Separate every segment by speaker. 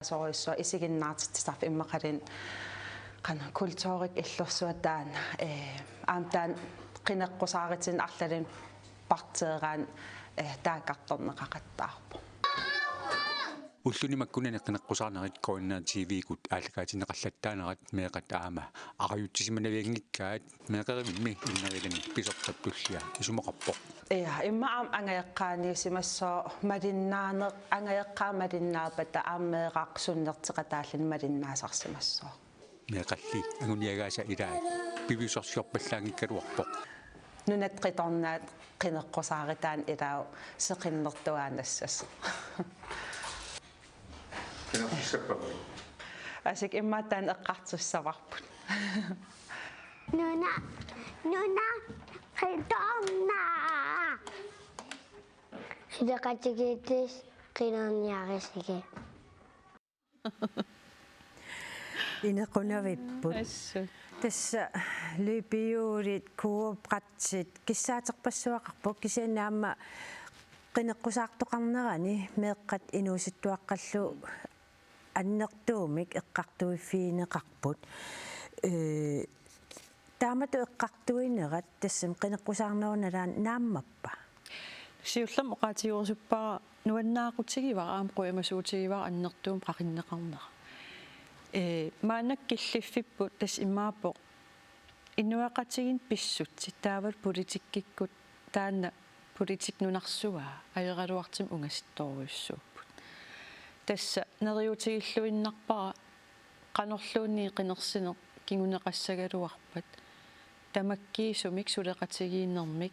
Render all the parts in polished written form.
Speaker 1: Så isiginnaartitsaaf immaqalin qan kultuurik illorsuataan aamtaan qineqqusaaриtin arlalin parteeraan taaqartorneqaqattaarpu
Speaker 2: уллунимаккунани qinеqqusаарнерит коиннаа TV-кут ааллакаатинеқаллаттааnerat меэқат аама ақаюттисиманавиангиккаат меэқеривимми иннерилани писортаттуллиа исумақарпоқ
Speaker 1: иммаам ангаяққааниусимассоо малиннаанеқ ангаяққаа малиннаапата ааммеэқақ суннертеқатааллин малиннаасарсимассоо
Speaker 2: меэқалли агуниагааса илаа пивисорсиорпаллаангиккалуарпоқ
Speaker 1: нунатқиторнаат qinеqqusaaриtaan илаау сеқиннертуаанассас Asik imatan eqqartussavарпут.
Speaker 3: Nuna qitonna. Sidaqatigitis qinanniarisige.
Speaker 4: Inequnavipпут. Tassa lypiuurit kuuqatsit kissaaterpassuaqarpuk kisianaamma qinеққусаартоқарнерани меэққат инууситтуаққаллу аннертуумик эққартуиффиинеқарпут таамату эққартуинерат тассам қинеққусаарнеруналаан нааммаппа
Speaker 5: сиуллам оqaатигуерсуппара нуаннаақутигивара аам қуямасуутигивара аннертуум қақиннеқарнера маанак киллиффиппут тас имаапоқ инуақатигин писсутсит таавал политиккиккут таанна politik нунарсуаа аералуартим унгаситторуйуссууппут тасса нериутигиллуиннарпара канорлуунни қинерсинеқ кигунеқассагалуарпат тамаккиисумик сулеқатигииннэрмик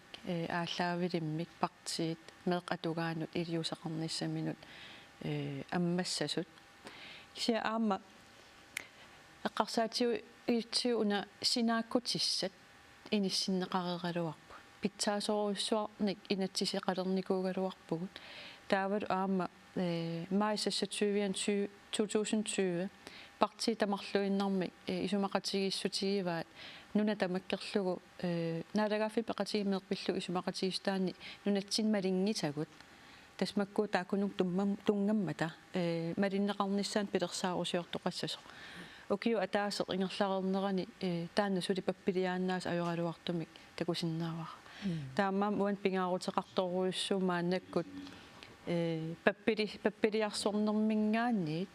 Speaker 5: ааллаавилиммик партиит меэқатугаанут илиусақарниссаминут аммассасут кися аама эққарсаатиу иитсиуна синааккутиссат иниссиннеқарералуарпут питсаасоруйссуарник инатсисеқалерникуугалуарпугут таавал аама маисассатсуивиан 2020 парти тамарлуиннармик исумақатигиссутигиваат нуна тамаккерлугу наалагааффи пеқатигимеерпиллу исумақатигистаани нунатсин малингитагут тасмаккуу таакунук тунгаммата малиннеқарниссаан пилерсаарусиортоқассасо окиу атаасеқ ингерларернерани таанна сулипаппилиааннаас аюралуартумик такусиннаавара таамаам уан пингаарутеқарторуйуссуумааннаккут паппилиарсорнэрмингаанниит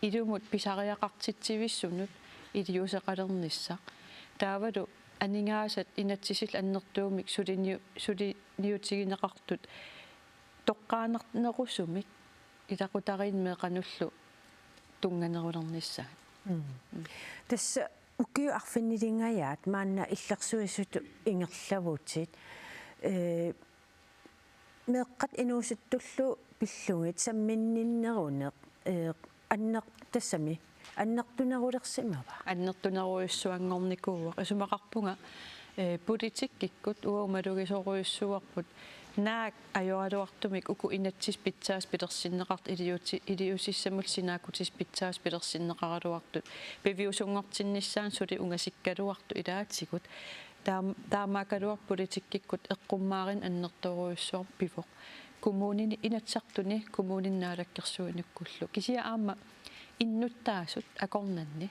Speaker 5: илумут писариақартитсивиссунут илиусеқалернissaaq таавалу анингаасат инатсисил аннертуумик сулиниутигинеқартут тоққаанернерусумик илақутарин меқануллу тунганерулернissaat
Speaker 4: тасса укиу арфиннилингаyaat маанна иллерсуисуту ингерлавуутит меэққат инууситтуллу пиллугит самминниннерунеқ аннер тассами аннертунерулерсимава
Speaker 5: аннертунеруйуссуангорникууа асумақарпунга политиккиккут уумалугисоруйуссуарпут наак ажоралуартумик уку инатсис питсаас пилерсиннеқарт илиусиссамут синаакутис питсаас пилерсиннеқаралуартут пивиусунгортиннissaан сули унгасиккалуарту илаатсигут таамаакалуар политиккиккут эққуммаарин аннерторуйуссуар пивоқ коммунини инатсартуни коммуниннаалаккерсуинуккуллу кисия аама иннуттаасут акорнанни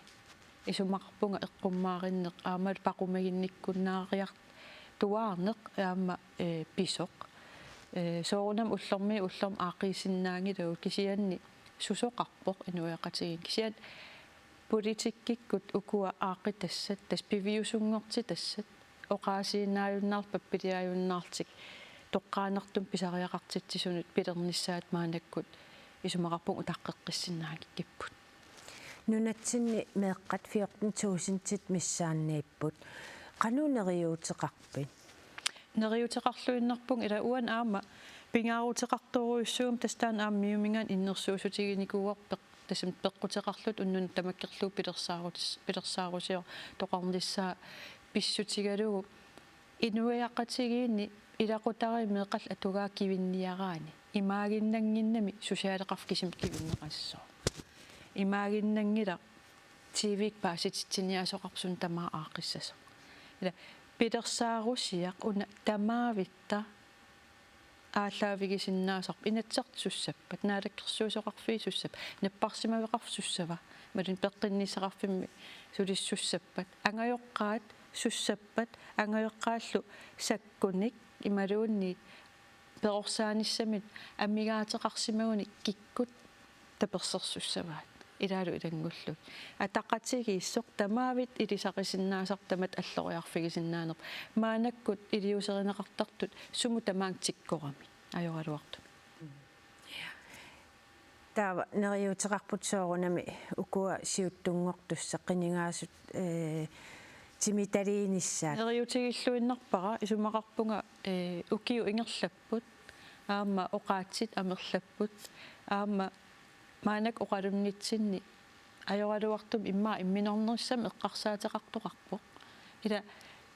Speaker 5: исумақарпунга эққуммаариннеқ аамал пақумагинниккуннаариарт туаарнеқ аама писоқ соорунам уллерми уллерм аақисиннаангилу кисианни сусоқарпоқ инуяқатигин кисиат политиккиккут укуа аақитассат тас пивиусунгорти тассат оqaасииннааюннаар паппилиаюннаартик тоққаанертум писариақартитсисунут пилернissaат маанаккут исумақарпуг утаққеққиссиннаагиккиппут
Speaker 4: нунатсинни меэққат 14000 миссааннииппут qanuneriuteqarpit
Speaker 5: нериутеқарлуиннарпун ила уан аама пингаарутеқарторуйуссуум тастаан ааммиумингаан иннерсуусутигиникууарпеқ тасам пеққутеқарлут уннун тамаккерлуу пилерсаарусиор тоқарнissaа писсутигалугу инуяқатигиинни илақутари меқал атугаа кивинниараани имаагиннангиннами сусиалеқарф кисим кивиннеқассоо имаагиннангила TV-ик пааситсиниасоқарсун тамаа аақиссасо ила пилерсаарусиақ уна тамаавитта ааллаавигисиннаасарп инатсарт суссаппат наалаккерсуусоқарфи суссап наппарсимавеқарф суссава малун пеққиннисеқарфимми сулиссуссаппат ангайоққаат суссаппат ангайоққааллу саккуник ималуунни перорсааниссамит аммигаатеқарсимагуни киккут таперсерсуссаваат илаалу илангуллу атаққатигииссоқ тамаавит илисақисиннаасартамат аллориарфигисиннаанерп маанаккут илиусеринеқартартут суму тамаан тиккорами ajorluartu
Speaker 4: таава нериутеқарпут соорунами укуа сиуттунгортусса қинингаасут тимиталиинissaat
Speaker 5: нериутигиллуиннарпара исумақарпунга укиу ингерлаппут аама оқаатсит амерлаппут аама маанак оқалуннитсинни ajorluartum имма имминорнерissam эққарсаатеқартоқарпоқ ила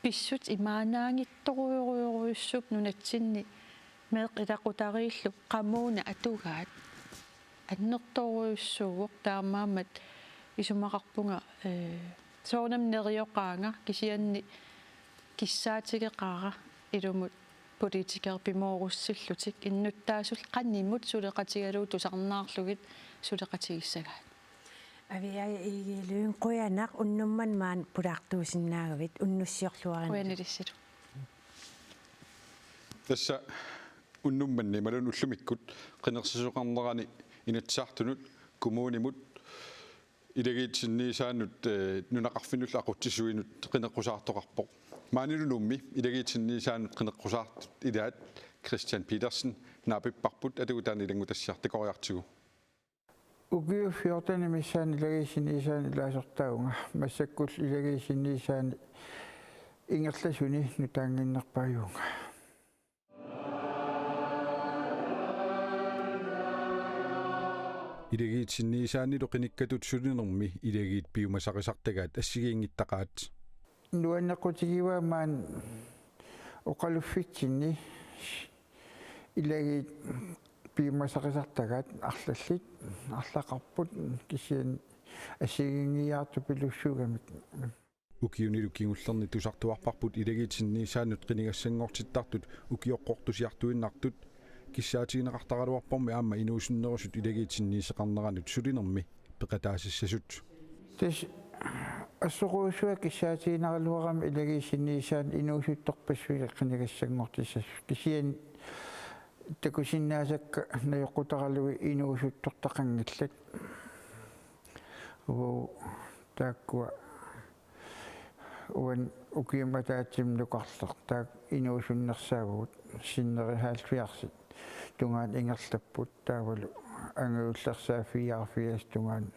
Speaker 5: писсут имаанаангитторуйоруйоруйуссуп нунатсинни меқ илақутарииллу қамууна атугаат аннерторуйуссууоқ таамаамат исумақарпунга соонам нериоқаанга кисианни киссаатигеқара илумут политикер пимооруссиллутик иннуттаасул қаннимут сулеқатигалуу тусарнаарлугит сулеқатигиссагаат
Speaker 4: авиа игилуин қуянақ уннумман маан пулаартуусиннаагавит уннуссиорлуарин
Speaker 5: қуянилиссалу
Speaker 6: тасса уннумманни малун уллумиккут қинерсисоқарнерани инатсаартунут коммунимут илагиитсинниисаанут нунақарфиннулла ақуттисуинут қинеққусаартоқарпоқ маанилунумми илагиитсинниисаанут қинеққусаарт илаат Christian Petersen наапиппарпут атугутаани илангутассиартикориартигу
Speaker 7: Ukiu 14 missaan iлагиисинниисаан илаасортаагунга массаккул илагиисинниисаан ингерласуни нутаангиннерпааюнга
Speaker 6: илагиитсинниисаанни лоқиниккатут сулинерми илагиит пиумасақисартагаат ассигиингиттақаат
Speaker 7: нуаннеқутигиваамаан оқалуффитсинни илагиит пиумасақисартагаат арлаллит арлақарпут кисиан ассигингиаарту пилуссуугамик
Speaker 6: укиунилуккингуллерни тусартуарпарпут илагиитсинниисаанут қинигассангортиттартут укиоққортусиартуиннартут киссаатигинеқартаралуарпарми аама инуусиннерусут илагиитсинниисеқарнеранут сулинерми пеқатаассассасут
Speaker 7: тас ассоруусуа киссаатигинералуарами илагиисинниисаан инуусутторпассуи қинигассангортиссас кисиан такусиннаасакка наёққутаралуи инуусуттортақангиллат уу тааккуа уан укиуматаатсим лукарлер таак инуусуннерсаагут синнерихаалфиарсит тунгаан ингерлаппут таавалу ангиуллерсаафиарфиас тунгаан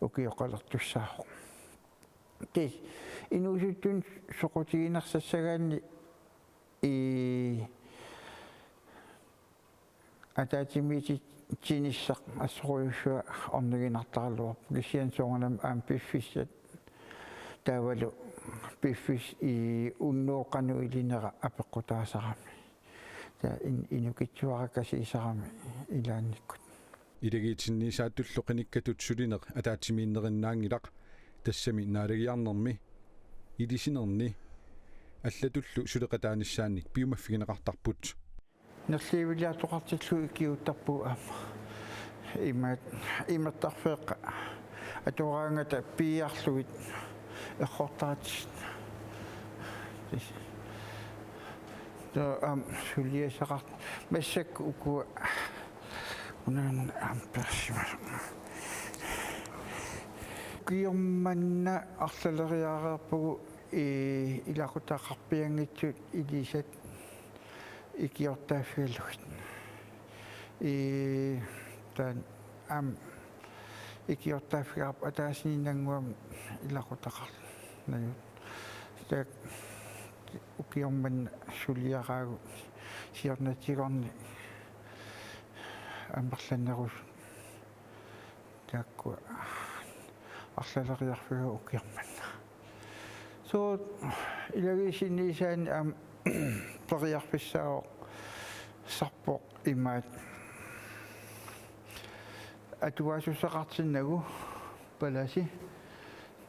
Speaker 7: укиоқалертуссаақу тис инуусуттун соқутигинерсассагаанни атаатимити чиниссақ ассоруйуссуа орнагинартаралуар кисиан соонганам аам пиффиссат таавалу пиффис и уннооқану илинера апеққутаасарами та инукитсуаракасиисарами илаанниккут
Speaker 6: илагиитсинниисааттуллу қиниккатут сулинеқ атаатсимииннериннаангилақ тассами наалагиарнерми илисинерни аллатуллу сулеқатааниссаанник пиумаффигинеқартарпут
Speaker 7: нерлиивилиартоқартиллу икиуттарпу аама иматтарфеэққа атораангата пиарлугит эққортаатис та сулиасақарт массак уку унан амперсима киомманна арлалериаарерпугу илақутаақарпиангитсут илисат икиортааффиаллугит таан икиортааффиарп атаасининангуам илақутақар нают так укиорман сулиараагу сиорнатигорни амерланнерус таакку арлалериарфига укиорманна со илагисинниисаани ам периарфиссао сарпоқ имаат атуасусақартиннагу паласи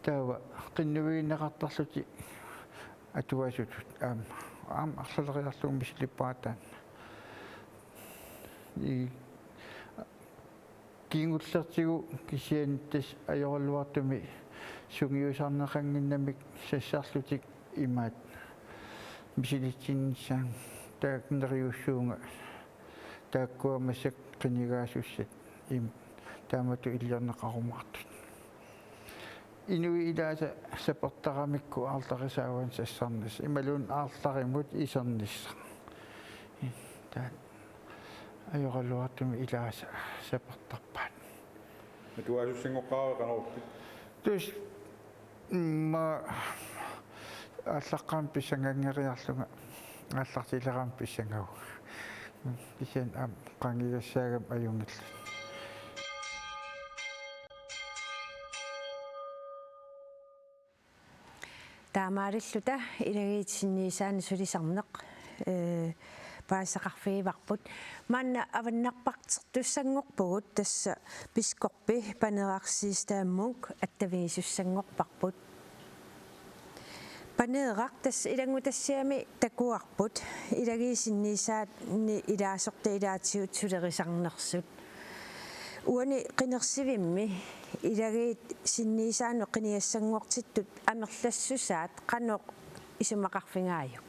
Speaker 7: таава қиннувигиннеқартарлути атуасут аам арлалериарлугу мислиппаатаан kiingullертигу кисиантас ajorluartumi sungiusarneqanginnamik sassarlutik imaat misilitsinnissaang taakneriussuunga taakkuamasak qinigaasussat taamatu illerneqarumaartut inui ilaasa sapertaramikku aartarisaawan sassarnas imaluun aartarimut isernissa taan ajorluartumi ilaasa sapertarpaat
Speaker 6: tuasussingoqqaareqanorpi
Speaker 7: tus ma allaqaam pissangangeriarlunga аллартилераам писсангау писан ам qangigassаагам ajungillu
Speaker 4: таамааллута илагиитсинниисаани сулисарнеқ паасақарфигиварпут маанна аваннарпартер туссангорпугут тасса пискорпи панерарсиистааммук аттавигисуссангорпарпут панерак тасса илангутассиами такуарпут илагиисинниисаат ни илаасорта илаатигут сулерисарнерсут уани qinерсивимми илагиит синниисаану qiniassangortittut амерлассусаат qanoq исумақарфингааю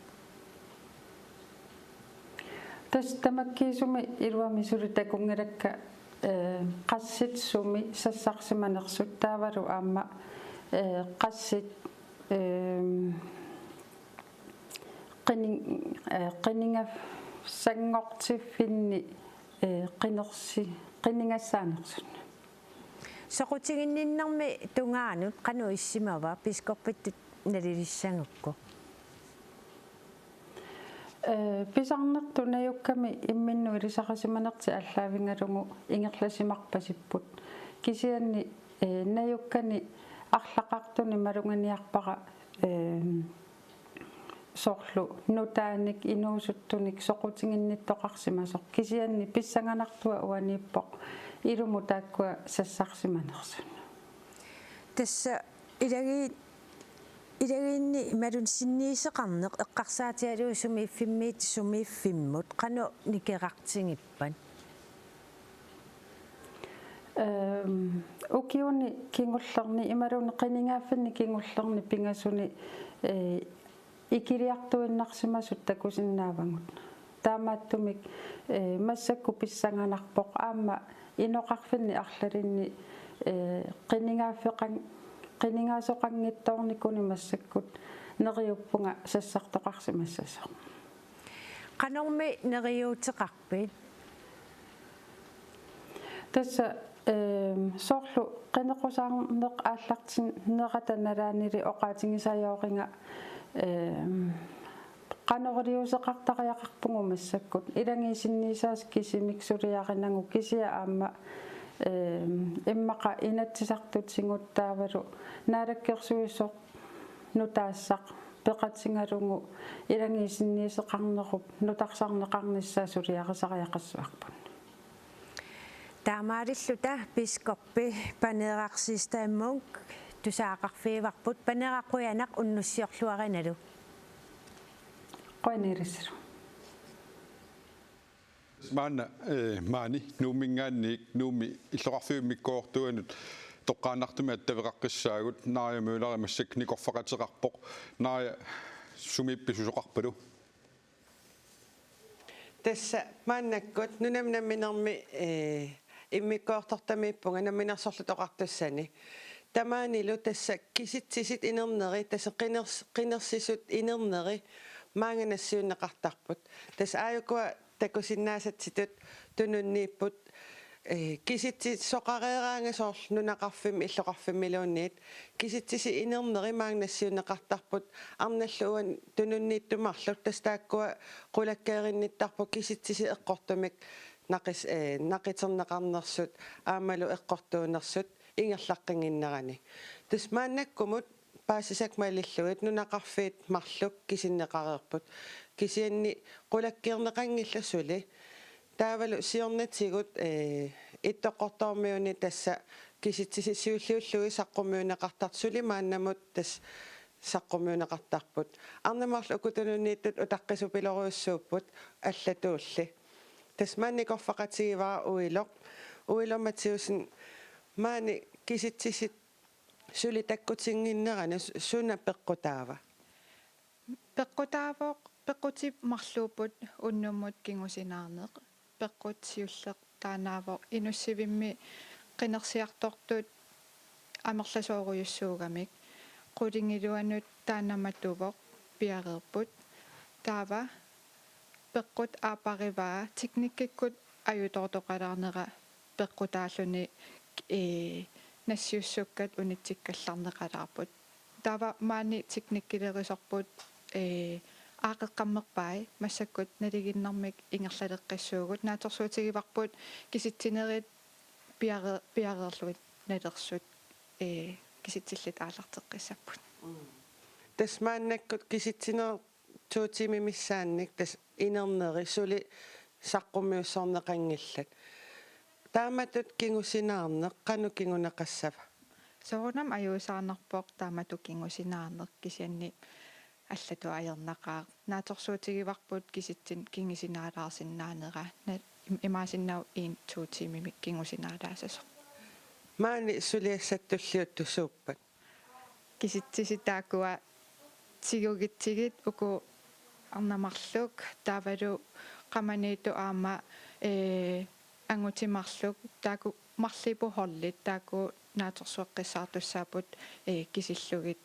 Speaker 8: тас тамаккиисуми илуами сулу такунгилакка qassит суми сассарсиманерсут таавалу аама qassит qinninga sangortifinni qinningassaanersut
Speaker 4: soqutiginninnermi tungaanut qanu issimava piskorpittut nalilissangukku
Speaker 8: pisarnertu najukkami imminnu ilisaqasimanerti allaavingalungu ingerlasimarpasipput kisianni najukkani арлақартуни малунганиарпара сорлу нутааник инуусуттуник соқутингинниттоқарсимасоқ кисианни писсанганартуа уанииппоқ илуму тааккуа сассарсиманерсун
Speaker 4: тасса илагиинни малун синниисеқарнеқ эққарсаатиалуу сумииффиммиит сумииффиммут қану никеқартингиппан
Speaker 8: укиуни кингуллерни ималуни qiningaaffini кингуллерни пингасуни икилиартуиннарсимасут такусиннаавангут таамааттумик массакку писсанганарпоқ аама иноқарфинни арлалинни qiningaasoqanngittoornikuni массаккут нериуппунга сассартоқарсимассасо
Speaker 4: qanорми нериуутеқарпит
Speaker 8: тасса соорлу qinеқусаарнеқ ааллартин нератаналаанили оqaатингисаажооринга qanорилиусеқартариақарпугу массаккут илангисинниисаас кисимиксулиаринангу кисиа аама иммақа инатсисартут сингуттаавалу наалаккерсуиссоо нутаассақ пеқатсингалугу илангисинниисеқарнеруп нутарсарнеқарниссаа сулиарисариақассуарпут
Speaker 4: таамаалиллута пискорпи панерарсиистааммук тусаақарфигиварпут панераққуянақ уннуссиорлуариналу
Speaker 8: qanirissulu
Speaker 6: маани нуумингаанник нууми иллоқарфиуммиккоортуанут тоққаанартуми аттавеқаққиссаагут нааямуулари массакникорфақатеқарпоқ наая сумипписусоқарпалу
Speaker 1: тасса мааннаккут нунамнамминерми иммиккоортортамииппунга намминерсорлу тоқартуссани тамаанилу тасса киситсисит инернери тасса qinерсисут инернери маанганассиуннеқартарпут тасса ааюкуа такусиннаасатситут тунуннииппут киситси соқареераангасоор нунақарфимми иллоқарфиммилуунниит киситсиси инернери маанганассиуннеқартарпут арналлуан тунуннииттумарлут тастааккуа қулаккаеринниттарпу киситсиси эққортумик нақитернеқарнерсут аамалу эққортуунерсут ингерлаққингиннерани тас мааннаккумут паасисак малиллуит нунақарфиит марлук кисиннеқареерпут кисианни қулаккиернеқангилласули таавалу сиорнатигут иттоққортоормиуни тасса киситсиси сиуллиуллуи саққумиунеқартарт сулимааннамут тас саққумиунеқартарпут арнамарлу укутунуннииттут утаққису пилоруйуссууппут аллатуулли tasmanni korfaqatiivaa uilormatiusin maani kisitsisit suli takkutinginnerani suna peqqutaava
Speaker 5: peqqutip marluuput unnumut kingusinaarneq peqqutsiulleq taanaavo inussivimmi qinersiartortut amerlasooruyussuugamik qulingiluanut taanamatuvoq piareerput taava peqqut aaparivaa tiknikkikkut ajutortoqalaarnera peqqutaalluni nassiussukkat unitsikkallarneqalaarput taava maani tiknikkilerisorput aaqeqqammerpai massakkut naliginnarmik ingerlaleqqissuugut naatorsuutigivarput kisittinerit piareerluit nalersut kisitsillit aallarteqqissapput
Speaker 1: tasmaannakkut kisitsiner tuutimimissaanik tas inerneri suli saqqummiussorneqangillat taamatut kingusinaarneq qanu kingunaqassava
Speaker 5: soorunam ajuusaarnerpoq taamatu kingusinaarneq kisianni allatu ajernaqaaq naatorsuutigivarput kisitsin kingisinaalaarsinnaanera imaasinnaw iin tuutimimik kingusinaalaasasor
Speaker 1: maani suliassаттуллиут тусууппат
Speaker 5: киситсиситаакуа тигугитсигит уку арнамарлук таавалу qamaniitu aama ангутимарлук тааку марлипу холлит тааку нааторсуэққиссаартуссаапут кисиллугит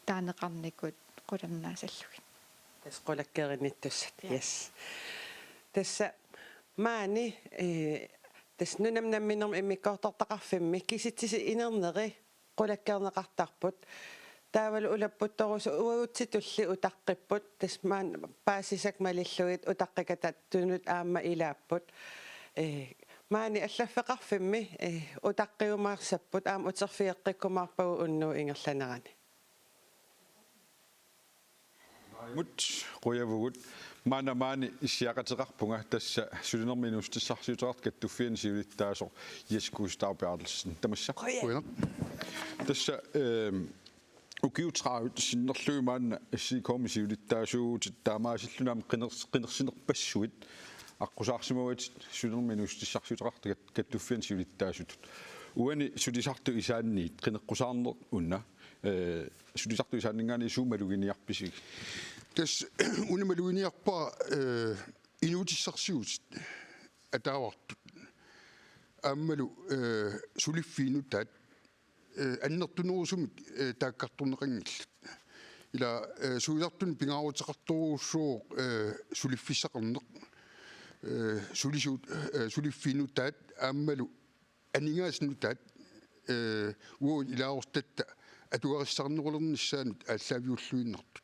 Speaker 5: таанеқарникут qulernaasalluгит
Speaker 1: тас qulakkeerinittussat yes тасса маани тас нунамнамминерм иммиккортортақарфимми киситсиси инернери qulakkeerneqartarput таавал улаппутторусу уагутситулли утаққиппут тасмаан паасисак малиллугит утаққикатат тунут аама илааппут маани аллаффеқарфимми утаққиумаарсаппут аама утерфиэққиккумаарпагу уннуу ингерланерани
Speaker 6: мут қуявугут маани исиақатеқарпунга тасса сулинерминус тассарсиутерат каттуффиани сиулиттаасо яскуустаапиарлсин тамасса қуяна тасса укиутраавит синнерлуимаанна ассикооми сиулиттаасуугут таамаасиллунаам қинерсинерпассуит аққусаарсимавит сулинерминус тассарсиутерат каттуффиани сиулиттаасутут уани сулисарту исаанниит қинеққусаарнер унна сулисарту исааннингаани суумалугиниарписиг тас унамалугиниарпаа инуутиссарсиут атаавартут аммалу сулиффиинутаат аннертунерусумик тааккартурнеқангиллат ила суилартун пингаарутеқарторуussuu сулиффиссақарнеқ сулисуут сулиффиинутаат ааммалу анингаасинутаат уу илаортатта атуариссарнерулерниссаанут ааллаавиуллуиннартут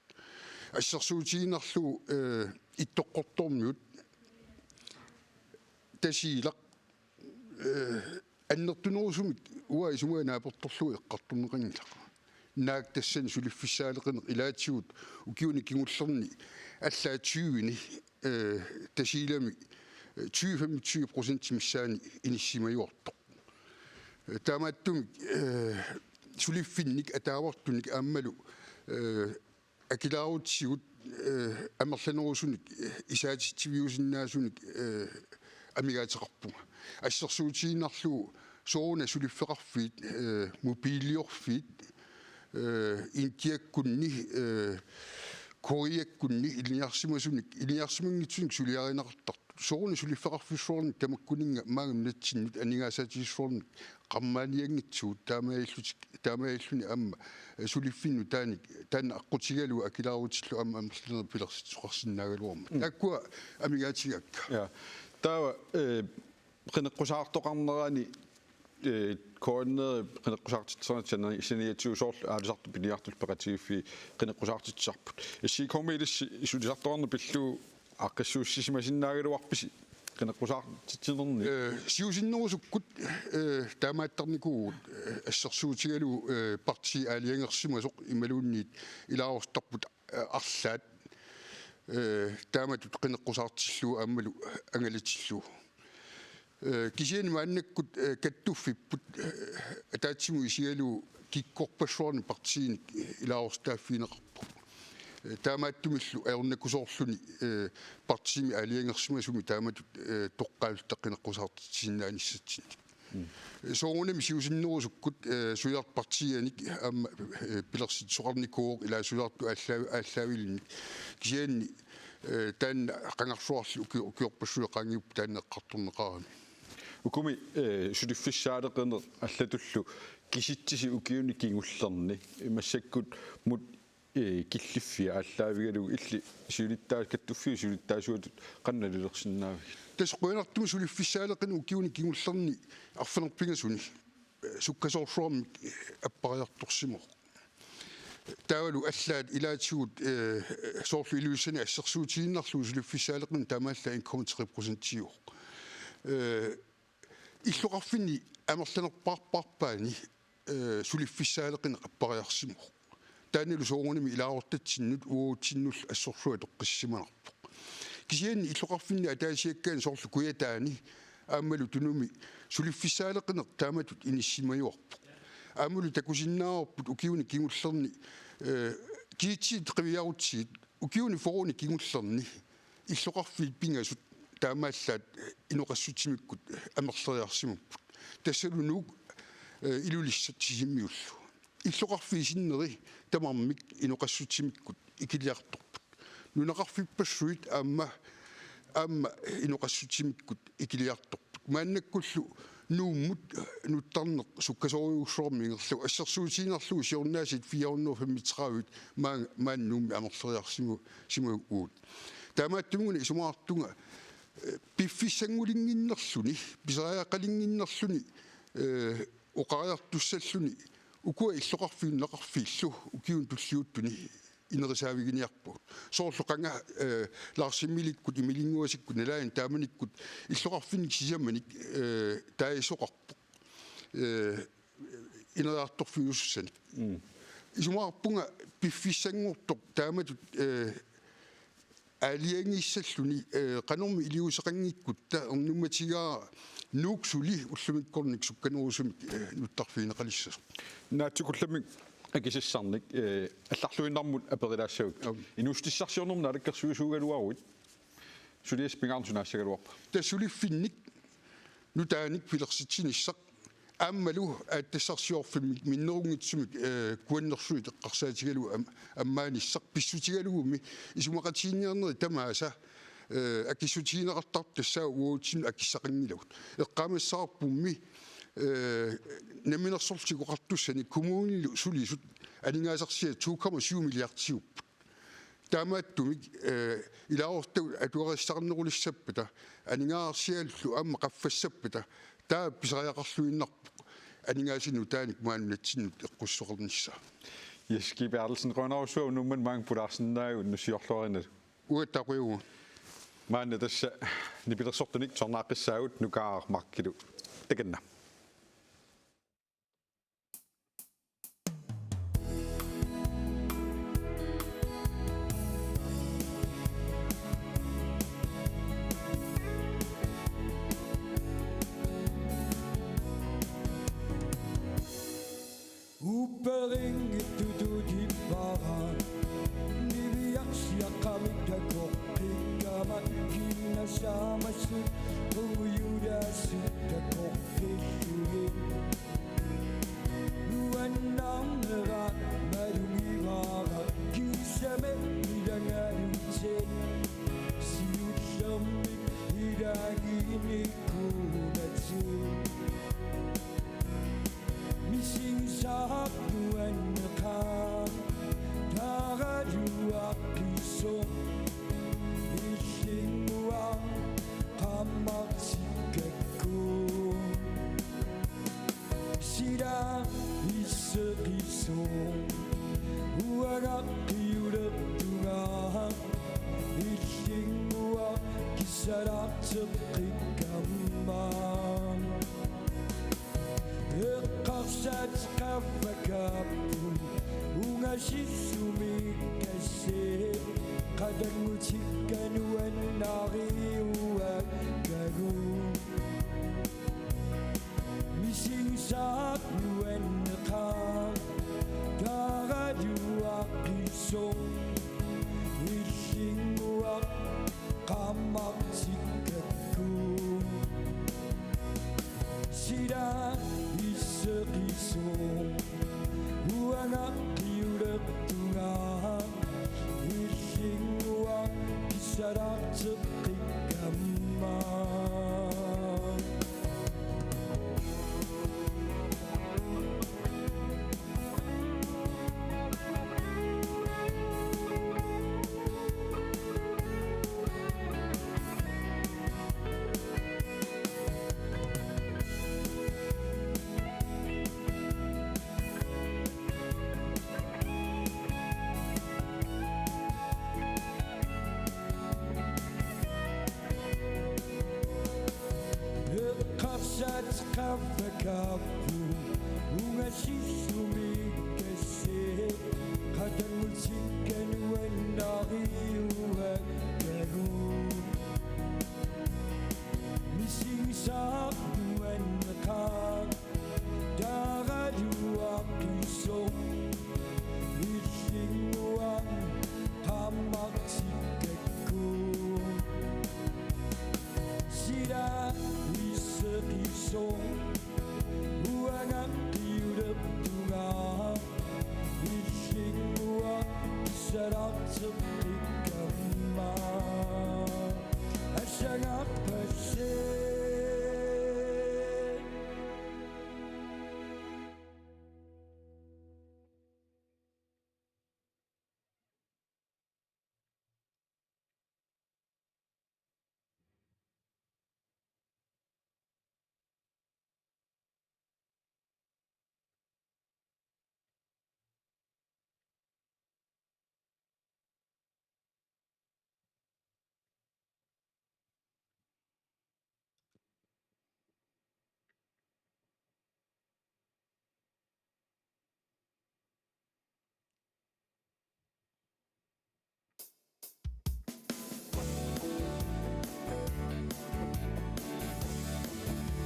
Speaker 6: ассерсуутигиннарлу иттоққорторmiut тасиилақ аннертунерусумик уа исумаанааперторлу эққартуннеқангила наак тассан сулиффиссаалеқинеқ илаатсигут укиуни кигуллерни аллаатсуини тасиилами 20-25% миссаани иниссимаюортоқ таамааттумик сулиффинник атаавартуник ааммалу акилаарутсигут амерланерусуник исаатитсивиусиннаасуник амигаатеқарпунга ассерсуутигиннарлу сооруна сулиффеқарфиит мобилиорфиит интиаккунни кориаккунни илиарсимагнитсуник сулиаринеқартар сооруна сулиффеқарфиссуорник тамаккунинга маагамнатсиннут анигаасаатигиссуорник qammaaniangitsuut taamailluni amma suliffinnu taanik taanna aqqutigalu akilaarutillu amma ammerliner pilersitsuqarsinnaagaluorma akkua amigaatigiakka ja taawa qinneqqusaartoqarnerani koonner qinneqqusaartitserna siniatiusoorlu aalisartu piniartul peqatigiffi qinneqqusaartitsarput issikomiilissi isulisartorna pillu aqqissuussisimasinnaaгаluarpisi qinneqqusaartitsernerni
Speaker 7: сиусиннерусуккут таамааттарникуугут ассерсуутигалу парти аалиангерсимасоқ ималуунниит илаарустарпут арлаат тааматут qinneqqusaartilluu ааммалу ангалатиллуу кисиани мааннаккут каттуффиппут атаатсиму исигалу киккорпассуарни партииник илаарустааффинеқарпу таамааттумиллу аернакусоорлуни партими алиангерсимасуми тааматут тоққаалуттаққинаққусаартитсиннааниссатсин соонами сиусиннерусуккут суяарт партианик аама пилерсит соқарникууоқ ила суяарту ааллаавилинник кисианни таанна қангарсуарлу укиорпассуеқангиуп тааннеққартурнеқарами
Speaker 6: укуми сулиффиссаалеқинер аллатуллу киситсиси укиуни кингуллерни имассаккут мут киллиффи ааллаавигалу илли сиулиттаа каттуффи сиулиттаасуатут қанналилерсиннаавиг
Speaker 7: тасқуинартуми сулиффиссаалеқин укиуни кингуллерни арфанерпингасуни суккасоорсуарми аппариарторсимоқ таавалу аллаат илаатигут соорлу илуиссани ассерсуутигиннарлу сулиффиссаалеқин таамаалла 1,3% иллоқарфини амерланерпаарпаарпаани сулиффиссаалеқин аппариарсимоқ таанилу сооруними илаортатсиннут уутсиннул ассорлуа тоққиссиманарпоқ кисиани иллоқарфинни атаасиаккаан соорлу куятаани аамалу тунуми сулиффиссаалеқинер тааматут иниссимаюарпоқ аамалу такусиннаарпут укиуни кингуллерни киитсиит қивиарутсиит укиуни форуни кингуллерни иллоқарфи пингасут таамааллаат инуқассутимиккут амерлериарсимуппут тассалунук илулиссатсиммиуллу иллоқарфисиннери тамармик инуқассутимиккут икилиарторпут нунақарфиппассуит аама инуқассутимиккут икилиарторпут мааннаккуллу нууммут нуттарнеқ суккасориуссуармингерлу ассерсуутиинерлу сиорнаасит 435 мааннуумми амерлериарсиму симуут таамааттумгуни исумаартунга пиффиссангулингиннерлуни писариақалингиннерлуни оқариартуссаллуни укуа иллоқарфиуннеқарфииллу укиун туллиуттуни инерисаавигиниарпут соорлоқанга лаарсиммиликкут имилингуасиккут налаан тааманиккут иллоқарфинник сисаманик таисоқарпу инераарторфиуссаник исумаарпунга пиффиссангууртоқ тааматут алиангиссаллуни канорми илиусеқангиккутта орнуматигаа нууксули уллумиккорник сукканерусумик нуттарфиинеқалиссас
Speaker 6: наатсукулламик акисиссарник алларлуиннармут аперилаассагут инустиссарсиорнерна алаккерсуусуугалуаруит сулиас пингаарнсунаассагалуарпа
Speaker 7: тассулиффинник нутааник пилерситсиниссақ ааммалу ааттассарсиорфиммик миннерунгитсумик куаннерсуи теққарсаатигалу аммааниссақ писсутигалугуми исумақатиинниарнери тамааса акиссутиинеқартар тассаа уутсин акиссақангилагут эққамассаарпумми наминерсорлтикоқартуссани коммуунилу сулисут алингаасарсиа 2,7 миллиардсиуп таамааттумик илаортагу атуариссарнерулиссаппата алингаарсиаллу аама қаффассаппата таа писариақарлуиннарпу алингаасину тааник мааннатсиннут эққуссоқарнisса
Speaker 6: Jeski Bertelsen Grønavsøv nu men mange pudassennaag nusiorlorina
Speaker 7: уаттақуйугу
Speaker 6: маана тасса нипилерсортаник торнааққиссаагут нукаармаркилу таканна
Speaker 9: Uperinge du de bara Niviaksia kamika kopika makina shamasu Uyuda suka kopiki Nuanamera marumivara Kisame idangaruche Siutamik idagini kunatsu Missing sharp you and the car Tara you up so Ishing wa Hamatsikaku Sida Isakiso Uagaki Udapura Ishing wa Kisaratsukikamba Eqarsat qavakapu ungasissumikkasse qadangutikkanuannariuakkagu missingsaat nuanneqa tarajuaqisso kapu unga sisumi kese katan mulsikan wendari uwa kagu missing sa duan kan dara dua piso missing one tamak sikaku sida iso uangan diudep tunga missing one sarat sepikama asyangap pasir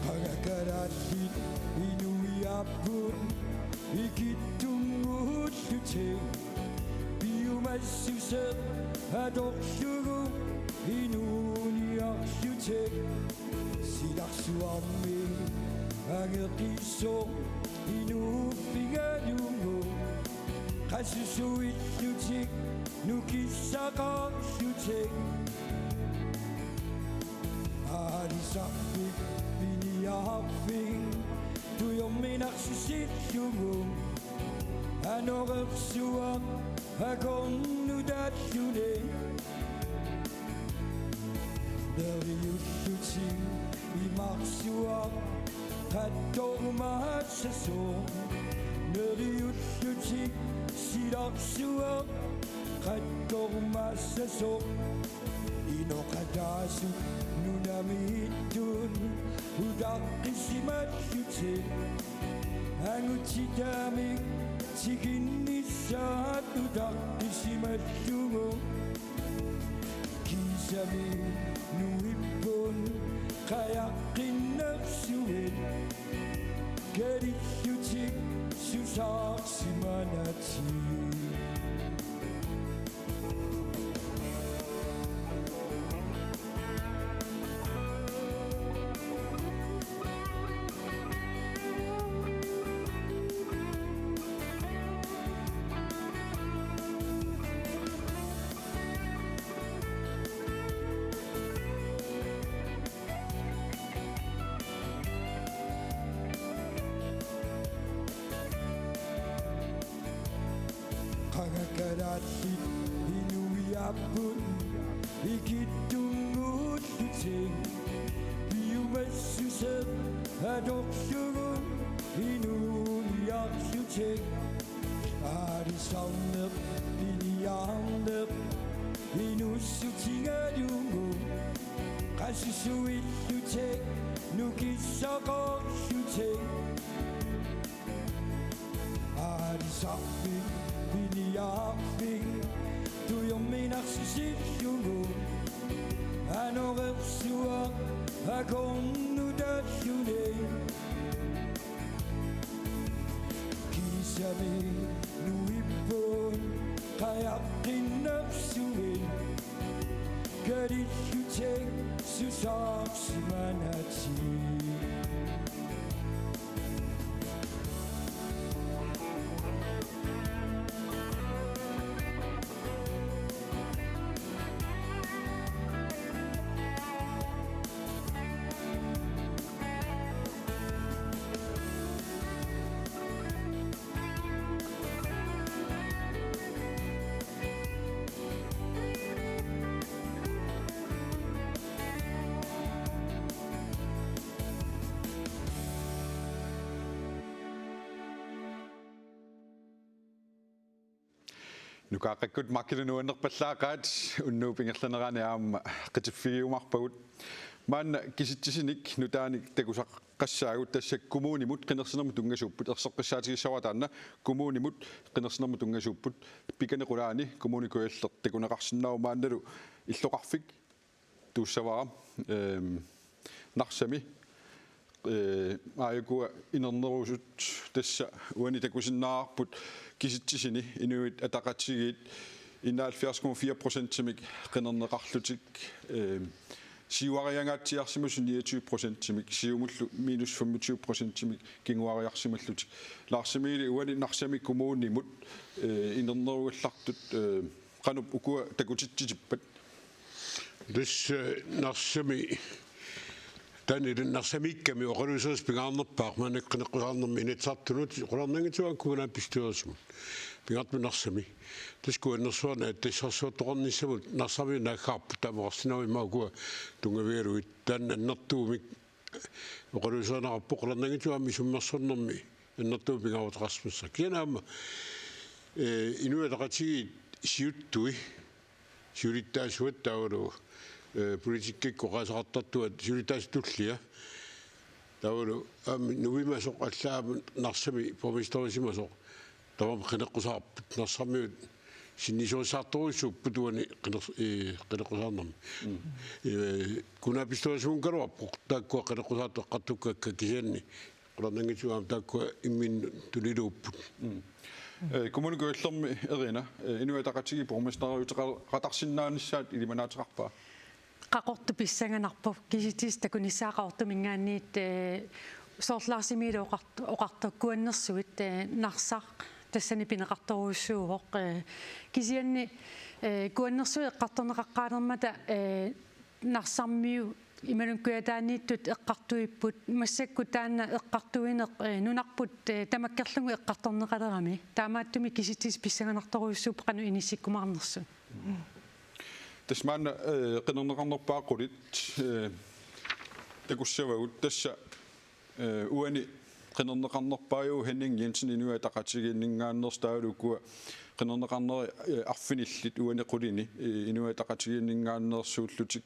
Speaker 9: Pagkakaratit inuyapon ikitungut luce Biumasusat adok sugu inuniak luce Sidak suami angertiso inupingadungo Kasusuit luce nukisaka luce Arisapik Yaping to your minaxit yung ano repsuang akong nudat yun dari yusuching imaksuang kato umahat sa song dari yusuching sidaksuang kato umahat sa song inokadasu nunamitun udak isimat yutin anguchidamik tiginisat udak isimat yungo kisami nuipon kayak kinapsuin gerit yutik susak simanati Kagakaratit inuyapon ikitungut luting Biumasusat adok sugun inuniak luting Arisaunep iniyanep inusutingadungo Kasusuit luting nukisakok luting Arisapin Yaping to your minaxit yung ano repsuang akong nudat yun Kisabi nuipon kaya kinapsuin Garit yutek susak simanati
Speaker 6: Nukaqakkut makkilunuannerpallaaqaat unnuupingerlanerani aamma qitiffigiumarpagut maanna kisittisinik nutaanik takusaq qassaagut tassak kommunimut qinersinermut ungasuupput erseqqissaatigissawartaanna kommunimut qinersinermut ungasuupput pikanequlaani kommunikuallertikuneqarsinnaumaannalu illoqarfik tuussavaram narsami aayakua inernerusut tassa uani takusinnaarput kisitsisini inuit ataqatsigiit 71,4% simik qinerneqarlutik siuariangaatsiarsimus 29% simik siumullu -25% simik kinguariarsimallutik laarsimiili uani narsami kommunimut inernerugallartut qanup ukua takutitsitippat
Speaker 7: narsami tani narsamikkami oqaluuseris pingaarnerpaaq maanakkineqqusаарnermi initsartunut qularnangituan kuuna pistuersimut pingaartmi narsami taskuannersuarna tassarsuattoqornissamut narsami naakkaarput tamoqarsinau imaakua tungavialuit taanna annertuumik oqaluuseernaqarpu qularnangituammi summersornermi annertuu pingaavutaqarsmassa kianaama inuataqatigi siuttui siulittaasuat taulu politikkikko qaasaqartartuat siulitaasitullia taulu nuvimasoq allaama narsami pormistorissimasoq tavam qineqqusаарput narsamiut sinnissuussaartoruissuuppu tuani qineqqusаарnermi kunapistorissimun kaluarpoq taakkua qineqqusaattaqqartukka kisianni qularnangituam taakkua immin tuliluupput
Speaker 6: kommunikuallermi erina inuataqatigi pormistoriuteqatarsinnaannissaat ilimanaatiqarpaa
Speaker 4: qaqortu pissanganarpu kisitis takunissaaqaortumingaanniit soorlaarsimile oqartukkuannersuit narsaq tassani pineqartoruussuuvoq kisianni kuannersuit eqqartorneqaqqaalermata narsarmiu imalunkuataaniittut eqqartuipput massakku taanna eqqartuineq nunarput tamakkerlugu eqqartorneqalerami taamaattumi kisitis pissanganartoruussuup qanu inissikkumaarnersu
Speaker 6: tasmaanna qinerneqarnerpaaqulit takussavagut tassa uani qinerneqarnerpaayu Henning Jensen inuataqatigiinningaannerstaalukkua qinerneqarneri arfinillit uani qulini inuataqatigiinningaannersuullutik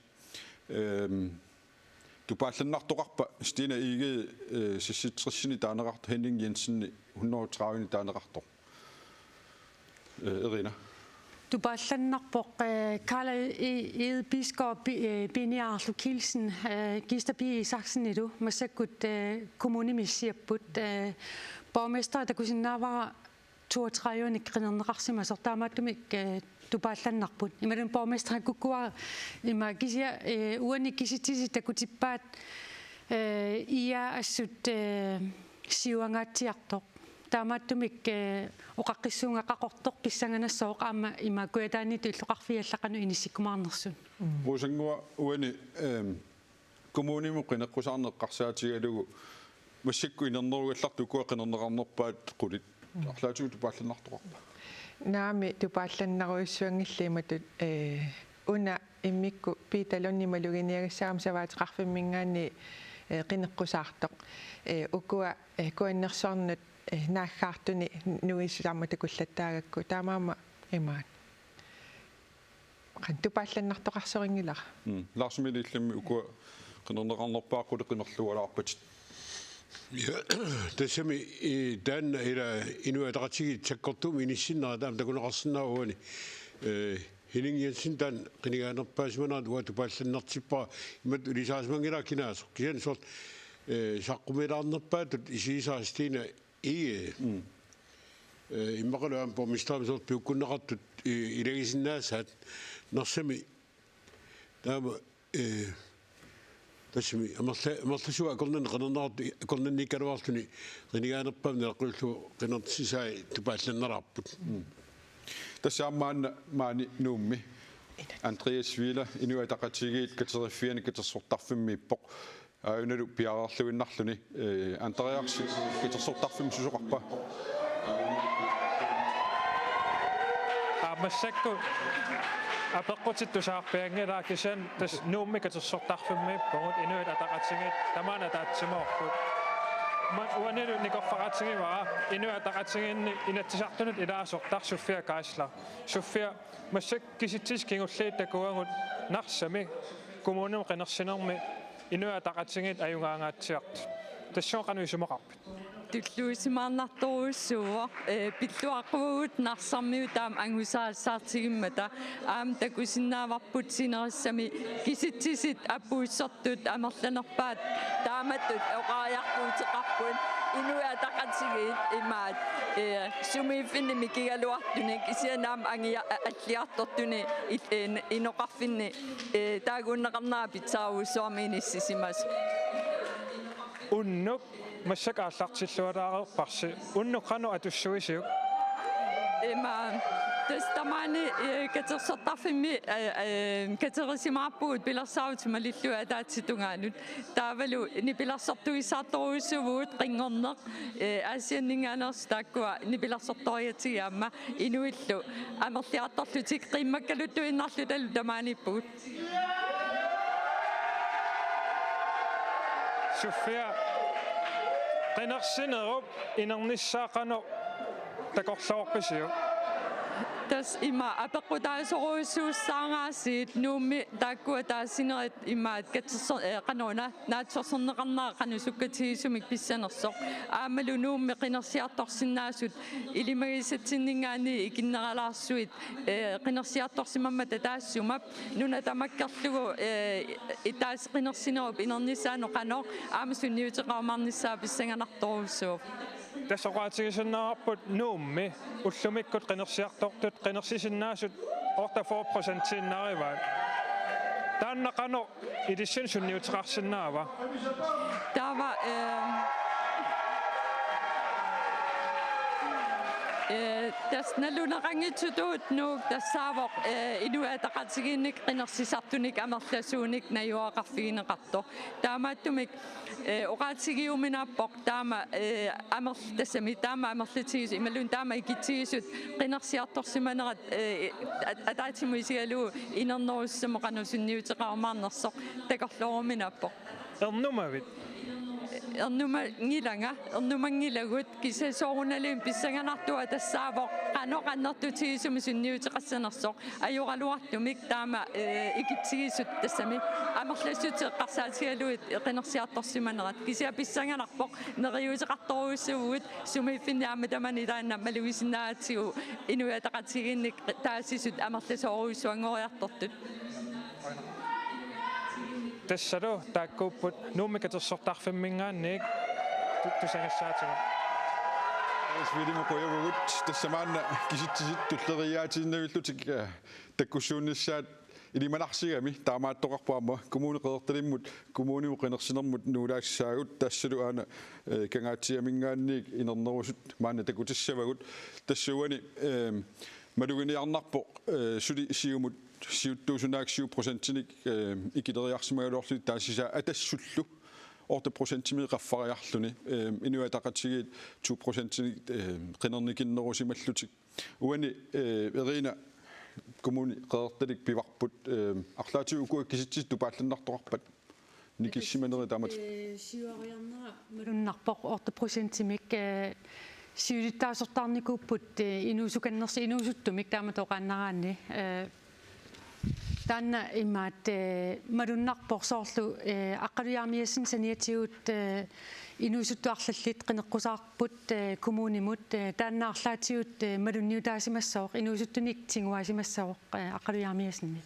Speaker 6: tupaallanartoqarpa stina ige sissitsrissini taaneqart Henning Jensen 130 taaneqartor erina
Speaker 4: tupaallanarpoq Karl Ed Biskop Biniarlu Kielsen gistabi Sachsenilu massakkut kommunimissiapput borgmester takusinnaavara 32 qinerneqarsimasoq taamaattumik tupaallanarput imalun borgmester kukkua ima kisia uani kisitisi takutippaat ia assut siuangaatsiartoq taamaattumik oqaqqissuungaqaqortoq pissanganassoq aama imakuataanitu illoqarfiallaqanu inissikkumaarnersun
Speaker 6: rusangua uani kommunimu qineqqusаарneqqarsaatigalugu массакку инернеругалларту куақинернеқарнерпаат қулит арлаатигу тупаалланнартоқарпа
Speaker 5: наами тупаалланнаруиссуангиллиматут уна иммикку питалоннималугиниагассаарам саваатеқарфиммингаани қинеққусаартоқ укуа куаннерсорнут наахгаартуни нуиссуламма такуллаттаагакку таамаама имаат қан тупаалланнартоқарсорингилара
Speaker 6: ларсмили иллами укуа qinернеқарнерпааққуле qinерлуалаарпат
Speaker 7: тассами таанна ила инуатaqatigi таккортуми иниссиннера таам такунеқарсинааруани Henning Jensen таан қинигааnerpaasimanaa туатупаалланнартиппара имат улисаасмангила кинаасо кисан сорт саққумилаарнерпаатут исисаастина иммақалуам помистаамсорт пиуккуннеқартут илагисиннаасаат нерсами таама тассими амерласуа акорнан қанернаарти акорнанни калуарлуни қинигааnerpaamna аққуллу қинертисисаи тупаалланнераарпут
Speaker 6: тассаамаанна маани нуумми Andreas Wieler inuataqatigiit kateriffiani katersortarfimmiippoq aajunalu piararluinnarluni Andreas katersortarfim susoqarpa
Speaker 10: Masakku apeqqutittusaarpiangilaa kisan tas nuummi katersortarfimmiippogut inuataqatigit tamaana taatsimaorput uanilu nikorfaqatigiwaa inuataqatiginni inatsisartunut ilaasortar suffia kaasla suffia massak kisitsis kingulliittakuagut narsami kommunum qinersinermi inuataqatigit ajungaangaatsiart тассоқануисумақарпит
Speaker 11: туллуисимаарнарторуссуа пиллуаққугут нарсармиутаам ангусаассаартигиммата аам такусиннааварпут синериссами киситсисит аппуиссортут амерланерпаат тааматтут оқариарпуутеқарпут инуятақатсигит имаат сумииффинни кигалуартуни кисианаам ангиа аллиартортуни иноқарфинни таагууннеқарнаа питсааруссуарминиссисимас
Speaker 10: уннук массакааллартиллуалаарерпарси уннуққану атуссуисиук
Speaker 11: има тестамани катерсортарфимми катерисимаарпуут пилерсаавутима лиллуа таатситунгаанут таавалу нипилерсортуисаарторуйссувуут қингорнеқ аасианнингаанерс тааккуа нипилерсорториатигиамма инуиллу амерлиарторлутик қиммаккалуттуиннарлу талу тамааниппугут
Speaker 10: суффиа qinarsinerup inernissaaqanu takorluorpisiu
Speaker 11: тас има апеққутаасоруйссууссаангаасиит нуумми тааккуа таассинерит имаат катсерсо канона наатсорсернеқарнаа канусуккатигисумик писсанерсоқ аамалу нуумми қинерсиарторсиннаасут илимагисатсиннингаани икиннералаарсуит қинерсиарторсимаммата таассумап нуна тамаккерлугу итаас қинерсинеруп инернissaано қано аамасунниутеқармарниссаа писсанганарторуссууп
Speaker 10: тассоқаатигисиннаарпут нуумми уллумиккут qinерсиартортут qinерсисиннаасут 48%-иннариваат тааннақано илиссин сунниутеқарсинаава
Speaker 11: тава тас налунерангитсутуут нуук тассаавоқ инуатақатигинник qinерсисартуник амерласууник наюақарфигинеқарто таамааттумик оqaатигиуминааппоқ таама амерлтассами таама амерлатигис ималун таама икитсигисут qinерсиарторсиманерат атаатимуисигалуу инернеруссамо qanusунниутеқармаарнерсоқ такорлооруминааппоқ
Speaker 10: эрнумавит
Speaker 11: эрнумангилагут кисасооруналиим писсанганартуа тассаавоқ qanoqannertutigisumi sunniutеқассанерсоқ аюралуартумик таама икитсигисут тассами амерлассутеққарсаатигалуит qinерсиарторсиманерат кисиа писсанганарпоқ нериутеқарторуссуугут сумиффиннаама тамани таанна малуисиннаатигу инуятақатигинник таассисут амерласооруйссуангориартортут
Speaker 10: тассалу тааккууппут нууммикатерсортарфиммингаанник тусангассаатига
Speaker 6: Свидимо коевут тассамаанна киситсисит туллериаатиннавиллутик таккуссуунниссаат илиманарсигами таамааттоқарпаама коммуниқеэрталиммут коммуниму қинерсинермут нуулаассаагут тассалу аана кангаатсиамингаанник инернерусут маана такутиссавагут тассуани малугиниарнарпо сули сиумут 7% икилериарсимагалуорлу таасиса атассуллу 8% qaffariarluni inuataqatigit 2% qinernigиннерусималлутик уани эрина коммуни qeertalik pivarput арлаатигукуа киситсис тупаалланнарторарпат никиссиманери таамат
Speaker 4: сиуариарнера малуннарпоқ 8%-мик сиулиттаасортаарникууппут инуусуканнерси инуусуттумик тааматоқааннараанни таанна имаат малуннарпорсоорлу аққалуяармиассин саниатигут инуусуттуарлаллит қинеққусаарпут коммунимут тааннаарлаатигут малунниутаасимассаоқ инуусуттуник тингуасимассаоқ аққалуяармиассинни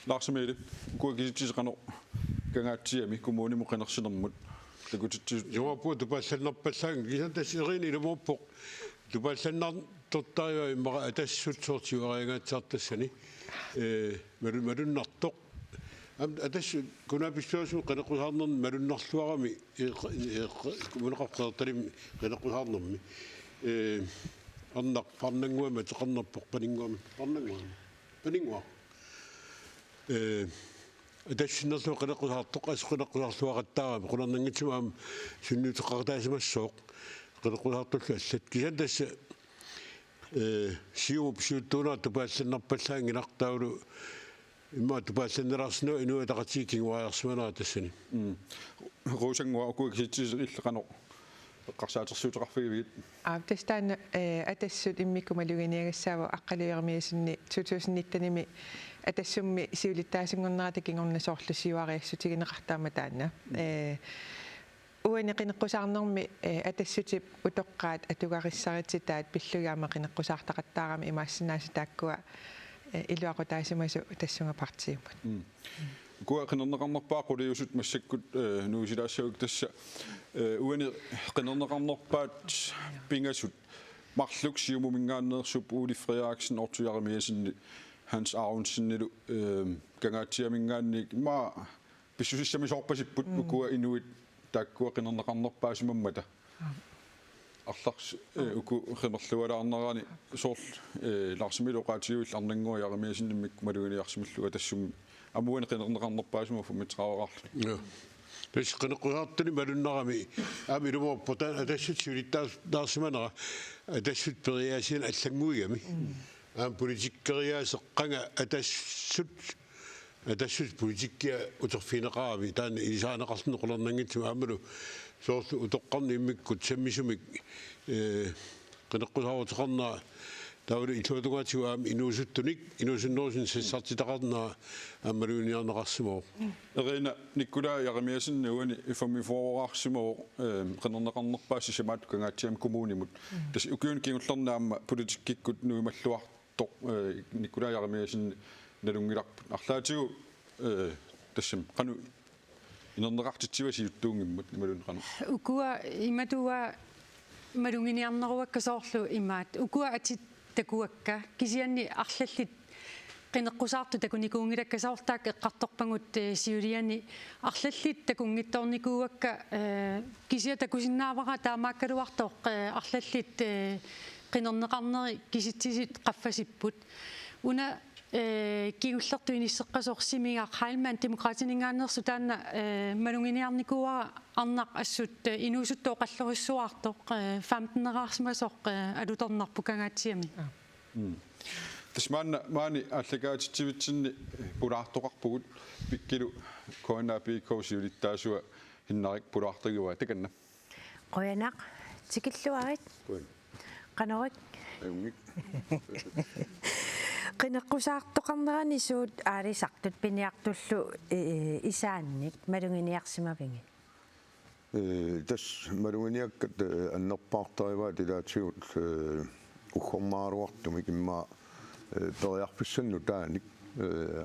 Speaker 6: ларсимеили куакиситсисеқано кангаатсиами коммуниму қинерсинермут такутитсис
Speaker 7: жуапу тупаалланнерпаллаан кисатассерин илумууппоқ тупаалланнар тоттариа иммара атассутсоортиуариагаатсаартассани малуннартоқ атасс кунаписсуасу qenequsаарнерни малуннарлуарами коммунеқарқеэрталим qenequsаарнерми арнақ парнангуама теқарнерпоқ панингуама панингуа атассиннерлу qenequsаарtoq асqenequsаарлуақаттаарами qunarnangitsumaam sunniuteqартаасимассооқ qenequsаарtullu аллат кисантасса сиуп сиуттуунаа тупаалланнарпаллаангинартаулу имма тупаалланнерарсну инуатақатикингуаярсиманаа тассани
Speaker 6: роусангуа окуакиситсис иллеқано эққарсаатерсуутеқарфигивигит
Speaker 5: тастаана атассут иммиккумалугиниагассаава аққалуйармиасинни 2019-ними атассумми сиулиттаасингорнерата кингорнасоорлу сиуариассутигинеқартаама таанна уани qinеққусаарнэрми атассутип утоққаат атугарissaritsitaat пиллугаама qinеққусаартақаттаарами имаассинааса тааккуа илуақутаасимасу тассунга партиуммут
Speaker 6: куа qinернеқарнерпаа qulиусут массаккут нуусилаассаук тасса уани qinернеқарнерпаат пингасут марлук сиумумингааннерсуп Ули Фриариксен ортуяремиасинни Hans Aronsenнилу кангаатсиамингаанник ма писсусиссамисоорпасиппут укуа инуит тааккуа qinернеқарнерпаасимаммата арларс уку химерлуалаарнерани соор ларсимилоқаатиуил арнангуяремиасиннимик малугиниарсимиллуга тассум амуани qinернеқарнерпаасима фумитрааварлу
Speaker 7: Hvis qinеққусаартани малуннарами аами луморпутан атассутсулиттаарсиманера атассут периаасиан аллангуигами аам политиккериаасеққанга атассут политиккиа утерфинеқарами таана илисаанеқарнеқулернангитсума аамалу соорлу утоққарни иммиккут саммисумик qinеққусааруутеқарнаа таулу итуатугаатиуаам инуусуттуник инуусуннерусин сассартитақарнаа аммалуниарнеқарсимоо
Speaker 6: эрина никкулаа яремиасинни уани ифамифоораарсимоо qinернеқарнерпааси самаат кангаатсиам коммунимут тас укиун кингуллернаама политиккиккут нуималлуартоқ никкулаа яремиасинни налунгиларпут арлаатигу тассам қану инернеқартитсивасиуттуунгиммут малунеқану
Speaker 4: укуа иматуа малунгиниарнеруакка соорлу имаат укуа атит такуакка кисианни арлаллит qinеққусаарту такуникуунгилакка саортаак эққарторпагут сиулиани арлаллит такунгитторникууакка кисиа такусиннаавара таамааккалуартоқ арлаллит qinернеқарнери киситсисит қаффасиппут уна кигуллерту иниссеққасоорсимигаа хайлман демократинингаанерсу таана малунгиниарникуара арнақ ассут инуусуттоо қаллориссуаартоқ 15-нераарсимасоқ алуторнарпу кангаатсиами
Speaker 6: тасмаана маани аллагаатитсивитсинни пулаартоқарпугут пиккилу коанапикоусиулиттаасуа хиннарик пулаартагуа таканна
Speaker 12: qoyanaq tikilluarit qanoriq qinеққусаартоқарнерани суут аалисартут пиниартуллу исаанник малунгиниарсимавиги
Speaker 13: тас малунгиниаккат аннерпаартариваа тилаатигут ухормааруартумик имма периарписсанну тааник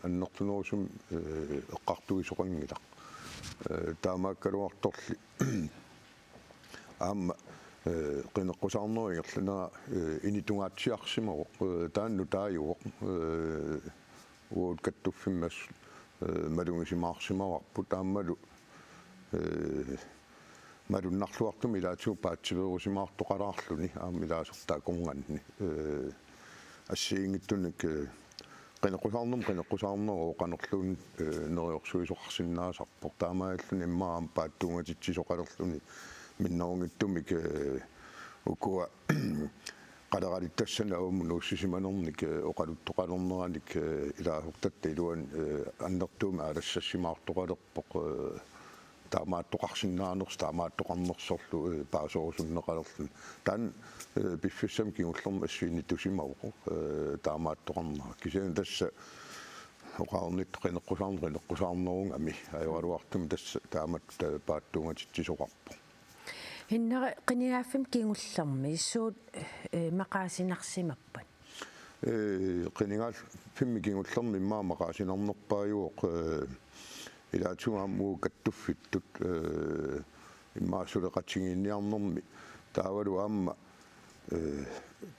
Speaker 13: аннертунерусум эққартуисоқангилақ таамааккалуарторли аама qinеққусаарнериерлана инитунгаатсиарсимавоқ таанну тааюоқ уут каттуффиммас малунгисимаарсимаварпу тааммалу малуннарлуартум илаатиу паатсиверусимаартоқалаарлуни аамилаасертаа конганни ассиингиттуник qinеққусаарнеру қанерлуун нериорсуисоқарсиннаасарпо таамааллуни иммаам пааттунгатитсисоқалерлуни миннаунгиттумик укуа qalaralittassana uumunuussisimanernik oqaluttоqalorneranik ilaahurtatta iluan annertuuma alassasimaartoqalerpoq taamaattoqarsinnaanerus taamaattoqarnersorlu paasorusunneqalerlun taan piffissam kingullerma assiinittusimauqu taamaattoqarnera kisian tassa oqaarnit qinеққусаарнерунг ами ajorluartum tassa taamat paattuungatittisoqarpo
Speaker 12: hinner qiniaaffim kingullermi issuut maqaasinarsimappat
Speaker 13: qinigaal fimmi kingullermi immaa maqaasinarnerpaajuuq ilaatuaamuu kattuffittut immaa suleqatingiinniarnermi taavalu aamma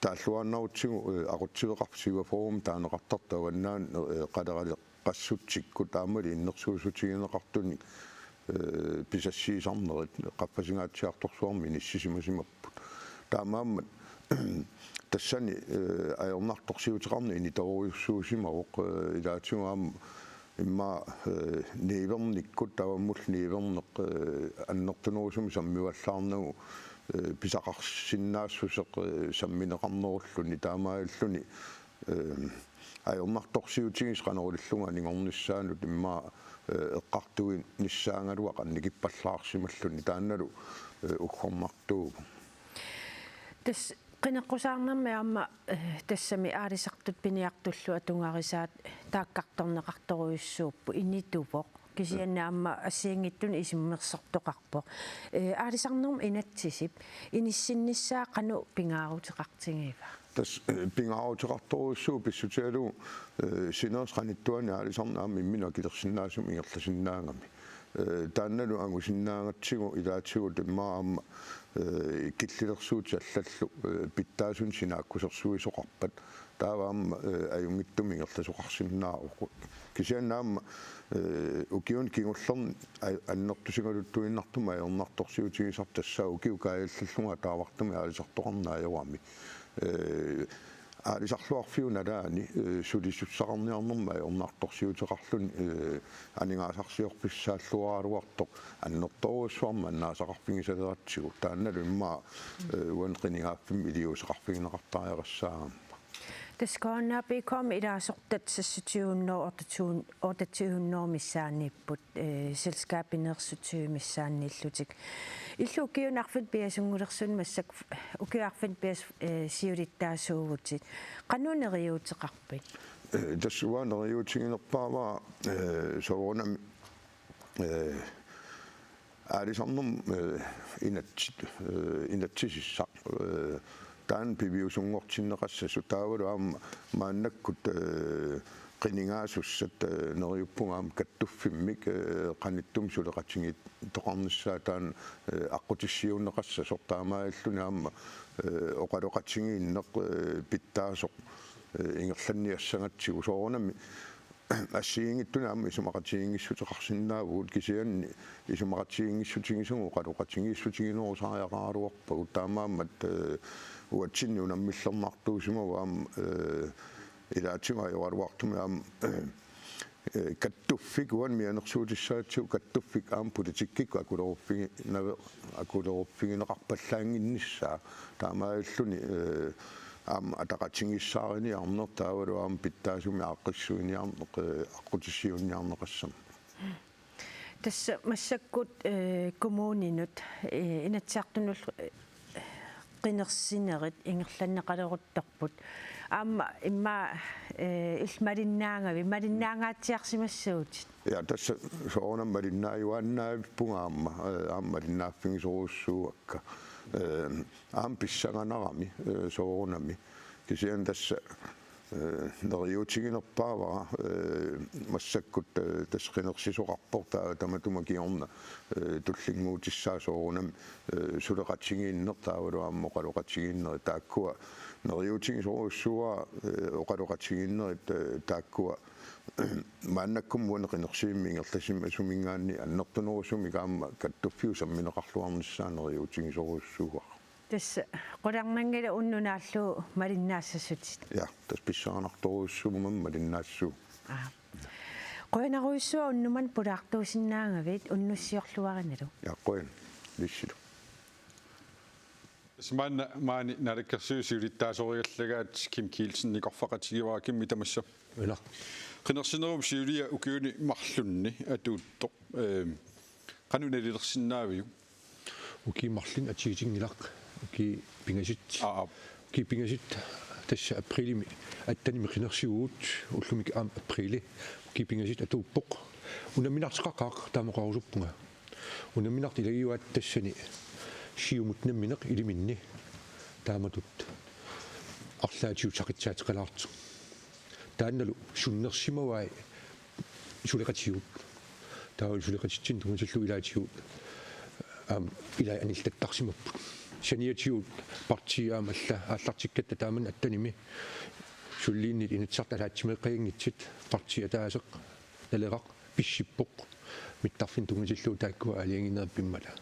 Speaker 13: тааллуааннаутсигу aqutsigeqarsiuaforum taaneqartartavannaan qalerale qassutsikku taamali innersuusutigineqartunik pisassiisarnerit qaffasingaatsiartorsuarmi nissisimasimapput taamaammat тассани аернарторсиутеқарни иниторуйуссуусимавоқ илаатигуаам имма неверниккут таваммул невернеқ аннертунерусум саммиваллаарнагу писақарсиннаассусеқ самминеқарнеруллуни таамааллуни аернарторсиутигис қанеруллунга нингорниссаанут имма эққартуин ниссаангалуа қанникиппаллаарсималлуни таанналу уггормартуу
Speaker 12: тас qinеққусаарнэрми аама тассами аалисартут пиниартуллу атунгарисаат тааккарторнеқарторуйуссууппу инитувоқ кисианнаама ассиангиттуни исиммерсортоқарпо аалисарнерм инатсисип иниссинниссаа кану пингаарутеқартигиива
Speaker 13: тас пингаарутеқарторуссуу писсутиалу синерсқаниттуани аалисарнаами иммина килерсиннаасум ингерласиннаангами таанналу ангусиннаангатсигу илаатсигу таммаама киллилерсуути аллаллу питтаасун синааккусерсуисоқарпат тааваама аюнгиттуми ингерласоқарсиннаарукку кисианнаама укиун кигуллерни аннертусигалуттуиннартума аернарторсиутигисар тассаа укиу кааллаллунга таавартуми аалисартоқарнааяуами аалисарлуарфиуналаани сулиссуссақарниарнерма аернарторсиутеқарлун анигаасарсиорписсааллуаралуартоқ аннерторуссуарма аннаасақарпигисалератсигу таанналу имма уанқинигааффим илиусеқарпигинеқартаариарассаама
Speaker 12: таскооннаапи ком илаасортат сассутиуунноо ортатиуунноо миссааниппут селскаапинерсутиу миссаанниллутик иллу киунарфит биасунгулерсун массак укиарфит биас сиулиттаасуугутит канунериуутеқарпит
Speaker 13: тассуаанериуутигинерпаава соорнам аалисарнерм инатсисиссақ таан пивиусунгортиннеқассасу таавалу аама мааннаккут qiningaasusat neriuppungaam kattuffimik qanittум suleqatingit toqarnissaa taan aqqutissiunneqassa sortaamaalluni aama oqaloqatingiinneq pittaasoq ingerlanniassagatsigu soornami ассиингиттуна аама исумақатиингиссутеқарсиннаавуут кисианни исумақатиингиссутигисугу қалоқатингиссутигинерусаариақааруарпагу таамаамат уатсинни унаммиллернартуусумава аама илаатсима юаруартуми аама каттуффик уан мианерсуутиссаатсу каттуффик аама политиккик акулеруппигинеқарпаллаангиннissaa таамааллуни аама атақатингиссаариниарнер таавалу аама питтаасуми ааққиссуиниарнеқ аққутиссиунниарнеқассам
Speaker 12: тасса массаккут коммунинут инатсаартунул qinерсинерит ингерланнеқалерутторпут аама имма илмалиннаангави малиннаангаатсиарсимассуут
Speaker 13: я тасса соонам малиннааюаннаавиппунга аама малиннааффигисоруссууакка аам писсаганарами соорунами кисиан тасса нeriuutiginerpaavara массаккут тасқинерсисоқарпортаа таматума киорна туллингуутиссаа соорунам сулеқатсигииннер таавалу аама оқалоқатсигииннери тааккуа нeriuutigisоруссуа оқалоқатсигииннерит тааккуа мааннаккум муанеқинерсиимми ингерласимма сумингаанни аннертунерусуми каама каттуффиусамминеқарлуарниссаа нeriuutigisоруссууа
Speaker 12: тас qulарнангала уннунааллу малиннаассасутит
Speaker 13: я тас писсаанарторуссумам малиннаассуу
Speaker 12: qoinaruissua unnuman pulaartuusinnaangavit unnussiorluariнаlu
Speaker 13: я qoin лиссилу
Speaker 6: сманна маани налаккерсуусиулиттаасоригаллагаат ким килсен никорфақатигиваа кимми тамасса
Speaker 7: ила
Speaker 6: qinерсинерум сиулия укиуни марлунни атуутто qanunalilерсиннаавиу
Speaker 7: укимарлин атигитингилақ ки пингасит ки пингасит тасса априлими аттаними qinерсиуут уллумик аам априли ки пингасит атууппоқ унаминартеқақаақ таамоқарусуппунга унаминарт илагиуат тассани шиумутнамминеқ илиминни тааматут арлаатиутақитсаатеқалаарту таанналу суннерсимавай сулеқатиут таавал сулеқатитсин тунгасаллу илаатиут илай аниллаттарсимаппут саниатиут партиаамалла ааллартиккатта тааман аттаними суллииннит инутсарталаатсимеққингитсит партия таасеқ налеқақ писсиппоқ миттарфин тунгасаллу тааккуа алиангинерпиммала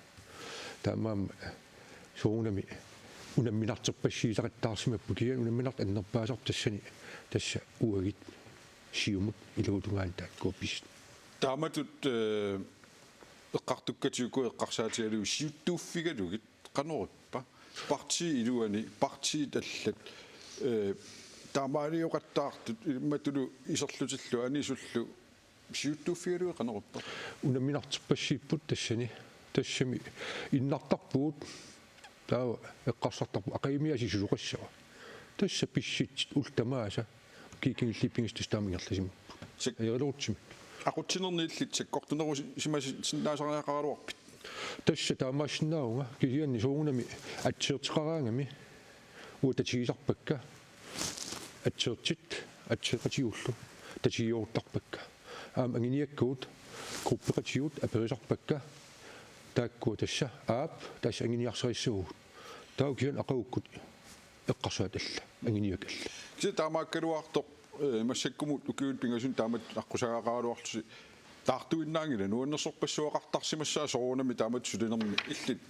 Speaker 7: таамаам соонами унамминартерпассиисақаттаарсимаппу киан унамминарт аннерпаасар тассани тасса уагит сиумут илуутунгаан тааккуа пис
Speaker 6: тааматут эққартуккатиуку эққарсаатигалу сиуттууффигалугит қанеруппа парти илуани парти таллат таамаалиоқаттаартут имматулу исерлутиллу анисуллу сиуттууффигалуи қанеруппа
Speaker 7: унамминартерпассииппут тассани тассами иннартарпуут таа эққарсартарпу ақаимиасисулуқассава тасса писсит ултамааса кикингиллиппингистус таамингерласимаппу аерилуутсими
Speaker 6: aqutsinerniillit sakkortuneru simasinnaasariaqaruarpit
Speaker 7: тасса таамаассинааунга кисианни суугунами атсиертеқараангами уутатигисарпакка атсиертит атсеқатиуллу татигиортарпакка ангиниаккуут группеқатигут аперисарпакка тааккуа тасса аап тасса ангиниарсериссугу тау киан ақауккут эққарсааталла ангиниакалла
Speaker 6: киса таамааккалуарто массаккумут укиут пингасун таамат аққусагаақаруарлуси таартуиннаангила нуаннерсорпассуақартарсимассаа соорунами таамат сулинерми иллит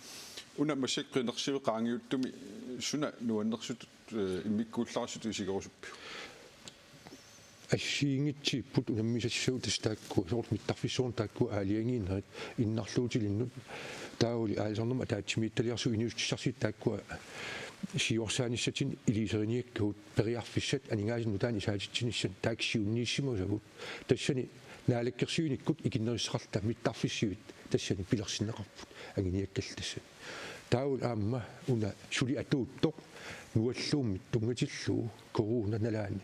Speaker 6: уна массаккинерсиви qaangiuttumi суна нуаннерсут иммиккуулларсут исигерусуппи
Speaker 7: ассиингитсиппут унаммисассуу тастаакку соорт миттарфиссуун таакку аалиангиинерит иннарлуутилиннут таули аалсорнерма таатсимиитталиарсу иниустиссарсит таакку сиорсааниссатин илисериниаккуут периарфиссат анингаасинну таани саатитсиниссан тааксиуннииссимусагут тассани наалаккерсуиниккут икиннериссақарта миттарфиссуит тассани пилерсинеқарпут агиниаккал тассани таул аама уна сули атууттоқ нуаллуумми тунгатиллуу коруна налаани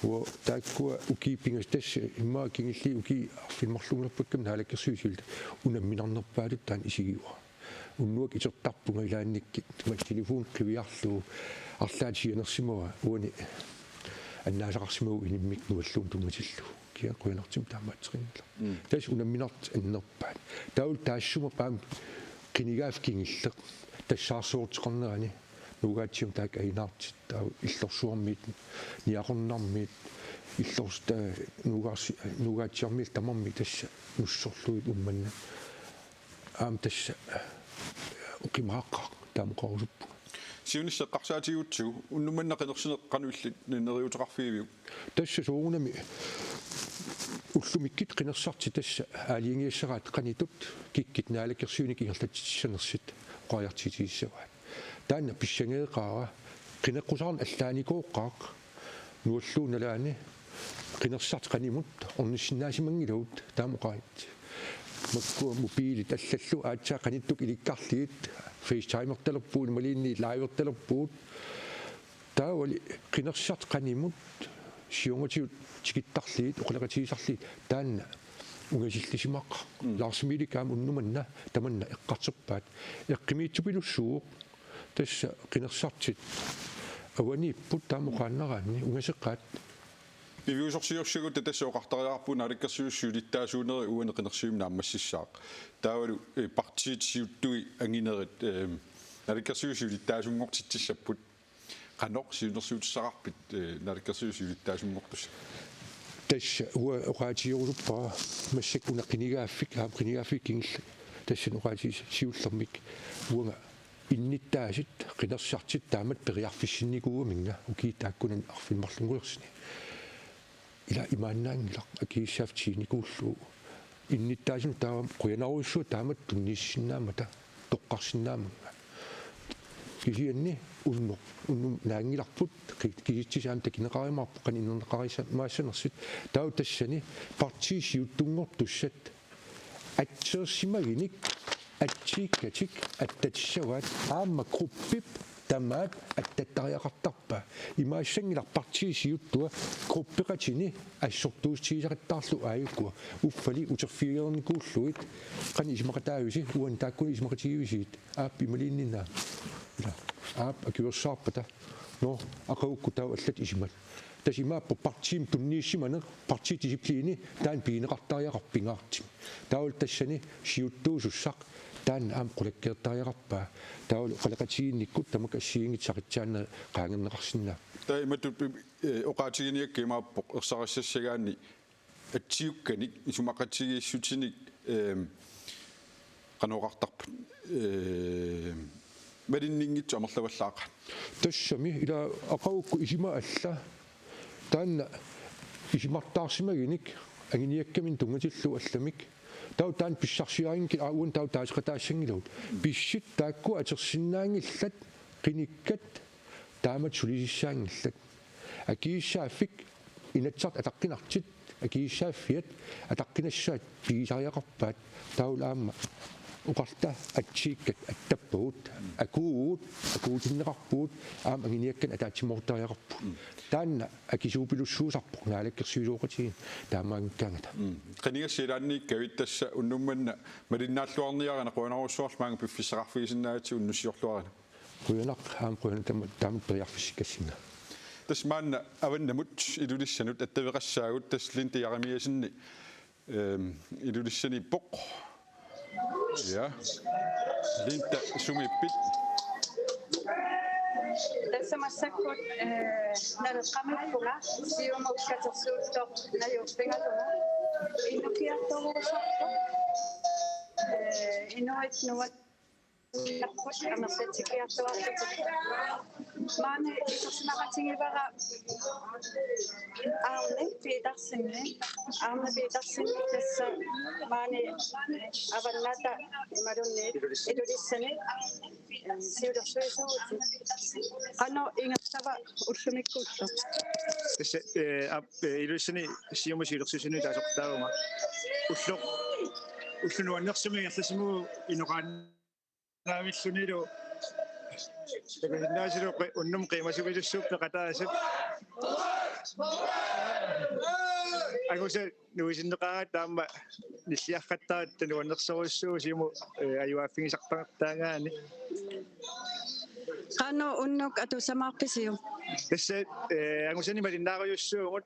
Speaker 7: уа тааккуа укипингас тасса иммаа кингилли уки арфиммарлунгерпаккам наалаккерсуисилта уна минарнерпаалут таан исигиуа уннуак итертарпунга илаанниккит тума телефон кривиарлуу арлаатианерсимуа уани аннаасақарсимау иниммик нуаллуум тунгатиллуу киан куянартим таамаатсериннала тас унамминарт аннерпаат таул таассума паам кинигаав кингиллеқ тассаарсууртеқарнерани нугаатсиум таак аинаартит таа иллорсуармиит ниақорнармиит иллорста нугаатсиармил тамарми тасса нуссорлуит умманна аам тасса укимааққа таамоқарусуппу
Speaker 6: сиунissaqarsaatigiutsigu unnumannaqanersineqqanuillit neriuteqarfiiviu
Speaker 7: тасса суугунами уллумиккит қинерсарти тасса аалингиассараат қанитут киккит наалакерсууник ингерлатсиссанерсит қояартитигиссаваат таана писсангеэқаара қинеққусаарн аллааникооққаақ нуаллуу налаани қинерсарт қанимут орниссинаасимангилуут таамоқаит макку мобилит аллаллу аатсаа қаниттук иликкарлигит фейстаймерталерпуут малиинни лайверталерпуут таавали қинерсарт қанимут сиунгатиут тикиттарлигит оқалакатигисарлигит таанна унгасиллисимаққа ларсмиликаам уннуманна таманна эққартерпаат эққимиитсупилуссууоқ тасса қинерсартит аваниппут таамоқааннераанни унгасеққаат
Speaker 6: пивиусорсиорсигут тассооқартариарпу наликкерсиуссуулиттаасуунери уанеқинерсиум нааммассissaақ таавалу партиитсиуттуи ангинерит наликкерсиуссуулиттаасунгортитсиссаппут qanoq siunersuutissaqarpit nalikkersiusiulittaasumngortus
Speaker 7: тасса уа оqaatioruppa массак унаққинигааффик аам қинигааффик кингилла тассан оqaatiис сиуллермик уанга инниттаасит қинерсартит таамат периарфиссинникууа минга укиитааккунан арфиммарлунгуерсини ила имааннаангилақ акииссаафтииникууллуу инниттаасину таавам қуянаруиссуа таамат туннииссиннаамата тоққарсиннаамага кисианни унно наангиларпут киситсисаам такинеқаримаарпу қаниннернеқариса maassанерсит тау тассани партиисиуттунгортуссат атсерсимагиник атсиккатик аттатиссаваат аама группип тамаат аттаттариақартарпа имаассангилар партиисиуттуа группеқатини ассортуустигисақаттаарлу ааюккуа уффали утерфиерникууллуит қани исмақатаависи уан тааккуни исмақатигивисиит ааппи малииннинаа аап акиверсаарпата но ақаукку тау аллат исимал тасимааппу партиим туннииссимане парти дисциплини таан пиинеқартариақарпингаартим таул тассани сиуттуусуссақ таан аам қулаккертариақарпаа таул қалақатигинниккут тамак ассиингитсақитсаана qaangerneqarsinnaa
Speaker 6: таиматут оqaатигиниаккимааппо ерсарассассагаани атсиукканик исумақатигииссутиник qanuqartarput малиннингитсу амерлаваллааqa
Speaker 7: тассами ила ақаукку исима алла таанна исимартаарсимагиник агиниаккамин тунгатиллу алламик тау таан писсарсиаангки аауун тау таасқатаассангилут писсит таакку атерсиннаангиллат қиниккат таамат сулисиссаангиллат акииссааффик инатсарт атаққинартит акииссааффиат атаққинассаат пигисариақарпаат таул аама uqarta atsikkat attappuut akuutinneqarpuut aam anginiakkan ataatsimortariaqarpu taanna akisuupilussuusarpoq ngaalakkersuiluuqatigin taamaangkaangata
Speaker 6: qanigassilaanniikkavit tassa unnummanna malinnaаллуарниарана quunaruussuarmaanga piffissaqarfigisinnaati unnussiorluarana
Speaker 7: quyanaq aam quyana taamat periarfissikassinga
Speaker 6: tasmaanna avannamut ilulissanut attaveqassaagut taslintiaramiasinni ilulissani poq ja linta sumippit
Speaker 14: tässä massakut narqamippunga siumukkatersuuttoq najuppingaluna innukiartoruusarpo inuitnuat napput amersatsikiartuarlutik maane isorsinaqatingivara aarne piitarsinni tassa maane avannata imalunniit ilulissani siulersuisuuti qano ingertava ullumikkuullu
Speaker 15: tassa ilulissani siumusiilersuisuni taasortaaruma ullunuannersumi erlasimu inoqaan naavillunilu takusinnaasilu unnum qiimasupilussuuppe qataasut agusa nuisinneqarat taamma nilliarqattarat tanuannersorussuu simu ajuaaffigisarpangertaangaani
Speaker 14: qano unnuk atusamaarpisium
Speaker 15: tassa agusani malinnaaruyussuugut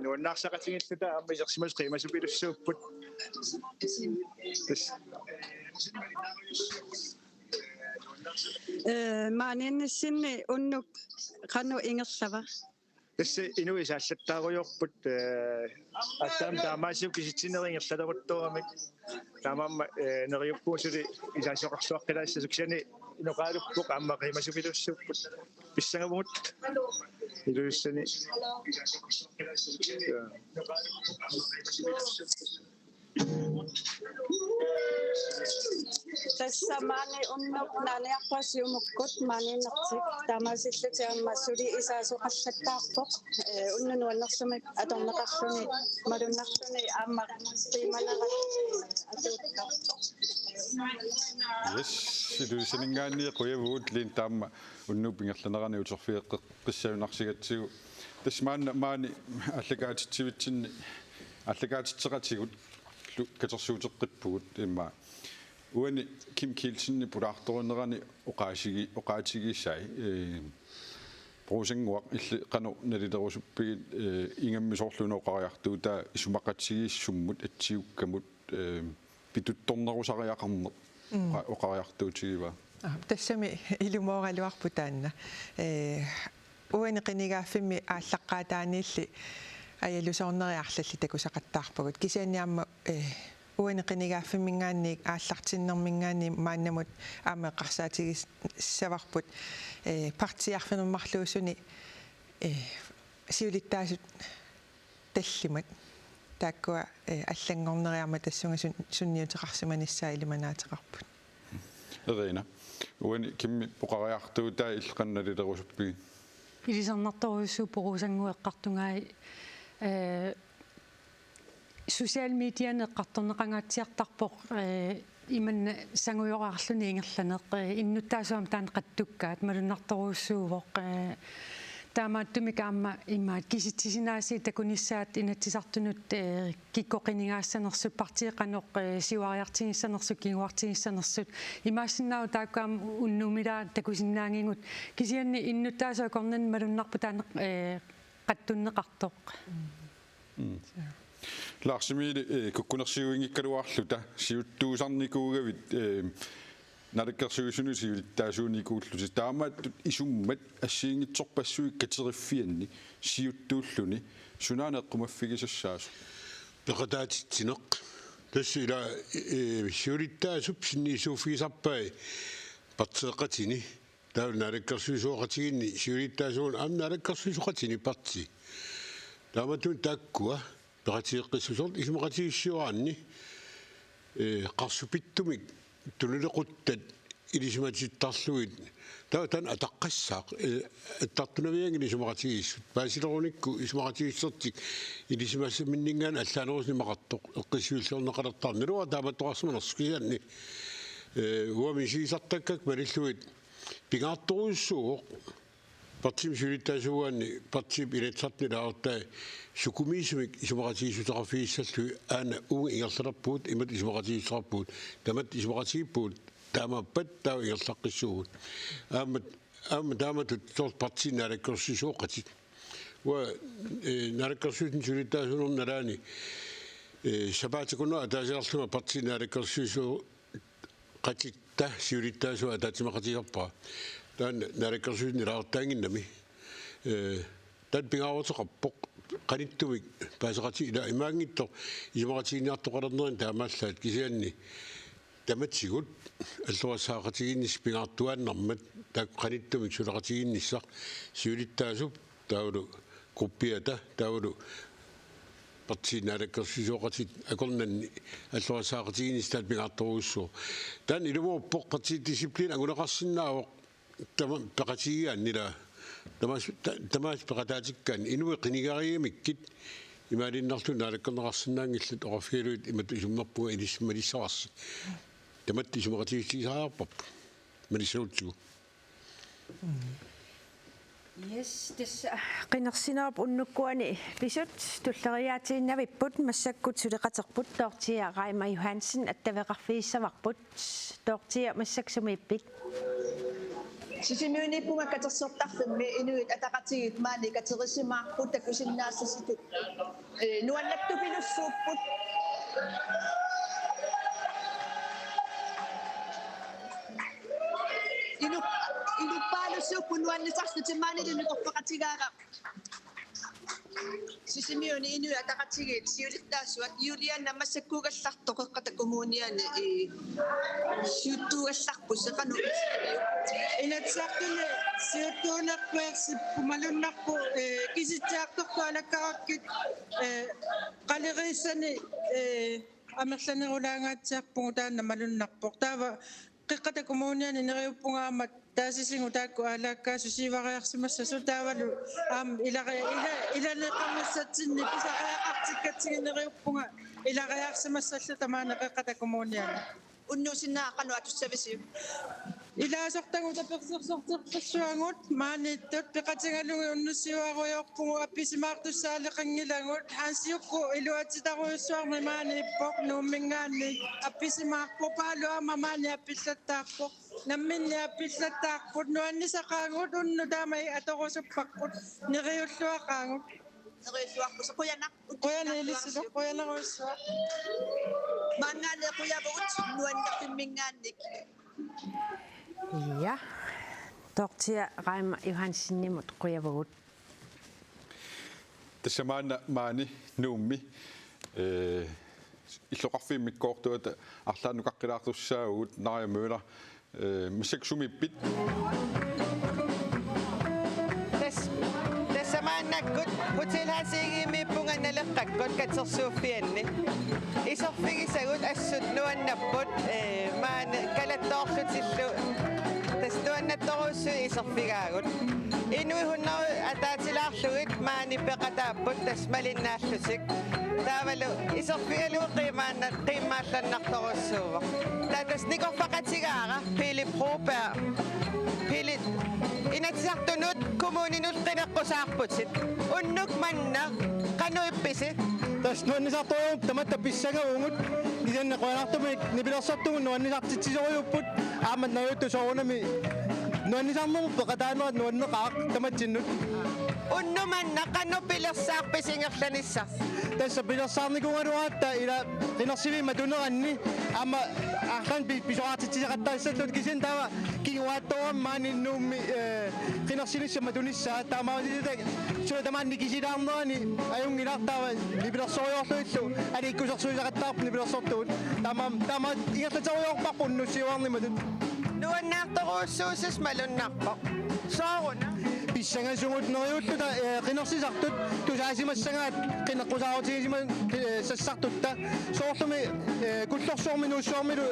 Speaker 15: nuannaarсақатингиллута аама исерсимас qiimasupilussuupput тас
Speaker 14: maaninnissinni unnuk qanu ingerlava
Speaker 15: тасса ину исааллаттааруйорпут аттаам таамаасиу киситсинерингерлалерутторамик таамаама нериуппуусули исаасоқарсуаққилаассасу кисани иноқаалуппуқ аама qiimasupilussuupput писсангамут илуссани
Speaker 14: tässä maani unnuk naaniarpasiumukkut maaninnertik taamaasillutiamma suli isaasoqallattaarpoq unnunuannersumik atorneqarluni malunnarluni aamma qiimanerat atuutta
Speaker 6: yes iluisaningaanni quyavuut liin taamma unnupingerlanerani utorfiiqqissaunarsigatsigu tasmaanna maani allakaatitsivitsinni allakaatitseqatigut katersuuteqqippugut imma uani Kim Kielsenni pulaartorunerani oqaatigiissai prosenguaq illi qanu naliterusuppiit ingammisorlunu oqariartuuta isumaqatigissummut atsiukkamut pituttornerusariaqarneq oqariartuutigiva
Speaker 5: тассами илумооралуарпу таанна уани qinigaaffimmi ааllaqqaataaniilli аялусоорнериарлалли такусақаттаарпагут кисианиамма уани qinigaaffimmingaanник ааллартиннэрмингаани мааннамут аамеққарсаатигис саварпут партиарфинермарлуусуни сиулиттаасут таллимат тааккуа аллангорнериарма тассунга сунниутеқарсиманиссаа илиманаатеқарпут
Speaker 6: эрина уани кимми поқариартуутаа иллеқанналилерусуппи
Speaker 4: илисарнарторуссуу порусангуэққартунгаи social medierne qattorneqangaatiartarpoq imanna sangujoraarluni ingerlaneq innuttaasuam taan qattukkaat malunnartoruussuuvoq таамааттумик аама имаат киситсисинаасси такунissaat инатсисартунут киккоқинигаассанерсут партиеқаноқ сиуариартигиссанерсут кигуартигиссанерсут имаассиннаау тааккаам уннумилаа такусиннаангингут кисианни иннуттаасаа корнан малуннарпу таанеқ qattunneqartoq
Speaker 6: ларсимили куккунерсиуингиккалуарлута сиуттуусарникуугавит налаккерсуисунусивилиттаасууникууллути таамаат исуммат ассиингитсорпассуик катериффианни сиуттууллуни сунаанеққумаффигисассаасу
Speaker 7: пеқатаатитсинеқ тассила сиулиттаасуп синниисууффигисарпай партеқатини таа налаккерсуисуоқатигинни сиулиттаасуун аам налаккерсуисуқатини парти тааматун тааккуа пеқатиеққиссусорт исумақатигиссуаранни қарсупиттумик тулулеқуттат илисиматиттарлуит таутан атаққассаақ аттартунавиангини исумақатигиссут паасилеруникку исумақатигиссертик илисимассаминнингаан аллаанерусни мақартоқ эққиссуиллуорнеқалертарнилуа тааматтоқарсуманерскисианни уамисисартаккак малиллуит пингаартторуйуссууоқ партим сулиттаасуаанни партим илатсартнилаартаа сукумиисмик исумақатигиссутеқарфигиссаллуи аана уги ингерлерпуут имат исумақатигиссарпуут тамат исумақатигиппуут таамаппат таа ингерлаққиссуут аама тааматут сорт партин налаккорсисооқатит ва налаккорсуутин сулиттаасунерналаани сабаатикуна атаасиарлума партин налаккорсисоо qatitта сиулиттаасуа атаатимақатигерпаа таан налаккорсуутни лаартаангиннами тат пингааруутеқарпоқ qaниттумик паасеқати ила имаангиттор исумақатигиниартоқалернерин таамааллаат кисианни таматсигут аллуассаақатигиннис пингаартуааннармат таак qaниттумик сулеқатигинниссақ сиулиттаасуп таулу группиата таулу партиинаалаккерсисооқатит акорнанни аллуассаақатигиннис таат пингаартуруссуу таан илумууппоқ партидисциплин агунеқарсинаавоқ тама пеқатигиааннила тамаас пеқатаатиккаан инуи қинигариамиккит имаалиннарлу наалаккернеқарсинаангиллут оқарфигалуит имату исуммарпуга илиссималиссаварси тамат исумақатигиссаарпап малиссаутсугу
Speaker 12: Yes, this qinarsinarp unnukkuani pisut tulleriaatiinnavipпут массаккут сулеқатерпут тоортиа Райма Йохансен аттавеқарфииссаварпут тоортиа массаксумииппит
Speaker 16: сисимиуниппунга катерсортарфимми инуит атақатигит маани катерисимаарпут такусиннаассаситут нуаннаттупинуссууппут илуппаалуссууппу нуаннисарлутимаанилуни корпоратигаара сисимиуни инуи атақатигит сиулиттаасуат юлианна массаккуугаллартоқ эққатаккумууниани сиуттуугалларпу сеқану
Speaker 1: инатсаартуни сиуттуунерпуерсиппу малуннарпу киситсаартортуалаккараккит қалерииссани амерланерулаангаатсиарпугу таанна малуннарпоқ таава қиққатаккумууниани нериуппунгаамат таасисингу таакку аалааккаасу сивариарсимассасу таавалу аам иланеқарнассатсинни писариақартиккатсигинериуппунга илариарсимассалла тамаана қиққатаккумууниани
Speaker 16: уннуусиннаақану атуссависиу
Speaker 1: илаасортагу таперсерсортерпассуангут maaниттут пеқатингалуги уннуссиуаруйорпугу апписимаартуссаалеқангилагут хаансиукку илуатитаруйуссуарми maaнииппоқ нууммингаанни апписимаарпо паалуама маани аппиллаттаарпо намминни аппиллаттаарпут нуаннисақаагут унну таамай аторусуппақпут нериуллуақаагут
Speaker 16: нериуллуарпу қуянақ
Speaker 1: қуянилиссилу қуянеруссуа
Speaker 16: маангаане қуявагут нуаннақиммингаанник
Speaker 12: Ja, toortia Raiма Johansenimut quyavugut.
Speaker 6: Tasamaana maani nuummi illoqarfiimmikkoortuat арлаанукаққилаартуссаагут нариамуила массаксумиппит
Speaker 1: тассамааннаккут хотелхасигимиппунга налеққаккут катерсууффианни исорфигисагут ассут нуаннаппут маана калаттоорлутиллу тастуаннатторуссу исорфигаагут инуи хуннару атаатилаарлугит маани пеқатааппут тасмалиннааллутик таавалу исорфигалу қимаалланнарторуссуува татас никорфақатигаара Philip Robert Philip инатсартунут коммунинут қинеққусаарпутит уннук манна кануипписи
Speaker 17: тас нуаннисарторуп таматта писсагаунгут нисанна қуанартумик нипилерсартугун нуаннисартитсисориуппут аамат наютту соорунами нуаннисарнерму пеқатаанерат нуаннеқаақ таматсиннут
Speaker 1: унну манна канупилерсаарписингерланисса
Speaker 17: тасса пилерсаарникунгалуаатта ила қинерсивима тунеранни аама арлан писоаартитсисақаттаассаллут кисин таава кигуаатторам мааниннуумми қинерсиниссама туниссаа таамаалиситак сула тамаанни кисилаарнерани аюнгилаартаава нипилерсориорлуиллу аликкусерсуисақаттаарпу нипилерсортуут таама ингерлатериорпарпу нуссиуарниматут
Speaker 1: нуаннаарторуссуусас малуннарпо сооруна
Speaker 17: issangasugut neriulluta qinersisartut tusaasimmassangaat qineqqusaarutigisiman sassartutta soorlumi kullorsuormi nuussuormilu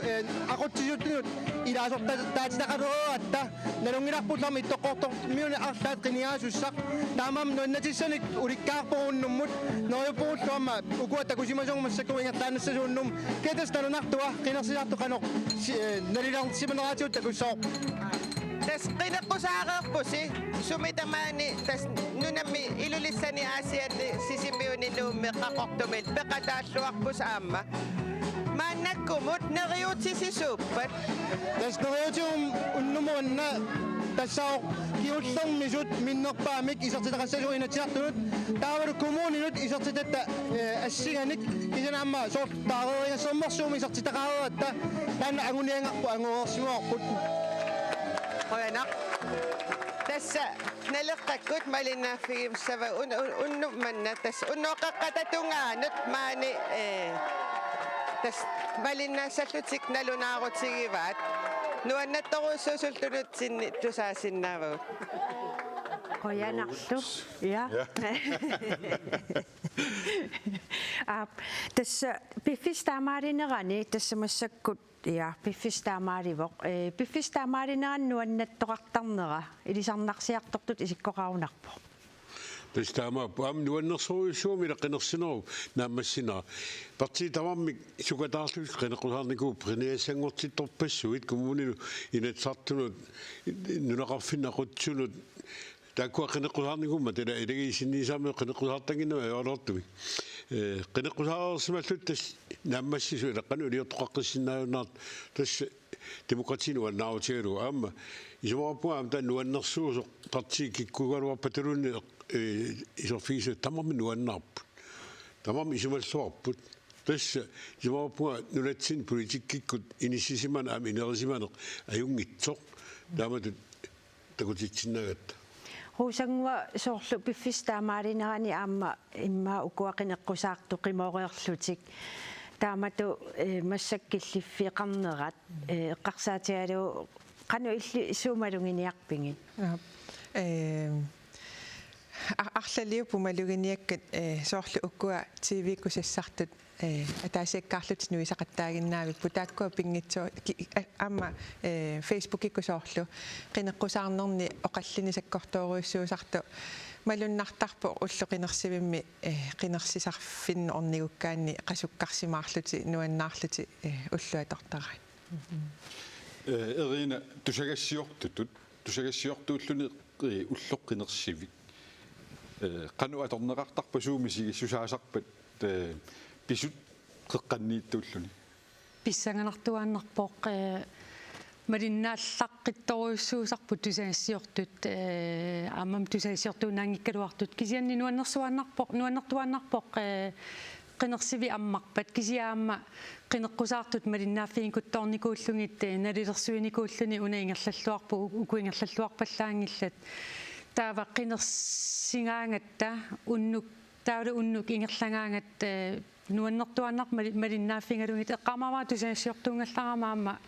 Speaker 17: aquttisuttunut ilaasorta taatitaqalereratta nalungilarpullarmi toqqortormiuni arlaat qiniaasussaq taamam nuannatissani ulikkaarporunnumut neriupurulluamma ukuata kusimasongmassakku ingertaannassasuunnum ketas nalunartua qinersisartu qanoq nalilarsimaneraatiutta kussoor
Speaker 1: Tas qinaqqusaareerpusi sumitamaani tas nunammi ilulissani aasiani sisimiuni nuummi qaqortumil peqataalluarpus aamma maannakkumut neriutisisuuppat
Speaker 17: tas neriutium unnumuanna tassaaq kiullermisut minnerpaamik isertitaqassalu inatinartunut taavalu kommuninut isertitatta assiganik isanaamma soort taareeringassermersuumi isertitaqaareratta taanna anguniangarpu anguersimuarput
Speaker 1: qoyanak tassa naleqqakkut malinnaaffigimassava unnumanna tas unnoqaqqatatungaanut maani tas malinnaassallutik nalunaarutsigivaat nuannattoruussuusultunut sinni tusaasinnaavagut
Speaker 12: qoyanarlu ja tässä piffistamaarinerani tässä massakkut ja piffistamaarivoq piffistamaarineraan nuannattoqartarnera ilisarnarsiartortut isikkoqaunarpo
Speaker 7: Tama am nuannersuusuumi laqqinersineru naammassina parti tamammi sukataarlus qineqqusaarniku priniassangortittorpassuit kommuninu inatsartunut nunaqarfinnaqutsunut taakua qineqqusaarnikumma tala ilagiisinniisaami qineqqusaartanginna aortortumi qineqqusaarersimallut tas naammassisu ilaqqanu iliortoqaqqissinnaayunnaart tas demokratiinu annaautigalu aamma isumaqarpua amta nuannersuusoq parti kikkugaluarpatalunni isorfiisu tamam nuannarput tamam isumalluarput tässä isumaqarpua nulatsin politikikkut inissisimana am inerisimaneq ajungitsoq taamatut takutitsinagatta
Speaker 12: Husangwa soorlu piffistamaarinerani aamma imma ukuaqineqqusaartu qimooriarlutik taamatu massakkilliffiqarnerat eqqarsaatigalu qanu illi suumalunginiarpingit
Speaker 5: арлалиупу малугиниаккат соорли уккуа тв кусассартут атаасиаккаарлут нуисақаттаагиннаавик путааккуа пингитсоо аама фейсбукикку соорлу қинеққусаарнерни оқаллини саккортооруйссуусарту малуннартарпо уллуқинерсивимми қинерсисарфинну орнигуккаанни қасуккарсимаарлути нуаннаарлути уллуатортарай
Speaker 6: эрина тусагассиортууллуни уллоққинерсивик qanu atorneqartarpasuumisi susaasarpat pisut qeqqanniittulлуни
Speaker 4: писсанганартуааннарпоқ малиннааллаққитторуйссуусарпут тусаассиортут аамам тусаассиортуунаангиккалуартут кисианни нуаннертуааннарпоқ qinерсиви аммарпат кисиаама qinеққусаартут малиннааффигикутторникууллугит налилерсуиникууллуни уна ингерллаллуарпу укуингерллаллуарпаллаангиллат таава qinерсингаангатта уннук таала уннук ингерлангаангат нуаннертуаннар малиннааффингалугит эққамаваа тусаассиортуунгалларамаама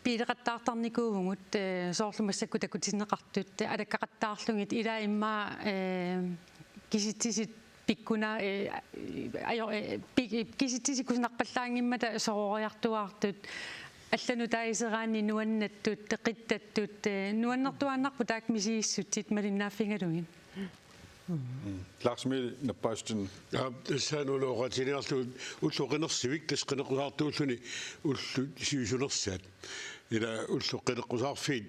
Speaker 4: пилеқаттаартарникуугунгут соорлумассакку такутиннеқартут алаккақаттаарлугит илаа имма киситсисит пиккуна киситсиси куснарпаллаангиммата сорориартуаартут аллану таисераани нуаннаттут теқиттаттут нуаннертуааннарпу таак мисииссутсит малиннааффингалугин
Speaker 6: Lars Mel напаастин
Speaker 7: саанулоратилиарлу уллуқинерсивик тас қинеққусаартууллуни уллу сиусунерсаат ила уллуқинеққусаарфиит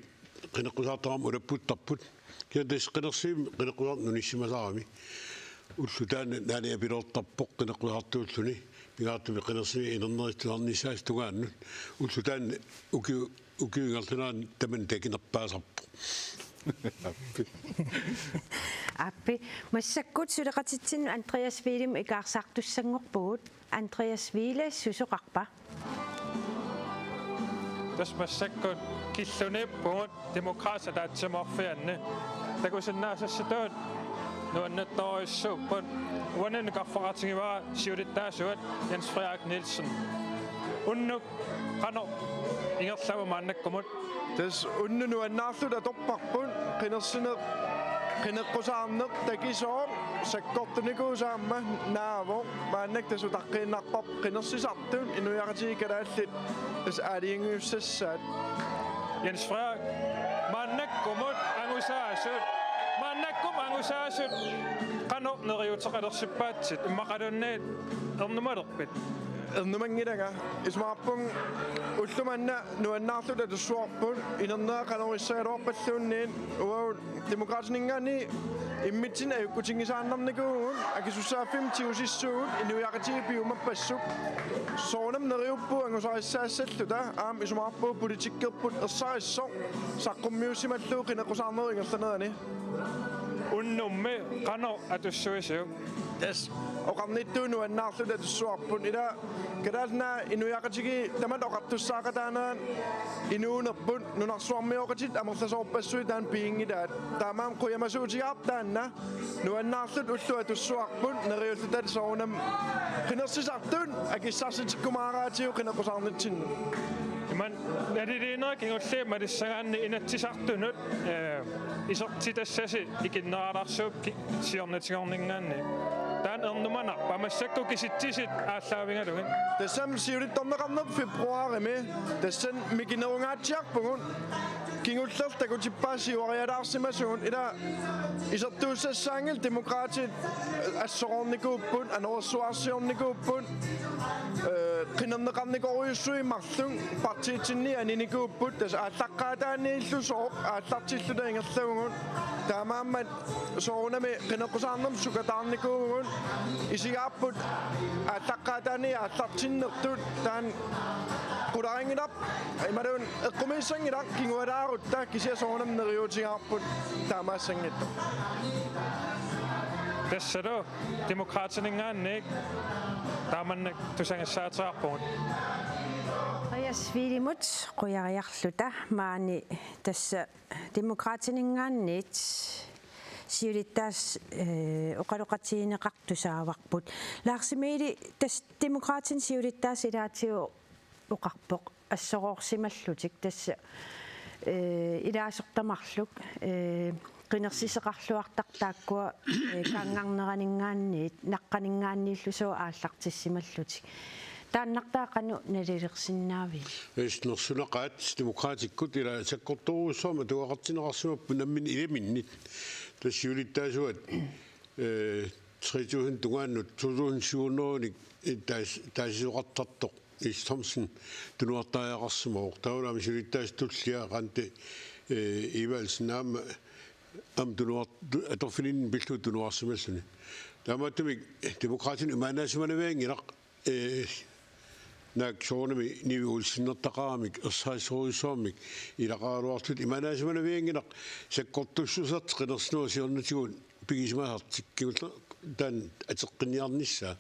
Speaker 7: қинеққусаартарам улаппуттарпут киатас қинерсиим қинеққусаар нуниссимасаарами уллу таана наани апилоортарпоқ қинеққусаартууллуни пигаартуми қинерсими инернеритуларнissaas тугааннут уллу таана укиунгерлунаан таман такинерпаасарпо
Speaker 12: аппи массаккут сулеқатитсин Андреас Вилим икаарсаартуссангорпугут Андреас Виле сусоқарпа
Speaker 10: тас массаккут киллуниппугут демокраатия таатсиморфианни такусиннаасассатуут нуаннатторуйссууппут уананукарфаратигиваа сиулиттаасуат Jens Frederik Nielsen уннук қано ингерлаву мааннаккумут
Speaker 17: тас уннуну аннаарлута торпарпун qinnersineq qinneqqusаарneq takisoor sakkortunikuusaamma naavo maannak tasu taqqiinnarpap qinnersisartun inuiaqatigikalaаллит tas aaliingiussassaat
Speaker 10: Jens Frederik, maannakkumut angusaasut maannakkum angusaasut qanorneriuteqalersipaatsit immaqalunniit ernumalerpit
Speaker 17: ernumanngilanga ismaarpung ullumanna nuannaarluta tussuarpun inerneqa qanorissaaloorpalluunniin uau demokraatiningaani immitsin ayukkutingisaannarnikuugun akisussaaffim tiusissuugut inuiaqatigipiumappassuk soonam neriuppu angusarissaassаллута аам исумаарпуу политиккерпут ерсариссо саққуммиуссималлуу қинеққусаарнерингерланерани
Speaker 10: уннумми қано атуссуисиу
Speaker 17: тас оқарниттууну аннаарлута туссуарпут ила калаална инуиақатиги тамат оқартуссаақатаанаан инуунерпут нунарсуармиоқатит амерласоорпассуи таан пиингилаат таамаам қуямасуутигаартаанна нуаннаарлут уллуа туссуарпут нериуллутат соонам қинерсисартун акиссарситиккумаараатиу қинеққусаарнитсинну
Speaker 10: иман нарилинера кингулли малиссагаанни инатсисартунут исертитассаси икиннераларсууп сиорнатигорнингаанни таан ернуманар памассакку киситсисит ааллаавингалугин
Speaker 17: тассам сиулиттарнеқарнер фебруарими тассан микинерунгаатсиарпугун кингуллер такутиппаасиуариалаарсимасугун ила исертууссассаангил демократит ассорорникууппут анерсуарсиорникууппут qinnerneqarnikoruissuи mарлун партиитсинни аниникууппут тас ааллаққаатаанииллусоо ааллартиллута ингерлавгун таамааммат соонами qinneqqusаарнерм сукатаарникуугун исигаарпут ааллаққаатаани ааллартиннертут таан qularingilap ималун эққумиссангилар кингуалаарутта кисиа соонам нериутигаарпут таамаассангитта
Speaker 10: тассало демократинингаанник тааманнак тусангассаатаарпугут
Speaker 12: Риасвилимут қуяриарлута маани тасса демократинингааннит сиулиттаас оқалоқатиинеқартусааварпут лаарсимиили тас демократин сиулиттаас илаатиу оқарпоқ ассороорсималлутик тасса илаасортамарлук qinnersisеқарлуартартааккуа каангарнеранингаанниит наққанингааннииллусуа ааллартиссималлутик тааннартаақану налилерсиннаави
Speaker 7: эснерсунеқаат демократиккут ила саккорторуссуама туақартинеқарсимаппу наммин илеминнит тассиулиттаасуат 3000 тугааннут 2007ник таасиоқартартоқ Nis Thomsen tunuartaajaqarsumoq taulaami sulittaas tullia qante ivalsen am tunuart atorfinin billu tunuarsumassuni taamaattumik demokraatin umaanaasumanevaangilaq naak soornami nivi ulsinnertaqaramik ersaissoruissuarmik ilaqaaluartut imaanaasumanevaangilaq sakkortussusart qinersnuasiornatigun pigismaartikkiulla tan ateqqinniarnissaa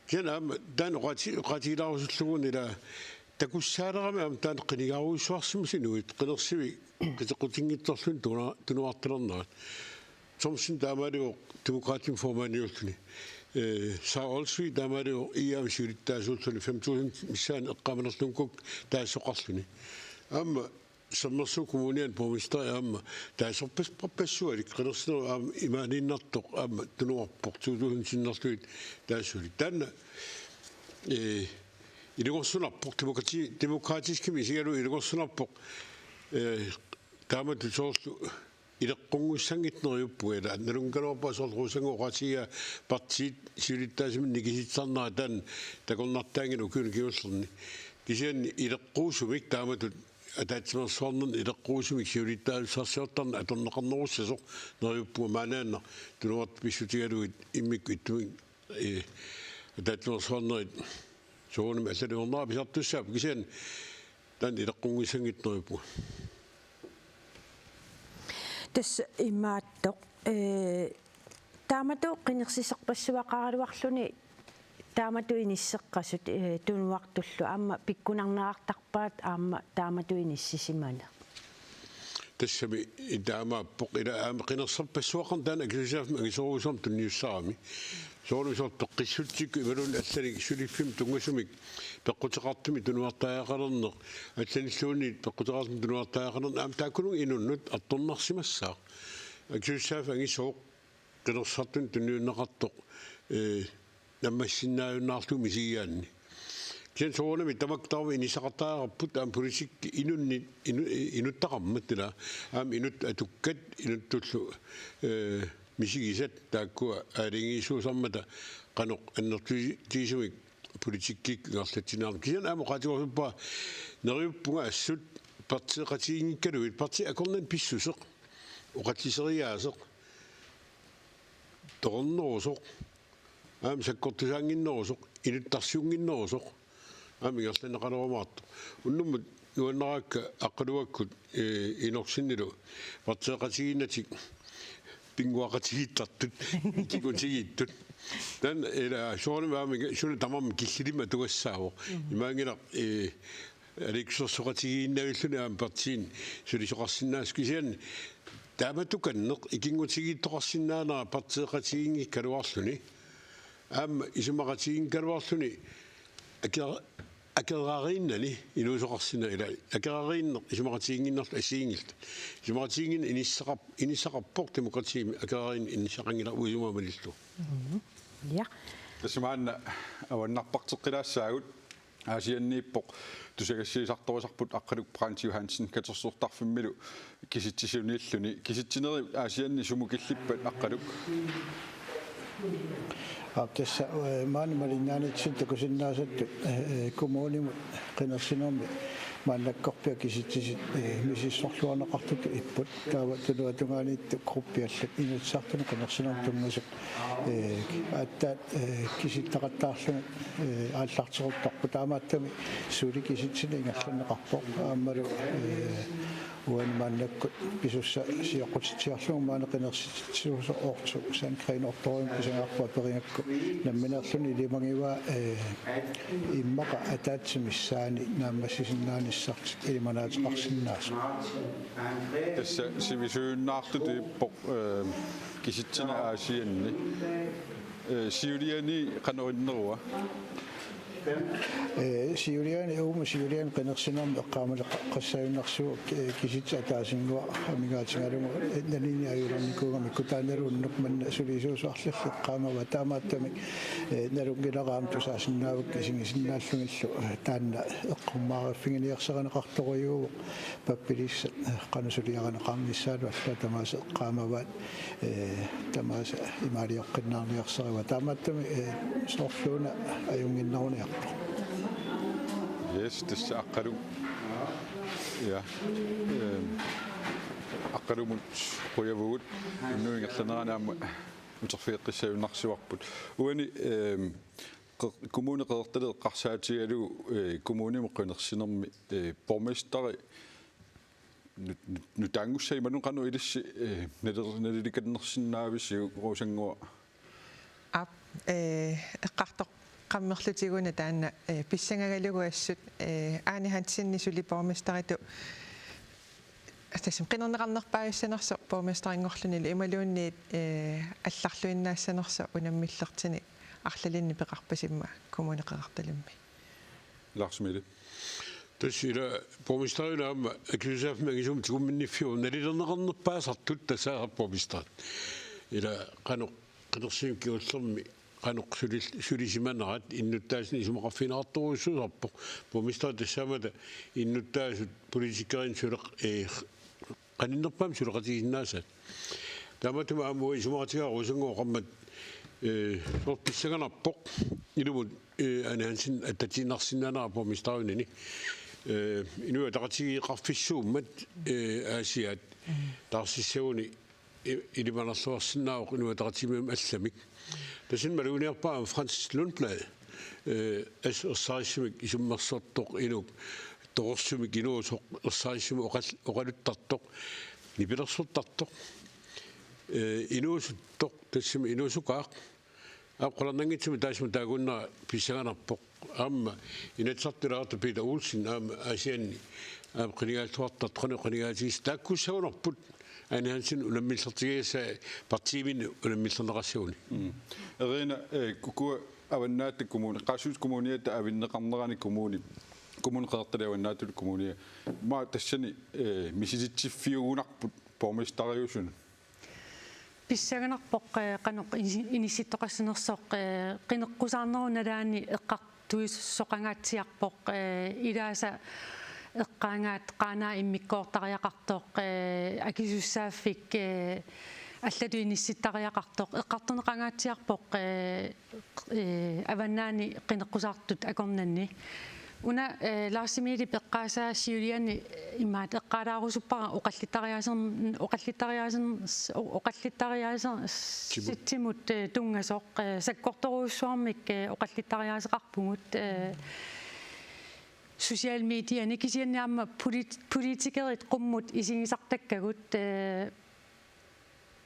Speaker 7: Kenam dan qatiilaarusullugun ila takussaalerami am tan qinigaruissuarsimusinuit qinersivi qitequtingittorlun tunuartalernaat Thomsen taamaliu demokraatin formaaniulluni saa olsui taamaliu iam siulittaasuulluni 5000 missaan eqqamanerlunkuk taassoqarluni amma sammersu kommunen borgmester amma taasorpas propassualik qinersinu am imaaninnertoq amma tunuarpoq 2000 taasuli tanna ilugorsunarpoq demokratiskimi isigalu ilugorsunarpoq taamatu soorlu ileqqungussangitneriuppuila nalunkaluarpaasorluusanguqatiga partiit siulittaasimin nikisitsarnaa tan takornartaangin ukuni kiullerni kisian ileqquusumik taamatu атаатсимерсуарнер илеққуусумик сиулиттаалуссарсиортарна аторнеқарнеруссасоқ нериуппуа маанаана тунуарт писсутигалугит иммикку иттумик атаатсимерсуарнерит соонами аллалуорнера писартуссаап кисиан тан илеққунгиссангитнериуппуа
Speaker 12: тас имааттоқ таамату қинерсисерпассуақаралуарлуни тааматуиниссеққасут тунуартуллу аама пиккунарнеартарпаат аама тааматуиниссисимана
Speaker 7: тассами таамааппоқ ила аама қинерсерпассуақар таана акисусаафми агисоруусуам тунниуссарами soonu sortoqqissuttik imalun allani suliffim tungasumik peqqutaqartumi tunuartaaqalerneq allanilluunni peqqutaqartum tunuartaaqalerneq aam taakulung inunnut attornarsimassaa aksuussaaf angisooq qilersartun tunniunnaqartoq наммассиннааюннаарту мисигаанни кен соонами тамактарми инисақартаарпут аам политик инунни инуттақармат тила аам инут атуккат инуттуллу мисигисат тааккуа аалингиисуусармата каноқ аннертуисумик политиккик ngарлатсинаар кисан аама qatioruppa нериуппунга ассут партиеқатигингкалуит парти акорнан писсусеқ оқатисериаасеқ торнерусоқ аам саккортусаангиннерусоқ инуттарсиунгиннерусоқ аам ингерланеқалеруумаарту уннуммут нуаннераакка аққалуаккут инорсиннилу партеқатигиннатик пингуақатигиттартут икикутигииттут тан эла соонамаами суна тамам киллилима тугассаавоо имаангила аликсерсоқатигииннавиллуни аам партиин сулисоқарсиннаас кисиан тааматуканнеқ икингутигииттоқарсиннаанера партеқатигинги калуарлуни аам исумақатигин калуарлуни акераариннани инуусоқарсина ила акераариннер исумақатигингиннерлу ассиингилт исумақатигин инissaqarpoq демократиими акераарин иннисақангила уисумаамалиллу
Speaker 12: я
Speaker 6: тасмаанна аваннарпартеққилаассаагут аасианнииппоқ тусагассиисарторисарпут аққалук Франц Йохансен катерсууртарфиммилу киситсисунииллуни киситсинери аасианни сумукиллиппат аққалук
Speaker 18: Tässä maanimallinaanitsin takusinnaasattu kommunimut qinarsinermi maannakkorpiaki sitsisit misissorluarneqartutu ipput taava tuluatungaaniittu gruppiallat inutsartunu qinarsinermi tungasuk attaat kisittaqattaarlunga aallartiquttarpu taamaattami suuli kisitsini ingerlanneqarpoq aammalu uan maannakkut pisussa siaqutitsiarlugu maaneqinersitsiuso ortu sankriinortorum pisangaarpa peringakku namminerluni ilimangiwa immaqa ataatsimmissaani naammassisinnaanissartik ilimanaatiqarsinnaasu
Speaker 6: tässä sivisuunnaartut ippoq kisitsina aasianni siuliani qanerinnerua
Speaker 18: Siulian Siulian qinarsinermi eqqaamala qassayunnarsuu kisitsa ataasingua amigaatingalungu nalini ayularnikuugami kutaanaruunnuk manna sulisuusuarlallu eqqaamava taamaattami nalungilaraam tusaasinnaavuk isingisinnaallungillu taanna eqqummaaraffinginiarseqaneqartorujuugu pappilissa qanusuliaqaneqarnissaalu alla tamaasa eqqaamavaat tamaasa imaaliоққиннаарниарсерива таамааттами соорлуuna ajunginnarunia
Speaker 6: Yes, tässä akkaru ja akkarumut qoyavuut innuingerlaneranaama uterfiiqqissayunnarsuarput uani kommune qeertalet qarsaatigalu kommune qenersinermi borgmesteri nu tangussaimanun qanu ilissi nalilikannersinnaavisiu roosangua
Speaker 5: ап эққартоқ qammerlutiguna taanna pissangagaluguassut aani hansinni suli borgmesteratu атасим qinернеқарнерпааюссанерсо borgmesteringorlunili ималуунниит алларлуиннаассанерсо унаммиллертини арлалинни пеқарпасимма коммунеқеқарталимми
Speaker 6: Lars-Mette
Speaker 7: тассила borgmesterinaama акусаафмагисум тигумминниффиу налилернеқарнерпаасартут тасаа borgmesteret ила qanu qenersiukkiullermi qanuq sulisimanarat innuttaasni isumeqarfinaartoruissuusarpoq borgmesteret tassaamata innuttaasut politikerin suleq qaninnerpaam suleqatiginnaasat taamatuma aamua isumeqatigaarusangua qammat sorpissaganarpoq ilumut anaansin attatiinarsinnaanara borgmesterinini inua taqatigiiqarfissuummat aasiat taarsissaguni ilimanerluarsinnaaq inua taqatimim allamik tasin maluuniarpaa Frans Lundblad as ersaarissumik isummersortoq inuk torussumik inuusoq ersaarissumi oqaluttartoq nipilersortartoq inuusuttoq tassimi inuusukaaq aqqularnangitsumi taasmu taagunnera pissaganarpoq aamma inatsartilaartu Peter Olsen aamma asianni aam qinigaatuartart qanigaatiis taakkussagunerput Anne Hansen ulamillertigiasa partiivin ulamillernerassuuni
Speaker 6: erina kukua avannaat kommuni qasuus kommuniata avinneqarnerani kommuni kommuneqertalawannaatut kommunia ma tassani misisitsiffiugunarput pormestariusun
Speaker 4: писсаганарпоқ канеқ иниситтоқассинерсоқ қинеққусаарнерунналаани эққартуиссоқангаатсиарпоқ илааса эққаангаат qaanaa иммиккоортариақартоқ акисуссааффик аллату инисситтариақартоқ эққартунеқангаатсиарпоқ аваннаани қинеққусаартут акорнанни уна лаарсимили пеққаасаа сиулиани имаат эққалаарусуппара оқаллиттариаасер ситсимут тунгасоқ саккорторуссуармик оқаллиттариаасеқарпугут social media никисианниарма политикерит qumмут исигисартаккагут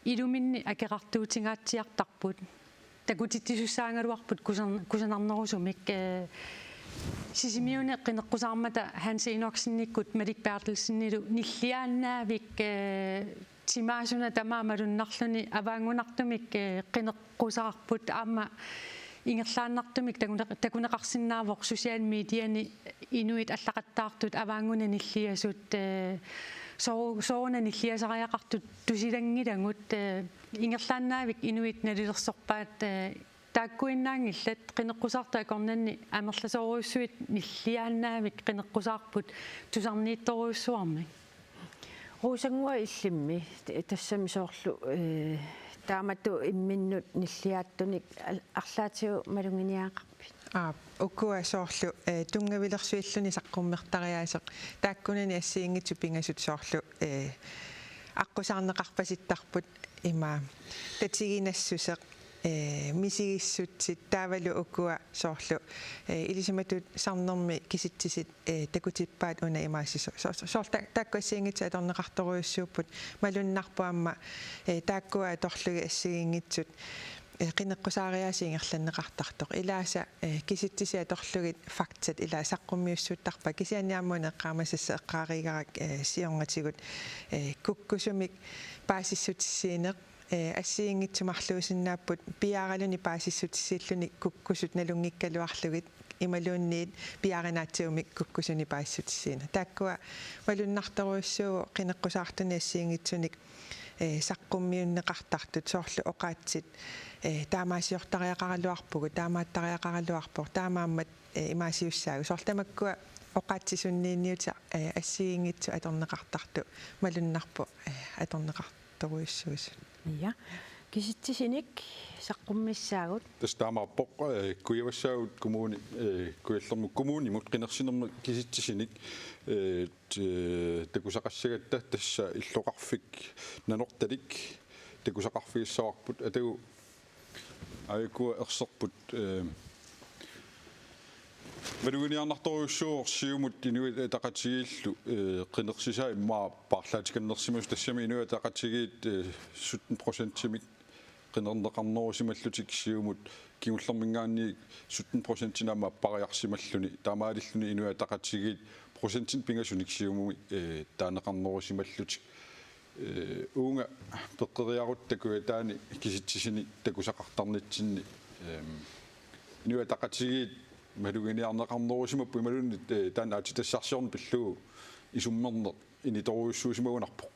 Speaker 4: илуминни акеқартуутингаатсиартарпут такутиттисуссаангалуарпут кусанарнерусумик сисимиуне qinеққусаармата Hanse Enoksennikkut Malik Bertelsennilu ниллиааннаавик тимаасуна тамаамалуннарлуни аваангунартумик qinеққусаарпут аама ингерлааннартумик такунеқарсинаавоқ social media-ни инуит аллақаттаартут аваангуна ниллиасут соорна ниллиасариақартут тусилангилангут ингерлааннаавик инуит налилерсорпаат тааккуиннаангиллат qinеққусаарта акорнанни амерласоруйуссуит ниллиааннаавик qinеққусаарпут тусарниитторуйуссуарми
Speaker 12: руусангуа иллимми тассами соорлу таамату имминнут ниллиааттуник арлаатиу малунгиниаақарпит
Speaker 5: уккуа соорлу тунгавилерсуиллуни саққуммертариаасеқ тааккунани ассиингитсу пингасут соорлу аққусаарнеқарпаситтарпут има татигинассусеқ мисигиссутсит таавалу уккуа соорлу илисиматут сарнерми киситсисит такутиппаат уна имаассисо соорта тааккуассиингитсу аторнеқарторуйуссууппут малуннарпуамма тааккуа торлуги ассигингитсут qinеққусаариаасиингерланнеқартартоқ илааса киситсисиа торлугит фактат илаа саққуммиуссуттарпа кисианиармуна эққаамассасса эққааригарак сиорнатигут куккусумик паасиссутиссиинеқ ассиингитсумарлуусиннааппут пиааралуни паасиссутиссииллуни куккусут налунгиккалуарлугит ималуунниит пиаринаатсиумик куккусуни паассутиссиина тааккуа малуннарторуйуссуу qinеққусаартуни ассиингитсуник саққуммиуннеқартартут соорлу оқаатсит таамаасиортариақаралуарпугу таамааттариақаралуарпор таамааммат имаасиуссаагу соорлтамаккуа оқаатсисунниинниута ассиингитсу аторнеқартарту малуннарпу аторнеқарторуйуссуусу
Speaker 12: ja киситсисиник саққуммиссаагут
Speaker 6: тастаамарпоқ куявассаагут коммуни куяллерму коммуни мут qinерсинерма киситсисиник такусақассагатта тасса иллоқарфик нанорталик такусақарфигиссаварпут атагу айкуа ерсерпут валугиниарнарторуйуссуур сиумут инуит тақатигииллу qinерсисаа иммаа парлаатиканнерсимус тассами инуит тақатигиит 17% qinernеқарнерусималлутик сиумут кигуллермингаанни 17% наама париарсималлуни таамаалиллуни инуит тақатигиит процентин пингасуник сиумуми таанеқарнерусималлутик уунга пеққериарут такуатаани киситсисини такусақартарнитсинни инуит тақатигиит малугиниарнеқарнерусимаппу ималунни таана атитассарсиорн пиллугу исуммернер иниторуйуссуусимагунарпоқ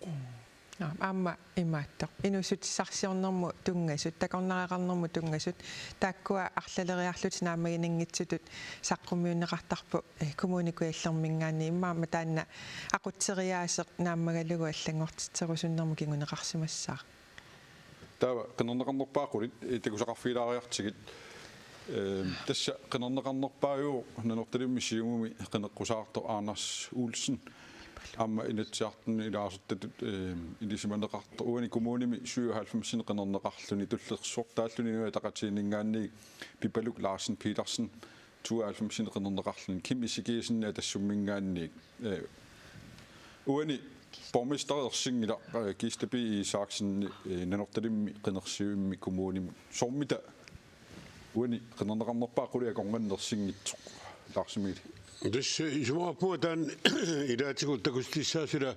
Speaker 5: аама имааттоқ инусутиссарсиорнэрму тунгасут такорнариақарнэрму тунгасут тааккуа арлалериарлут наамагинингитсутут саққумиуннеқартарпу коммуникуаллермингаани имаама таанна ақутсериаасеқ наамагалугу аллангортитсерусуннэрму кигунеқарсимассаа
Speaker 6: тава qinernеқарнерпаақулит такусақарфилаариартигит тасса qinernеқарнерпааюу нанорталимми сиумуми qinеққусаарто Anders Olsen amma inatiartun ilaasuttatut ilisimaneqartu uani kommunimi 97 qinernеқарлуни туллерсуортааллуни нуа тақатиинингаанни Pipaluk Larsen Petersen 92 qinernеқарлуни Kim Isigesen тассуммингаанни уани borgmesterersiнгила кистаби Isaksen нанорталимми qinерсиуимми kommunimi сормита уани qinernеқарнерпаа quluакорнерсингитсоқ лаарсимили
Speaker 7: tässä isomappuutan idaatiku takustissaasula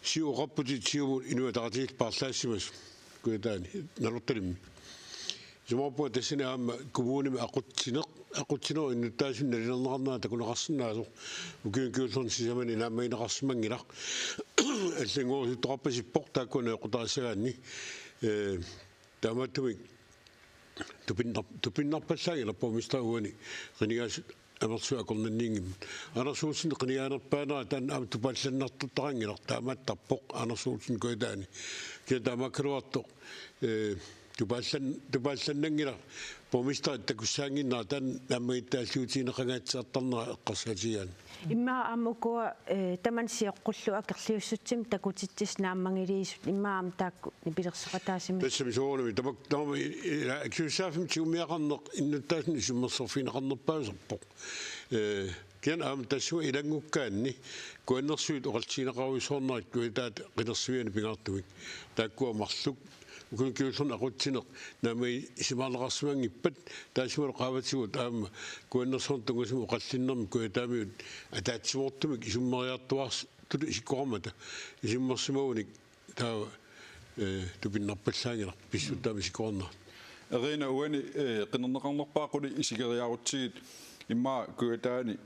Speaker 7: siuqarputit inuataqatiit parlaassimas kuitaani nalortalimmi isomappuut tassina aamma kommunimi aqutsineq innutaasun nalinernerarnaa takunaqarsinnaasoq ukiunkiullerni sisamani naammaginaqarsimangilaq аллангуурсуттоқарпасиппоқ тааккуна эқутаассагаанни таамааттумик тупиннарпаллаагила помистауани қинигаасут амерсуа корнанниингим анерсуутсин қинигаанерпаанера таан аама тупаалланнартуттарангилар таамааттарпоқ анерсуутсин коитаани кия таамаккалуартоқ тупаалланнангила помиста такуссаангиннаа таан нааммагиттааллуутиинеқангаатсеқартарнера эққарсаатигаани
Speaker 12: имма амукуа тамансиэққуллу акерлиуссутсим такутитсис нааммангилиисут иммаам таакку нипилерсеқатаасими
Speaker 7: тассамисоорнами тамак акиуссаафим тиумиақарнеқ иннуттаасни суммерсорфинеқарнерпаасерпоқ киан аам тассуа илангуккаанни куаннерсуит оқалтиинеқаруисоорнерит куитаат қинерсуиани пингаартумик тааккуа марлук укункиуллерна aqutsineq наами симаалеқарсимангиппат таасимал qaаватсигут аама куаннерсорн тунгусим оқаллиннерми куитаамиут атаатсимортумик исуммериартуарс тулу исиккорамата исиммерсимауник таа тупиннарпаллаангилар писсуттаами сиккорнаа
Speaker 6: эрина уани qinernеқарнерпаақули исигериарутсигит имма куитаани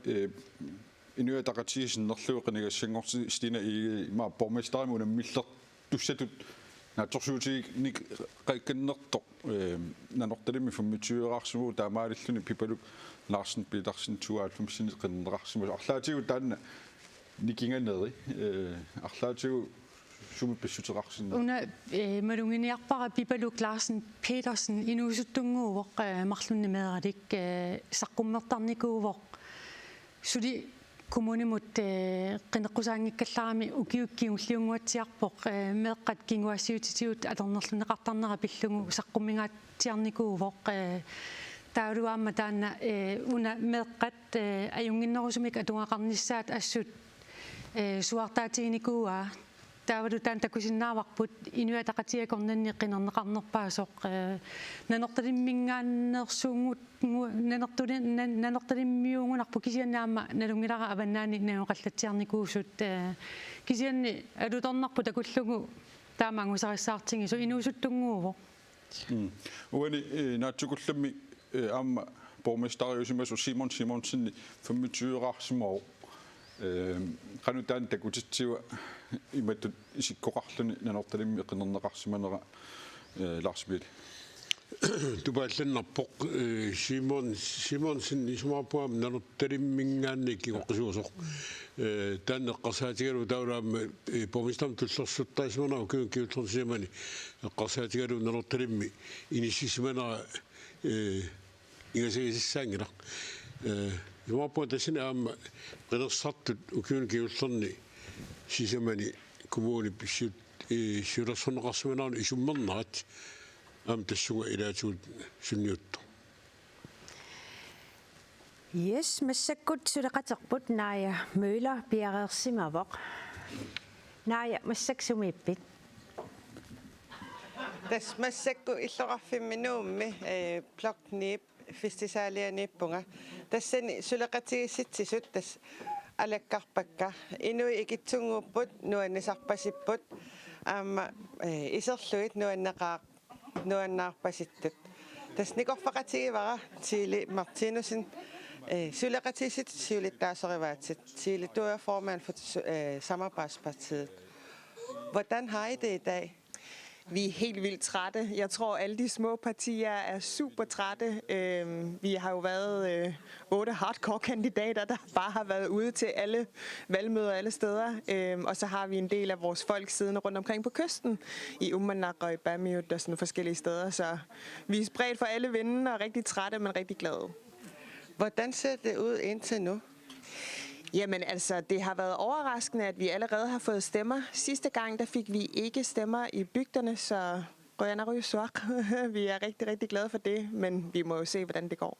Speaker 6: инуятақатсигисиннерлуи қинигассангорси стина имма борместаами унаммиллер туссатут наторсуутиг ник қайкканнерто нанорталими фуммитсуераарсиму таамаалиллуни пипалук Larsen Petersen 92 qinneqarsimus арлаатигу таанна никинганери арлаатигу суми писсутерарсинна
Speaker 4: уна малунгиниарпара пипалук Larsen Petersen инуусуттунгуувоқ марлуннимеералик саққуммертарникуувоқ сули kommunimut qinneqqusaaangikkallaarami ukiukkiungulliunguatsiarpoq meeqqat kinguassiutitiut alernerluneqartarnera pillugu saqqummingaatiarnikuuvoq taaluaamma taanna una meeqqat ajunginnerusumik atungaqarnissaat assut suartaatiginikuua taavalu taan takusinnaarvarput inuataqatiakornanni qinnerneqarnerpaasoq nanertalimmingaannersuungut nanertalimmiuungunarpu kisiannaamma nalungilara avannaani nanuqallatsiarnikuusut kisianni alutornarpu takullugu taamangusarissаарtingi so inuusuttunguuvo
Speaker 6: uani naatsukullammi aamma borgmestariusimasu Simon Simonsen 25-аарsimao qanutaan takutitsiua imattut isikkoqarluni nanertalimmi qinnerneqarsimanera Larsbil
Speaker 7: тупаалланнарпоқ Simonsen исумаарпуам наnertalimmingaanni кигоққисуусоқ тааннеққарсаатигалу таулаама помистам туллерсуттаисмана киуллерсимани эққарсаатигалу наnertalimmi инисисиманера ингасигисаангила юмаппуа тассина аама қинерсартут укиун киуллерни сисамани коммуни писсут сюлерсонеқарсиманаани исуммернерат аама тассуга илаатуут сунниутто
Speaker 12: Yes, массаккут сулеқатерпут наая мøller пиареерсимавоқ наая массаксумиппит
Speaker 1: тас массакку иллоқарфимминуумми плокнип фестисаалианиппунга тассани сулеқатигисситсисут тас алаккарпакка инуи икитсунгууппут нуаннисарпасиппут аама исерлуит нуаннаарпаситтут тас никорфақатигивара тили Мартинусен сулеқатигиссит сиулиттаасериваатсит тили du er formand for Samarbejdspartiet. Hvordan har I det i dag?
Speaker 19: Vi er helt vildt trætte. Jeg tror, alle de små partier er super trætte. Vi har jo været 8 hardcore-kandidater, der bare har været ude til alle valgmøder alle steder. Og så har vi en del af vores folk siddende rundt omkring på kysten. I Uummannaq og i Bamiut og sådan forskellige steder. Så vi er spredt for alle vinde og rigtig trætte, men rigtig glade.
Speaker 1: Hvordan ser det ud indtil nu?
Speaker 19: Jamen altså, det har været overraskende, at vi allerede har fået stemmer. Sidste gang, der fik vi ikke stemmer i bygderne, så vi er rigtig, rigtig glade for det, men vi må jo se, hvordan det går.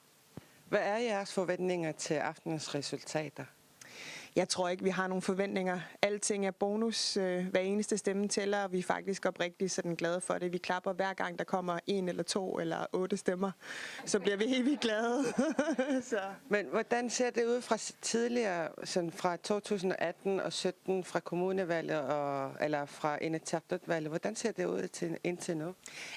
Speaker 1: Hvad er jeres forventninger til aftenens resultater?
Speaker 19: jeg tror ikke, vi har nogle forventninger. Alting er bonus. Hver eneste stemme tæller, og vi er faktisk oprigtigt sådan glade for det. Vi klapper hver gang, der kommer 1 eller 2 eller 8 stemmer. Så bliver vi helt vildt glade. Så.
Speaker 1: Men hvordan ser det ud fra tidligere, sådan fra 2018 og 17 fra kommunevalget eller fra Inatsisartut-valget? Hvordan ser det ud indtil nu?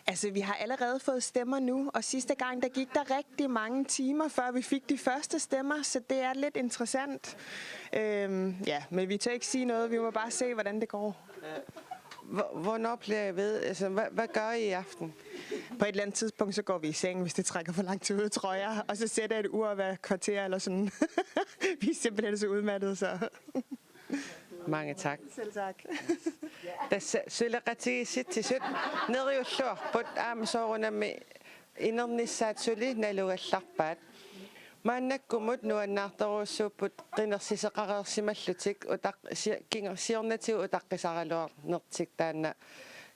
Speaker 19: Altså, vi har allerede fået stemmer nu, og sidste gang, der gik der rigtig mange timer, før vi fik de første stemmer, så det er lidt interessant. Ja, men vi tør ikke sige noget, vi må bare se, hvordan det går.
Speaker 1: Hvornår bliver jeg ved? Altså, hvad gør I aften?
Speaker 19: På et eller andet tidspunkt, så går vi i seng, hvis det trækker for langt ud, tror jeg. Og så sætter jeg et ur hver kvarter eller sådan. Vi er simpelthen så udmattede, så...
Speaker 1: Mange tak.
Speaker 19: Selv tak.
Speaker 1: Sylaqati sittisut neriulluarput aamsoorunami inernissaatuli nalugallarpaat maannakkumut nuannaartoruussuupput qinersiseqareersimallutik utaq siornatiu utaqqisaraluarnertik taanna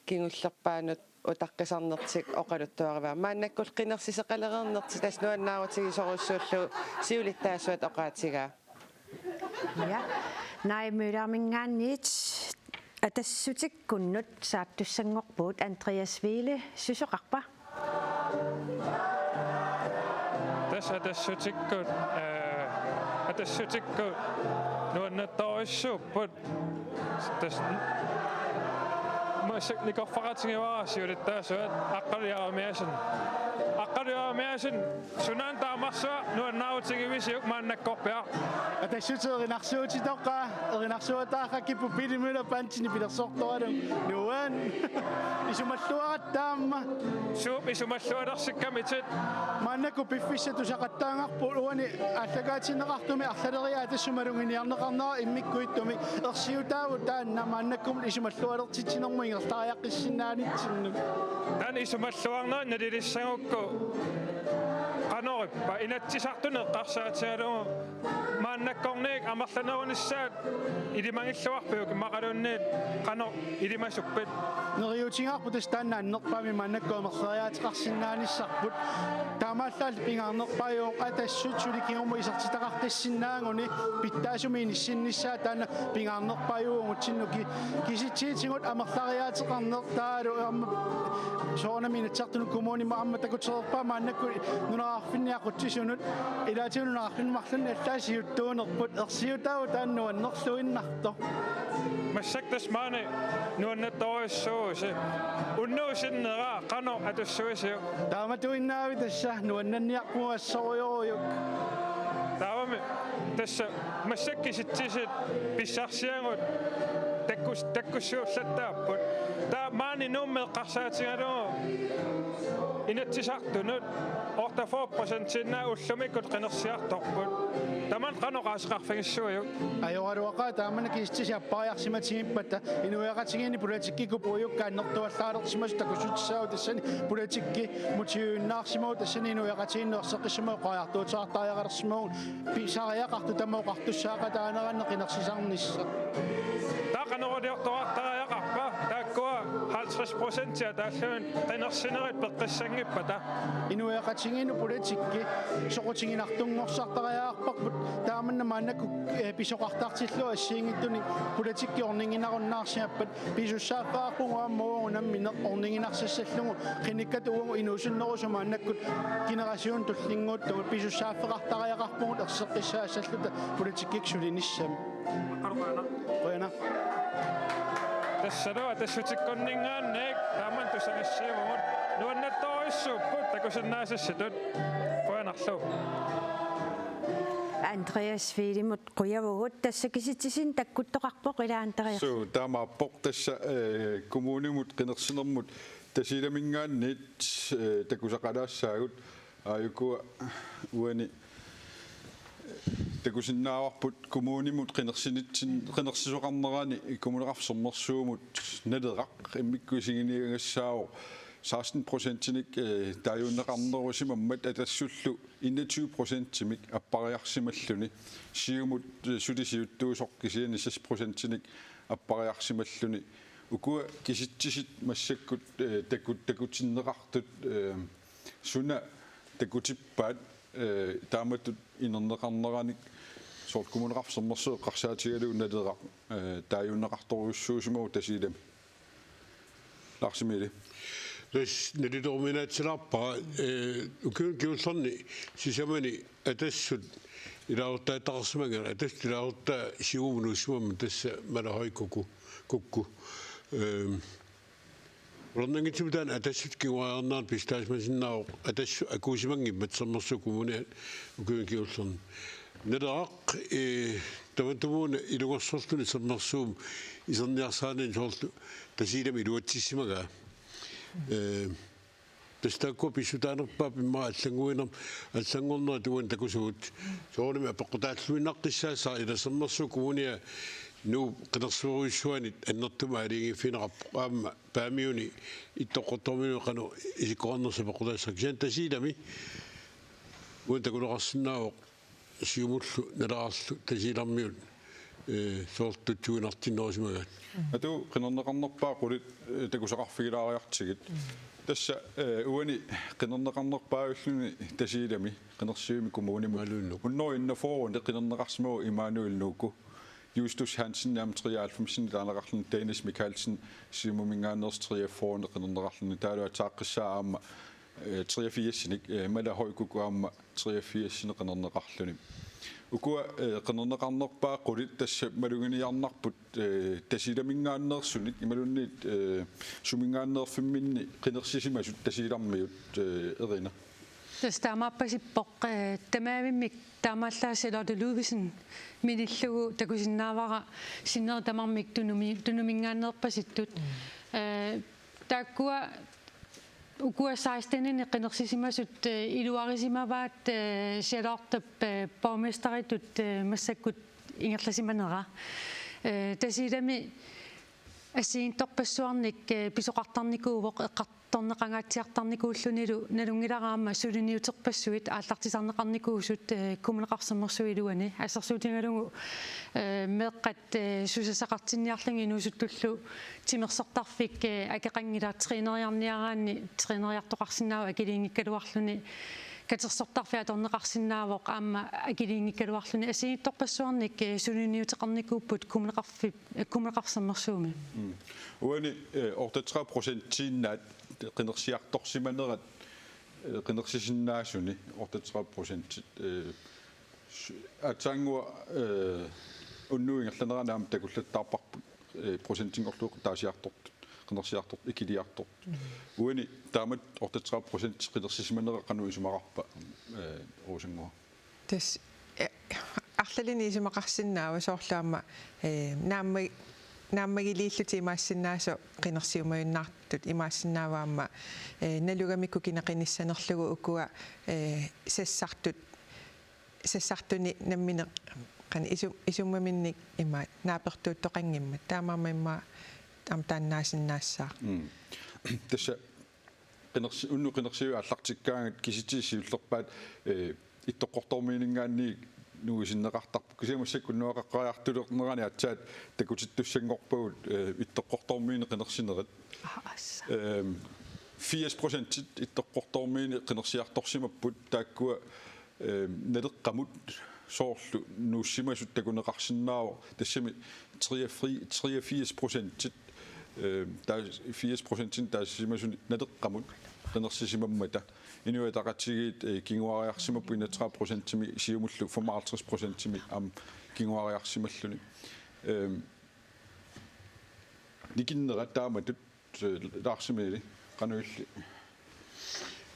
Speaker 1: kingullerpaanut utaqqisarnertik oqaluttuarivaa maannakkul qinersiseqalereernertik tas nuannaarutigisoruussuullu siulittaasuat oqaatigaa.
Speaker 12: Ja. Nej, møder min ganit. At det synes ikke kun noget, så du sænger på Andreas Vele, synes jeg rakbar.
Speaker 10: Det synes ikke godt. Det synes ikke godt. Nu er det dårligt så på det. Mä niinku fakatsin vaasi yrittää syödä akkaria miesin. Akkaria miesin sunan taamassa nuon nautsin visi manne kopea.
Speaker 20: Ata sytsö rinaksuuti tokka rinaksuuta kaikki pupidi myydä pantsini pidä sortoa nuon. Isumattua tamma.
Speaker 10: Isumattua sikkamitsit.
Speaker 20: Manne ku piffisse tu saqattaanga puluani attagaatsin naqartumi artaleriaa tassumarunginiarneqarnaa immikkuittumi ersiutaavu taanna mannakum isumattualertitsinermuinga taajaqissinnaanitsinnu.
Speaker 10: Tän isumattuarna nadirissanukku. Qanorippa inatsisartuneqqarsaatigalugu maannakkorniik amarlanerunissaat ilimangilluarpiuk maqalunniit qanor ilimasukpit
Speaker 20: neriutingaarput taannaannerpaami maannakkuamerleriaatiqarsinnaanissarput taamaallaal pingaarnerpaajuuq atassut sulikingormu isartitaqartissinnaanguni pittaasumi inissinnissaa taanna pingaarnerpaajuungutsinnuki kisitsiitingut amerleriaatiqarnertaalu soornamiinatsartunu kommunima ammatakutserpaa maannakku nunaqarfinniaquttisunut ilaatiununaqarfinmarlun allaasiuttuunerput ersiutaavu taannuannerluinnartor
Speaker 10: massaktas maani nuannattorissuusi unnuusinneraa qano atussuisiu
Speaker 20: taamatuinnaavi tassa nuannanniarpuassorioriuk
Speaker 10: taavami tassa massakkisitsisit pissarsiangut takkussuullattaarput taa maani nummeeqqarsaatigalugu inatsisartunut 84% ullumikut qinersiartorput taman qanoqaasqarfigissuujuk
Speaker 20: ajoraruaqa taamana kiistisiappaajarsimatigippatta inuiaqatigini politikikkupuujukkaannertuallaalertimas takusutissaau tassani politikki mutiuinnaarsimau tassani inuiaqatiginneerseqissumaa qaartuutaartaajaqalersimau pisariaqartu tamauqartussaaqa taaneranneqinersisarnissa
Speaker 10: taqanerodiortoartaraajaqarpa taakkua 50% taallun qinersinerit peqqissangippata
Speaker 20: inuiaqatiginu politikki soqutiginartunngorsaartariaarparput taamanna maannakku pisoqartaartillu assiingittuni politikki orninginarunnaarsiappat pisussaaffaaqungaammuunammineq orninginarsassallungu qinikkat uungu inuusunnerusu maannakkut generation tullinguuttugu pisussaafferartariaqarpugut erseqqissaasalluta politikkik sulinissam qoyana
Speaker 10: tassalo tassutikkonningaanneek taaman tusangassiivumut nuannattorissuupput takusinnaasissatut qoyanarlu
Speaker 12: Andreas Velimut quyavugut tassa kisitsisin takkuttoqarpoq ila Andreas
Speaker 6: so taamaappoq tassa kommunimut qinersinermut tasilamingaannit takusaqalaassaagut aayukua uani takusinnaawarput kommunimut qinersisoqarnerani kommuneqarsornersuumut naleqaq immikkusiginiagassaawo 16%-nik taajunneqarnerusimammat atassullu 21%-imik appariarsimalluni siumut sutisiuttuusoqqisiani 6%-nik appariarsimalluni ukua kisitsisit massakkut takutsinneqartut suna takutippaat taamatut inerneqarneranik sort kommuneqarsermerse qarsaatigalu unnateqa taajunneqartoruussuusimu tasiilami larsimili
Speaker 7: Jos nelitorminaatsilarpaa ukiulsorni sisamani atassut ilaortaa taqarsimangana atast ilaortaa siumunuussuamma tassa malahoikuku kukku Ronnangitsumutaan atassut kinguaarnaan pistaasmasinnaao atassu akuusimangimmat sermersukumuni ukiulsorni Nederaq tamatumuuna ilugorsorluni sermersuum iserniarsaanin soorlu tasiilami iluatsissimagaa Tästä pisutaanarpaa pimmaa allangornera tuan takusuut soornimi apeqqutaalluinnaqqissaassaa ilasermersukuunia nu qinersuuruissuanit annertuma aliingifinaqarpo aamma paamiuni ittoqqortorminu qanu isikkorannersapeqqutaassakisan tasiilami uan takuneqarsinnaavoq siumullu nalaqarlu tasiilarmiut soortutsuunartinnerisimagat
Speaker 6: atu qinerneqarnerpaa qulit takusaqarfigilaariartigit tassa uani qinerneqarnerpaagulluni tasiilami qinersiumi kommunimu unnoriinnaforuun qinerneqarsimu Immanuelnuukku Justus Hansen naam 93 taanaqarluni Dennis Mikkelsen simumingaannerstriaffoorne qinerneqarluni taaluataaqissaa aamma 83-sinik malahoikuku aamma 83-sine qinerneqarluni ukua qinerneqarnerpaa qulit tassa malunginiarnarput tasiilamingaannersunit imalunniit sumingaannerfimminni qinersisimasut tasiilarmiut erina
Speaker 4: Tastamappasippoq tamaamimmik taamaallaasiloortu Luuvisen minillugu takusinnaavara sinnertamarmik tunumingaannerpasittut taakkua ukua 16 qinersisimasut iluarisimavaat sialoortap borgmesteritut massakkut ingerlasimanera tasiilami ассиинторпассуарник писоқартарникуувоқ эққарторнеқангааtsiartarnikuullunilu налунгилараама сулиниутерпассуит ааллартисарнеқарникуусут кумунеқарсиммерсуилуани ассерсуутингалугу меэққат сусасақартинниарланги нуусуттуллу тимерсертарфик акеқангила тринериарниараани тринериартоқарсинаава акилиингиккалуарлуни катерсортарфиа торнеқарсинаавоқ аама акилиингиккалуарлуни ассиинторпассуарник сулиниутеқарникууппут кумунеқарсиммерсууми
Speaker 6: уани 83% тииннаат qinersiartorsimanerat qinersisinnaassuni 83% атсаангуа уннуингалланеранаам такуллаттаарпарпут процентингорлууқ таасиартort qinersiartort ikiliartort uani taamat 83% qinersisimanereqqanu isumaqarpa uusangua
Speaker 5: tas арлалини исумақарсинаава соорлаама нааммагилииллути имаассиннаасо қинерсиумаюннаартут имаассиннааваама налугамикку кинеқиниссанерлугу укуа сассартуни наммине қани исуммаминник имаат наапертууттоқангиммат таамаама имма тааннаасиннаассаа
Speaker 6: тасса qinерсиу аллартиккаангат киситисиуллерпаат иттоққортормиинингаанни нуисиннеқартарпу кисимассаккуннуақаққариартулернерани атсаат такутиттуссангорпагут иттоққортормиини қинерсинерат 80% иттоққортормиини қинерсиарторсимаппут тааккуа налеққамут соорлу нууссимасут такунеқарсинаава тассами 83% таа 80% таассимасуни налеққамут qinерсисимаммата инуатақатсигиит кингуариарсимаппу 30%-ми сиумуллу 55%-ми ам кингуариарсималлуни никиннера тааматут лаарсимили qanуилли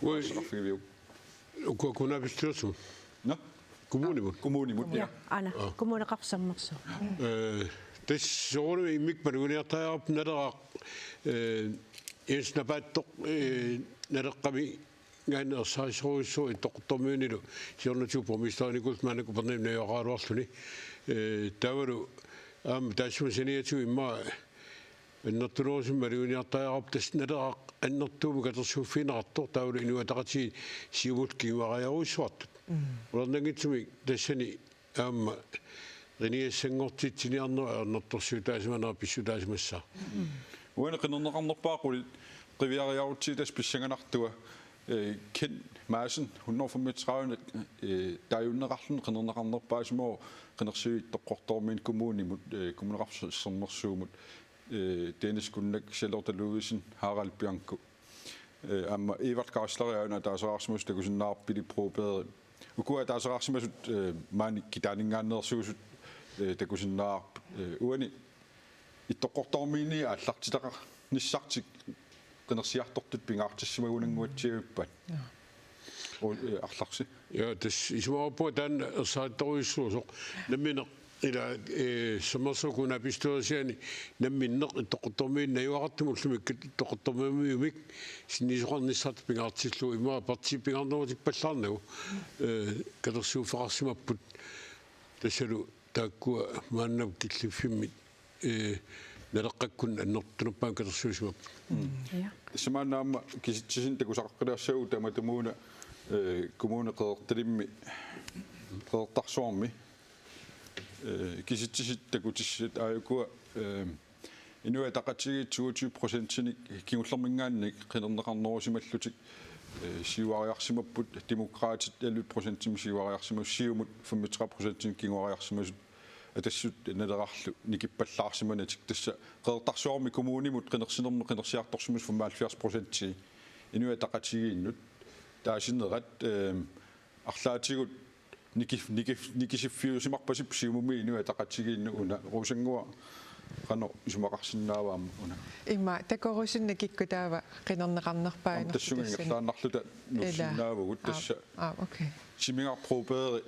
Speaker 6: уасарфигивиу
Speaker 7: укуакунавистиусу
Speaker 6: на коммунимут
Speaker 12: ja ana kommuneqarsammersu
Speaker 7: тассоорми иммикпалуниартаярап налераақ иснапааттоқ налеққами гаанерсаисоруссуу иттоқтормуунилу сиорнатуу промистааникус манаку пернимнаёқаруарлуни тавалу аама тассумасиниату имма аннертулуусим малуниартаярап тас налераақ аннертууму катерсууффинеқартор тавалу инуатақати сиумут кивариаруссуартут улернагитсуми тассани аама риниассангортитсиниарнера арнерторсуутаасиманера писсутаасимассаа
Speaker 6: уана qinернеқарнерпаақули qivиариарутситас писсанганартуа Ken Madsen 135 taajunnerarlun qenerneqarnerpaasimo qenersuit toqqortormin kommunimut kommuneqarsernersuumut teeniskunnak Charlotte Louisen Harald Bianco amma Evert Karsleriauna taaseraarsimus takusinnaarpili probeere ukua taaseraarsimasut maani kitaaningaannersuusut takusinnaar uani ittoqqortormiini аллартилеqa nissartik qenersiartortut pingaartissimagunanguatsiuppat арларси
Speaker 21: ja das ismaapua tan ersaattoruissuusoq nammineq ila sommersukuna pistuasiani namminneq ittoqqortormiin najuaqartumullumik ittoqqortormiumik sinnisoqarnissart pingaartillu ima partipingaarnermutik pallarnagu kalersuuffeqarsimapput tassalu taakkua maannavuk killuffimit naleqqakkun annertunerpaan kalersuusimappu
Speaker 6: Samanaamma kisitsisin takusaqqilarsau tamatumuuna kommune qeertalimmi qeertarsuarmi kisitsisit takutissit aayukua inua taqatigit 22%nik kingullermingaannik qinerneqarnerusimallutik siuariarsimapput demokraatit 11% siuariarsimassiumut 35% kinguariarsimasut atassut nalerarlu nikippallaarsиманаtik tassa qeertarsuarmi kommunimut qinersinermu qinersiartorsumus 75% inua taqatigiinnut taasinnerat арлаатигут никисиффиусимарпасип сиумуми инуа тақатсигиинну уна русангуа qano isumaqarsinnaavaam una
Speaker 5: имма такорусунна киккутаава qinernеқарнерпаанер
Speaker 6: тассугингерлааннарлута нусиннаавагут тасса
Speaker 5: окей
Speaker 6: симингар пробеери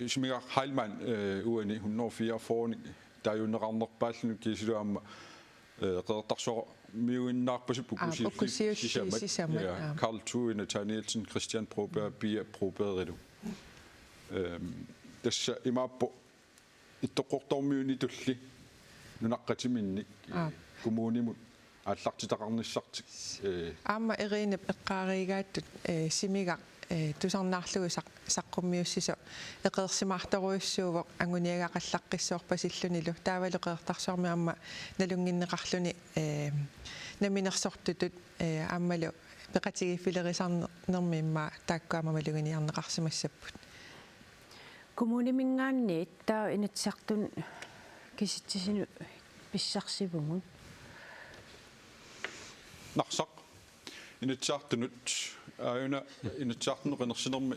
Speaker 6: симингар хайлман уани 104 форни таажуннеқарнерпааллуну кисилуамма qeertarsoq miuinnaarpasip
Speaker 5: ukkusiussisama
Speaker 6: Karl Thue Nathanielsen Christian Proberg Pia Proberg tassa imaappo ittoqqortormiuni tulli nunaqqatiminnik kommunimut аллартитақарниссартик
Speaker 5: аама эринеп эққааригааттут симига тусарнаарлугу саққуммиуссисо эқерсимаарторуйуссуувоқ ангуниагақаллаққиссуорпасиллунилу таавалу қеэртарсуарми аама налунгиннеқарлуни наминерсортутут ааммалу пеқатигиффилерисаарнерми имма тааккуама малугиниарнеқарсимассаппут
Speaker 12: коммунимингаанниит таа инатсартун киситсисину писсарсивугун
Speaker 6: нарсақ инатсаартунут ааюна инатсаартну қинерсинерми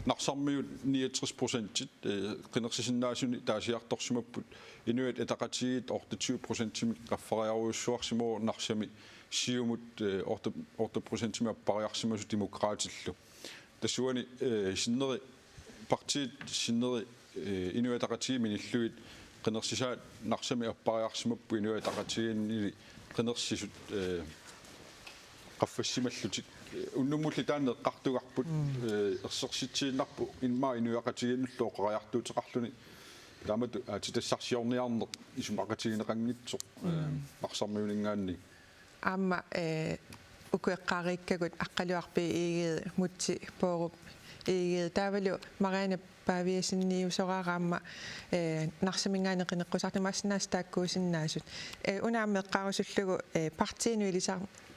Speaker 6: нарсармиут 69% қинерсисиннаасуни таасиарторсимаппут инуит этақатигит 28% qaffariaruussuarsimoo narsami siumut 8% аппариарсимасу демократиллу тассуани синнери партиит синнери инуитақатиги миниллуит қинерсисаат нарсами аппариарсимаппу инуитақатигиннили qinерсисут qaffassimallуtik уннуммулли таанеэққартугарпут ерсерситсииннарпу инмаа инуақатигиннуллоо қариартуутеқарлуни таамату атитассарсиорниарнеқ исумақатигинеқангитсоқ нарсармиунингаанни
Speaker 5: аама укуэққариккагут аққалуарпи иигии мутси пооруп иигии таавалу мариана павиасинниусорараама нарсамингаанеқинеққусартимаассинаас тааккуусиннаасут унааммеққарусуллугу партиину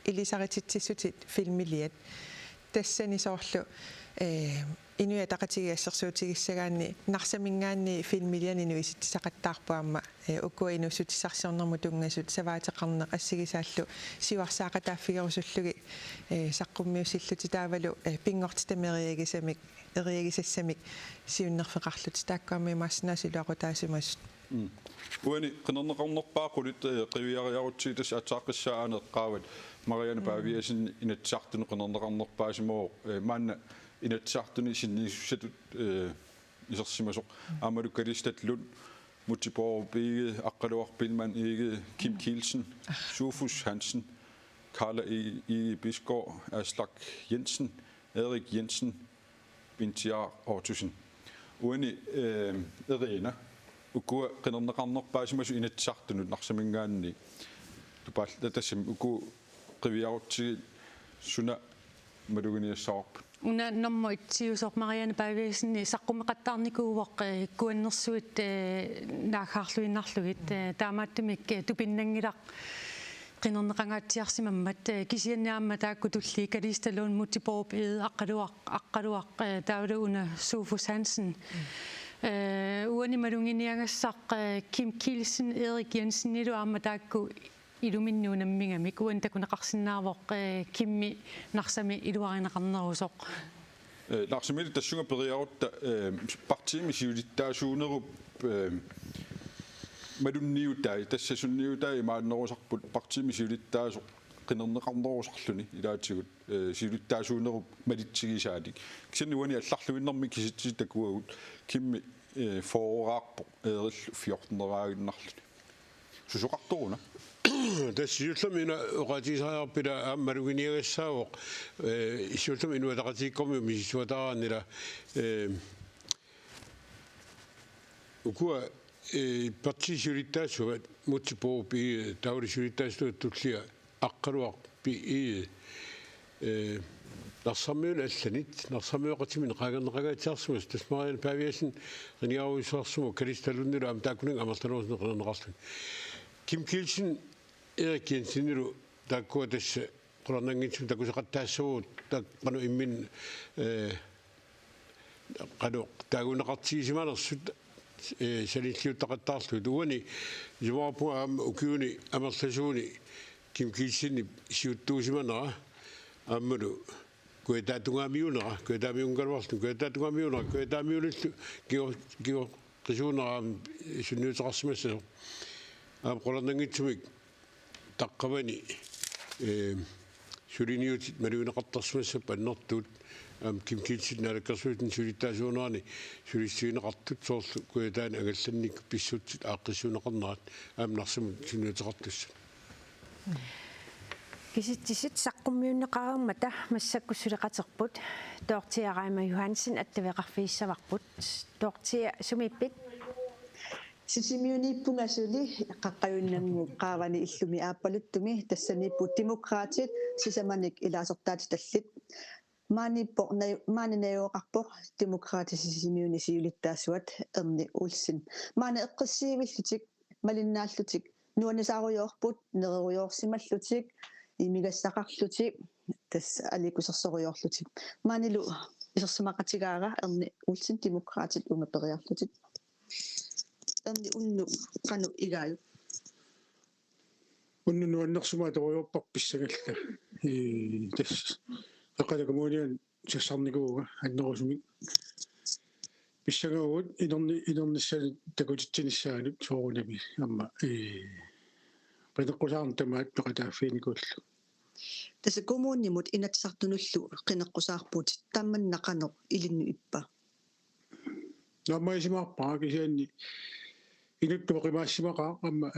Speaker 5: илисарититсиссутит филмилиат тассани соорлу инуя тақатигиассерсуутигиссагаанни нарсамингаанни филмилиани нуиситсақаттаарпуамма уккуинуссутиссарсиорнэрму тунгасут саваатеқарне ассигисааллу сиуарсаақатааффигерусуллуги саққуммиуссиллути таавалу пингортитамериагисамик эриагисассамик сиуннерфеқарлут тааккуамми массинасилуақутаасимас
Speaker 6: уани qinернеқарнерпаақулит қивиариарутсигитас атааққиссааанеққаават мариана павиасин инатсартуну qinернеқарнерпаасимоо маанна инатсартуни синнисуссатут исерсимасоқ аамалу калистатлун мутипоорпиги аққалуарпилман иги Kim Kielsen Sofus Hansen Carla I Bisgaard Aslak Jensen Erik Jensen Bintiar Ortusen уани эрина уку qinернеқарнерпаасимасу инатсартунут нарсамингаанни тупаалла тассам уку qivиарутсиги суна малугиниассаарп
Speaker 4: уна нормоитсиусоқ мариана павиасинни саққумеқаттаарникуувоқ куаннерсуит наахаарлуиннарлугит таамааттумик тупиннангилақ qinernaqangaatiarsimammat kisianniaamma taakkutulli kalistaluun mutiporpid aqqaluaq tauluuna Sofus Hansen uani malunginiangassaq Kim Kielsen Erik Jensen iluaamma taakku iluminnuunammingamik uan takunaqarsinnaavoq kimmi narsami iluarinaqarnerusoq
Speaker 6: Narsimil tassunga periarutta partiimi siulittaasuunerup madunniutai tassasunniutai maannerusarput partiimi siulittaasoq qinernеqarnerusarluni ilaatigut siulittaasuunerup malitsigisaatik kisanni uani allarluinnermi kisititakuagut kimmi fooraarpo eerillu 14-neraaginnarluni susoqartoruna
Speaker 21: тассиуллами оqatiisaajarpila ааммалугиниагассаавоq иссууллами инуатaqatiikkormi мисисуатаараннила укуа партисиулиттаассугат мутсипоопи таулисиулиттаассугат туллиа аққалуарпи нарсаммиуна алланит нарсаммиоқатимин қаагернеқагаатсаарсумас тасмариан павиасин риниаруисуарсуму калисталуннила ам тааккунин амерланеруснеқарнеқарлун Kim Kielsen Erik Jensen takkua tässä qulernangitsu takusaqattaassuut taqqanu immin qanu taaguneqartiisimanersut salilliuttaqattaarlut uani jumaarpu aam ukiuni amerlasuuni Kim Kielsen siuttuusimanera aammulu kuetaatungaamiunera kuetaamiungalvarlu kuetaatungamiunera kuetaamiulullu kio qisuunera sunniuteqarsimassa qulernangitsumik taqqavani suliniutit maluuneqartarsmassap annertuut Kim Kielsen nalakkersuutin sulittaasuunerani sulissiineqartut soorlu kuetaani agallannik pissutsit aaqqissuuneqarnerat aamnarsimut sunniuteqartussa
Speaker 12: Kisittisit saqqummiunneqarermata massakkussuleqaterput toortiaraima Johansen attaveqarfiissavarput toortia sumippit
Speaker 16: Sisimiunippungasuli qaqqayunnamgu qaavani illumi aappaluttungi tassanippu demokraatit sisamanik ilaasortaati tallit maaninajuoqarpoq demokraatisisimiuni siulittaassuat erni ulsin maana eqqassiivillutik malinnaallutik nuanisaarujoorput nererujorsimallutik imigassaqarlutik tas alikusersorujorlutik maanilu isersimaqatigaara erni ulsin demokraatit ungaperiarlutik erni unnu qanu igaayu
Speaker 2: unnu nuannersumaa toriorparpissagalla tas eqalakomuunian sassarnikuuga annerusumik pissagaugut inernissaani takutitsinissaalut soorunami amma qeneqqusaarntamaat peqataaffiinikullu
Speaker 16: tasa kommunimut inatsartunullu qeneqqusaarput tammannaqanoq ilinnu ippa
Speaker 2: nammaisimaarpaa kisianni inuttuoqimaassimaqa amma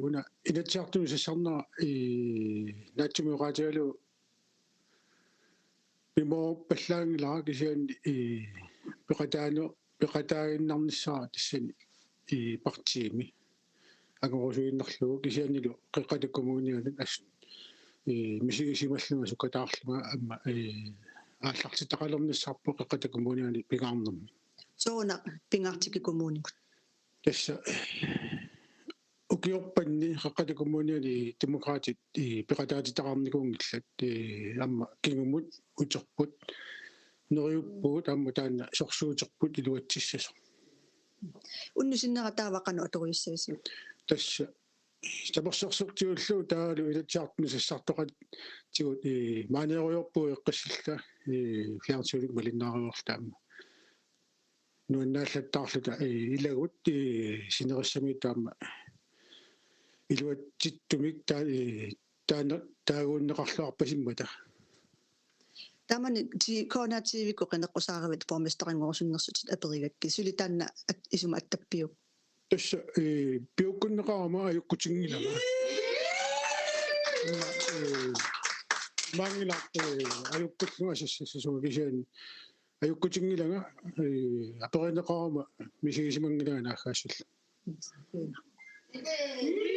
Speaker 2: una inatsiartunu sassarnera naatsumiuqaatigalu pimo pallaangilara kisianni peqataaginnarnissara tassani partiimi agorsuinnerlugu kisiannilu qeqqatakumuunianut as misigisimalluga sukataarluga amma aallartitaqalernissaarpo qeqqatakumuuniani pingaarnermi
Speaker 16: soona pingaartiki kommunikut
Speaker 2: tässä ukiorpanni qaqqatakumuuniani demokraatit peqataatitaqarnikuungillat amma kingumut uterput neriuppuut amma taanna sorsuuterput iluatsissaso
Speaker 16: unnusinnera taavaqanu atoriussavisiut
Speaker 2: tässä tapersorsortiullu taalu ilatsiartunu sassartoqat tigut maaneeriorpuu eqqissilla fiarsuulik malinnaariortaamma nuannaallattarluta ilagut sinerissami taamma iluatsittumik taaguunneqarluarpasimmata
Speaker 16: tamani ti kona tv ko qeneqqusaaravat pormestarinngorsunnersutit aperigakki suli taanna isuma attappiu
Speaker 2: tässä piukkunneqaama ajukkutingilama mangila ajukkutnga sassasuugisian ajukkutingilanga aperinneqaama misigisimangilanga naaggaassulla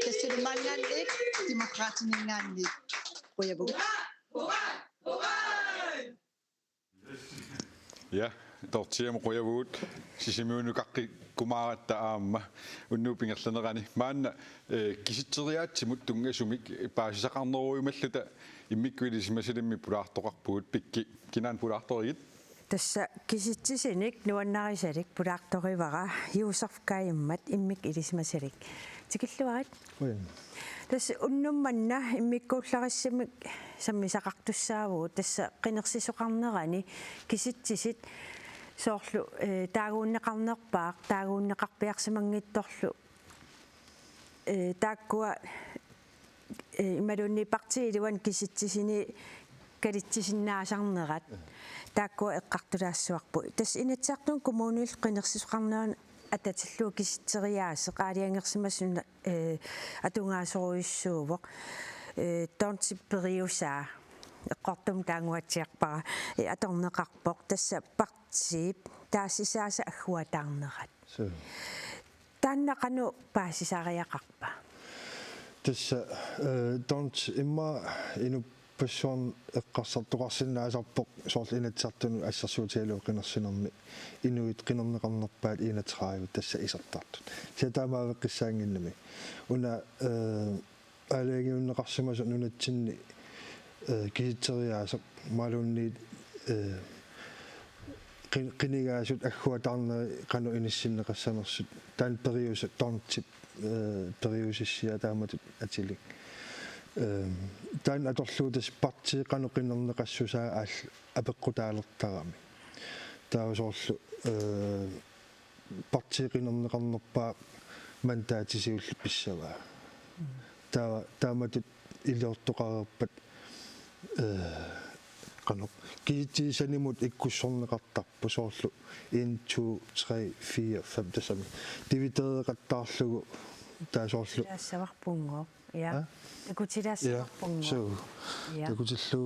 Speaker 16: tassulu maangaannik demokraatiningaannik quyabu
Speaker 6: Ja, tortiamo qoyavuut sisimiunukaqi kumaaratta aamma unnuupingerlanerani maanna kisitteriaatsimut tungasumik paasisaqarneruimalluta immikkuilisimasalimmi pulaartoqarpuut pikki kinaan pulaartorigit
Speaker 12: tässä kisitsisinik nuannarisarik pulaartorivara juusarfkaajammat immik ilismasarik tikilluarit tässä unnummanna immikkuullarassamik sammisaqartussaavu tässä qinersisoqarnerani kisitsisit soorlu taaguunneqarnerpaaq taaguunneqarpiarsimangittorlu taakkua imalunni partiiluan kisitsisini kalitsisinnaasarnerat taakkua eqqartulaassuarpu tässä inatsiartun kommunil qinersisoqarnerani atatillu kisitteriaaseq aaliangersimassunna atungaasoruissuuvoq torntipperiusaa eqqortum taanguatsiarpara atorneqarpoq tassa partiip taassisaasa agguataarnerat taannaqanu paasisaariaqarpa
Speaker 17: tässä tornt imma inu person eqqarsartuqarsinnaasarpoq soorlinatsaartunu assarsuutialuuqinnersinermi inuit qinerneqarnerpaat iinatraavut tassa isartartut siataamaaveqqissaanginnami una aaleegiunneqarsimasu nunatsinni kisitteriaaseq maalunniit qinigaasut agguataarneri qanu inissinneqassanersut taan periusa torntip periusissia taamatut atilik taan atorluutas partii qanu qinnerneqassusaa aall apeqqutaalertarami taasoorlu partii qinnerneqarnerpaa mantaatisiullu pissavaa taamatut iliortoqarerpat qanu kiitiisanimut ikkussorneqartarpu soorlu 1 2 3 4 5 tasami diviteeqattaarlugu taasoorlu
Speaker 12: taassavaqpungoq ja ikutilassavaqpungoq
Speaker 17: ja takutillu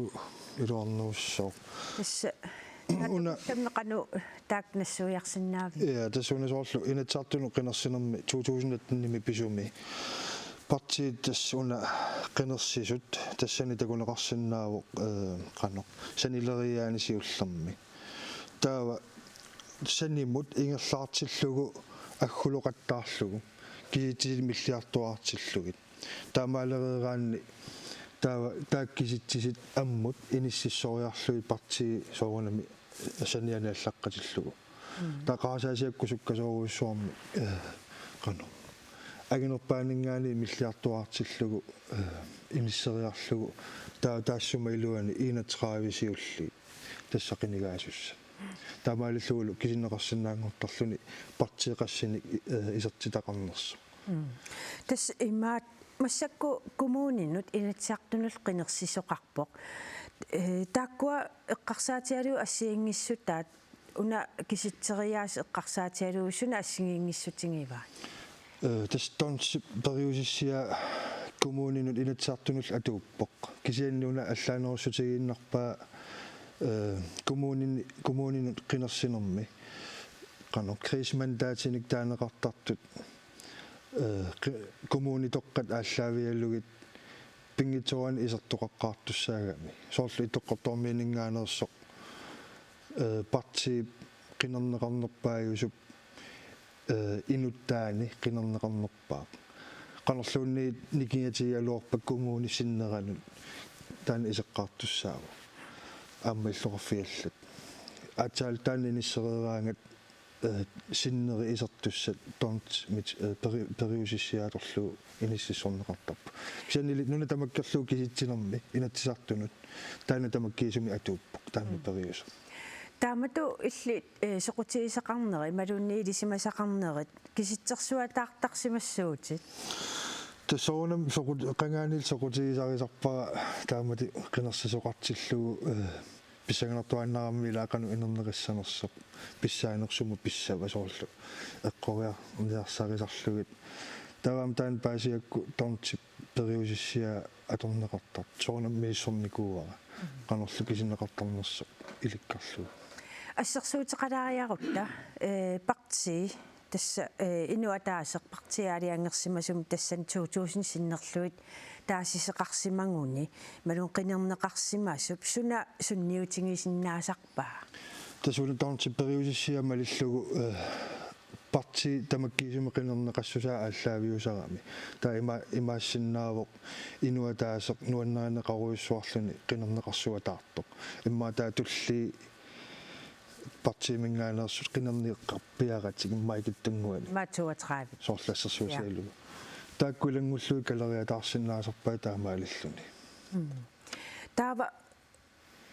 Speaker 17: iluarnuussoo
Speaker 12: tässä tamneqanu taaknassuiarsinnaavi
Speaker 17: ja tässä on soorlu inatsartunu qinersinermi 2000 pisumi partiit tässä on qinersisut tassani takuneqarsinnaavu qanu sanileriaani siullermi taava sanimut ingerlaartillugu agguloqattaarlugu kiitiimilliartuartillugit taamaalerieraanni taakkisitsisit ammut inississoriarlui partii soorunami sanianiallaqqatillugu taqaasaasiakkusukkasoruissuarmi qanu aginerpaaningaani milliartuartillugu inisseriarlugu taassuma iluani 31 tässä qinigaasussa taamaalillugu kisinneqarsinnaangortarluni partiiqassini isertitaqarnersu
Speaker 12: tässä imma massakku kommuninut inatsiartunul qinersisoqarpoq taakkua eqqarsaatialu assiingissutaat una kisitteriaas eqqarsaatialuussuna assiingissutigiva
Speaker 17: tässä tornt periusissia kommuninut inatsiartunul atuuppoq kisianniuna allaanerussutigiinnarpaa kommuninut qinersinermi qanu kriismandaatinik taaneqartartut kommuni toqqat aalлaaviallugit pingitoran isertoqaqqaartussaagami soorlu itoqqortormiininngaanersoq partii qinerneqarnerpaajusup inuttaani qinerneqarnerpaa qanerluunni nikiatialuorpa kommuni sinneranut taan iseqqaartussaagu aammailloqarfiallat aatsaal inisserieraangat sinneri isertussat tornt periusissiaatorlu inississorneqartarpu kisannilit nuna tamakkerluu kisitsinermi inatsisartunut taana tamakkiisumi atuuppoq taanni perius
Speaker 12: taamatu illi soqutiisaqarneri malunni ilisimasaqarnerit kisitsersuataartarsimassuutit
Speaker 17: tassoonam soqut qangaanil soqutiisarisarpaa taamati qinersisoqartillugu pissanganartuannarammi ilaaqanu inerneqissanersoq pissaanersumu pissava soorlu eqqoria uniarsarisarlugit tavam taan paasiakku torntip periusissia atorneqartart soonam miissornikuuara qanerlu kisinneqartarnersoq ilikkarlugu
Speaker 12: ассерсуутеқалаариарутта парти тасса инуатаасеқ партиаалиангерсимасум тассан 2000 синнерлуит таасисеқарсимагуни малун қинернеқарсимасуп суна сунниутингисиннаасарпаа
Speaker 17: тасулутарн периусиссиамалиллугу парти тамаккиисумеқинернеқассусаа ааллаавиусарами таа имаассиннаавоқ инуатаасеқ нуаннеринеқаруйуссуарлуни қинернеқарсуатаартоқ имма таа тулли партимингаанерсут қинерниққарпиаратик иммаикиттунгуани
Speaker 12: ма 32
Speaker 17: соорлассерсуусаалугу тааккулангуллуи калериатаарсиннаасерпаа таамаалиллуни
Speaker 12: таава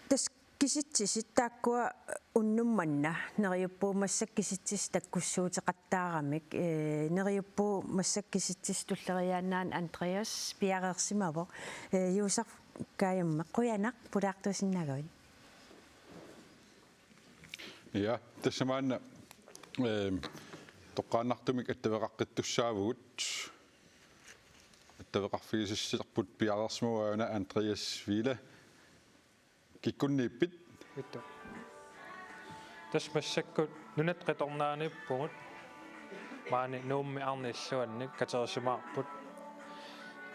Speaker 12: тас киситсисит тааккуа уннумманна нериуппуу массаккиситсис таккуссуутеқаттаарамик нериуппуу массаккиситсис туллериаанаан Андреас пиареерсимаво юусар каямма қуянақ пулаартусиннагой
Speaker 6: Ja, tässä mä toqaannartumik attavеқаққиттуссаавгут attavеқарфигисиссеқпут пиареерсмуаана Андреас Виле киккуннииппит
Speaker 10: Vittu. Tässä massakku nunet qatornaanippugut maani nuummi arnilluannik katerisimaarput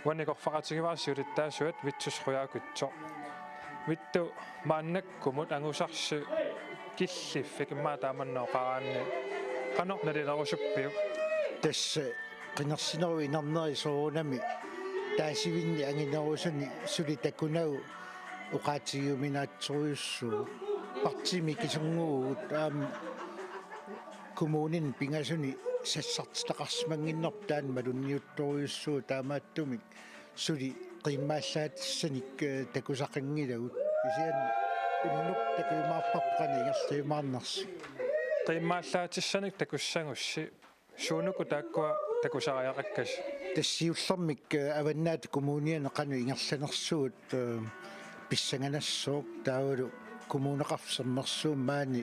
Speaker 10: wannikorfaqatigivaasiulittaa vitsusquyaakutso vittu maannakkumut angusarsi killifik immaa taamannoo qaraanni qanornalilerusuppiu
Speaker 18: tässä qinarsinerui inarnerisoorunami taasivinni anginerusuni sulitakunau uqaatigiuminaatsoruyussuu partimi kisunguugut kommunin pingasuni sassartitaqarsmanginnerp taanmalunniuttoruyussuu taamaattumik suli qimmaallaatissaniik takusaqangilagut kisian unnuk takuimaarparqani ingerliumaarnersi
Speaker 10: qimmaallaatissaniik takussangussi suunuku taakkua takusariaqakkas
Speaker 18: тассиуллэрмик аваннаат коммунианеқану ингерсанерсуут писсанганассооқ таавалу коммунеқарсернерсуумаани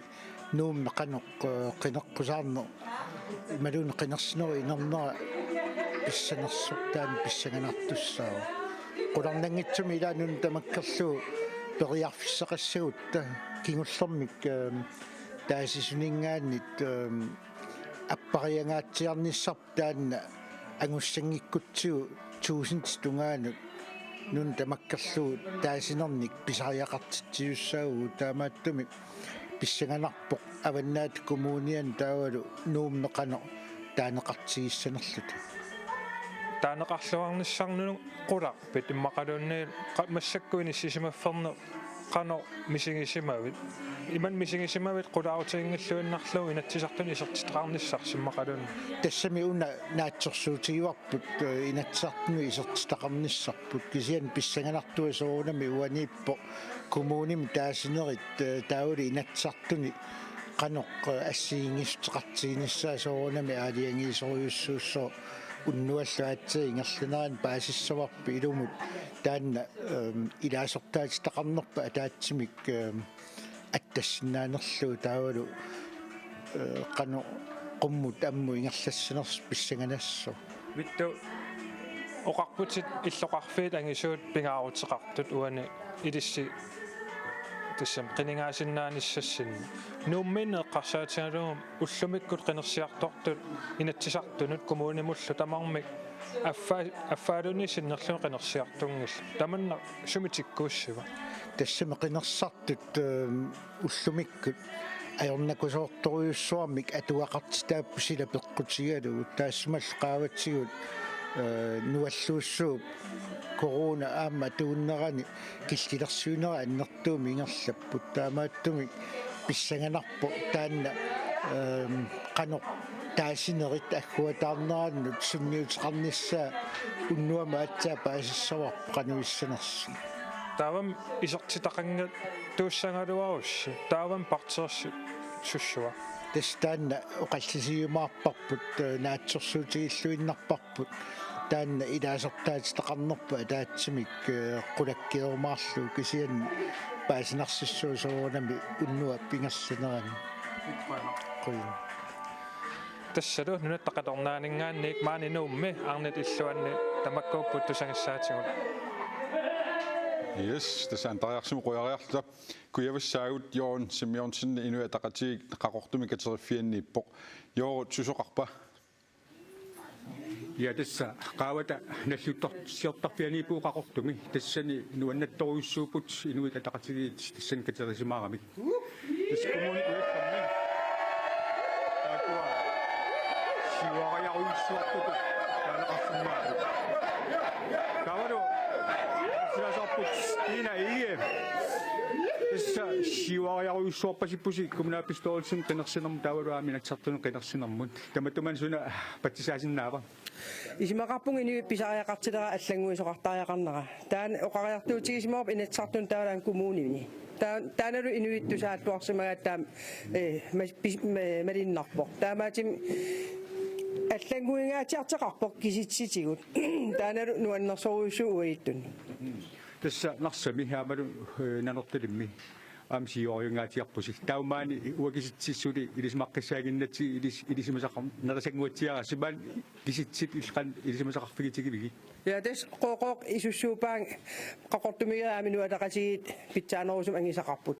Speaker 18: нууммеқаноқ қинеққусаарне ималуун қинерсинери инернера писсанерсоқ таан писсанганартуссаа қуларнангитсуми илаанун тамаккерлуу периарфиссақассагут кингуллэрмик таасисунингааннит аппариангаатсиарниссарп таанна ангуссангиккутсуу 1000 тунгаанут нун тамаккерлуу таасинерник писариақартитсиуссаагу таамааттуми писсанганарпоқ аваннаат коммуниан таавалу нууммеқано таанеқартигиссанерлут
Speaker 10: таанеқарлуарниссарнуну қуларпит иммақалуунни массаккуини сисимафферне qano misingisimaavit iman misingisimaavit qulaarutiginngalluinnarluu inatsisartun isertitaqarnissarsimmaqalun
Speaker 18: тассами уна наатсерсуутигиварпут инатсартну исертитақарниссарпут кисиан писсанганартуасоорунами уанииппо коммуним таасинерит тааули инатсартуни qaноқ ассиингистеқартигиниссаасоорунами аалиангиисориуссууссоо уннуаллаатсаа ингерлинеран паасиссаварпи илумут таанна илаасортаатитақарнерпа атаатсимик аттассинаанерлуу таавалу qano qummut ammu ingerlassinerс pissanganassa
Speaker 10: vittu oqarputit illoqarfiit angisuut pingaaruteqartut uani ilissi tassam qiningaasinnaanissasin nuummineqqarsaatigaluum ullumikkut qinersiartortut inatsisartunut kommunimullu tamarmik аффаалуни синнерлуи qenersiartungill tamanna sumitikkuussiva
Speaker 18: тассами qinersartut уллумиккут аёрнакусоорторуйуссуармик атуақартитааппу сила пеққутигалу таассмал qaavatsигут нуаллууссуу корона аама тууннерани киллилерсуинера аннертууми ингерлаппут таамааттуми писсанганарпо таанна qano таасинерит аггуатаарнераннут сунниутеқарниссаа уннуама атсаа паасиссаварпо qanуиссанерсу
Speaker 10: таавам исертитақангат туussангалуарусси таавам партерси суссуа
Speaker 18: тастанна оқаллисиумаарпарпут наатсерсуутигиллуиннарпарпут таанна илаасертаатитақарнерпа таатсимик qulakkiormaarlu кисиан паасинарсиссуусоорунами уннуа пингерсинерани қуин
Speaker 10: тассалу нунаттақаторнаанингааник маанинуумми арнит иллуанни тамаккууппут тусангиссаатигут
Speaker 6: Yes, tässä on tarjoaksemme kujareahta. Kujavissaagut joon Simeonsen inuataqatig qaqortumik aterifianniippoq. Joo, tsusoqarpa.
Speaker 3: Ja tässä kaavata nalluutarsiortarpiani puuqaqortumi tassani nuannattoruissuuput inuit ataqatigi tassan katerisimaaqamik tässä kommuni uissammi taakua siuaqajaruissuartutu taanaqarsimmaaqut kaavadu silasarput ina iie tässä siuaqajaruissuarpasippusi kommunaapistoolisum qinерсинерму таавалуааминатсартуну qinерсинермут таматуман суна патсисаасиннаава
Speaker 22: Isimakapung ini pisariaqartilera аллангуисоqartariaqarnera taan oqariartuutigisimaup inatsartun taalaan kommuni ni taanalu inuittusaattuarsimaga taam malinnarpoq taamaatim аллангуингаатиартеқарпоқ киситситигут таanalu nuannersoruissu uittun
Speaker 3: tässä narsami haamalu nanertalimmi amsioriungaatiarpusik taumaani uakisitsissuli ilismaqqissaaginnatsi ilisimasaqar nerasanguatsiara siman kisitsit ilqan ilisimasaqarfigitigivigi
Speaker 22: ja des qoqoq isussuupaan qaqortumiga aminu ataqasigit pitsaanerusum angisaqarput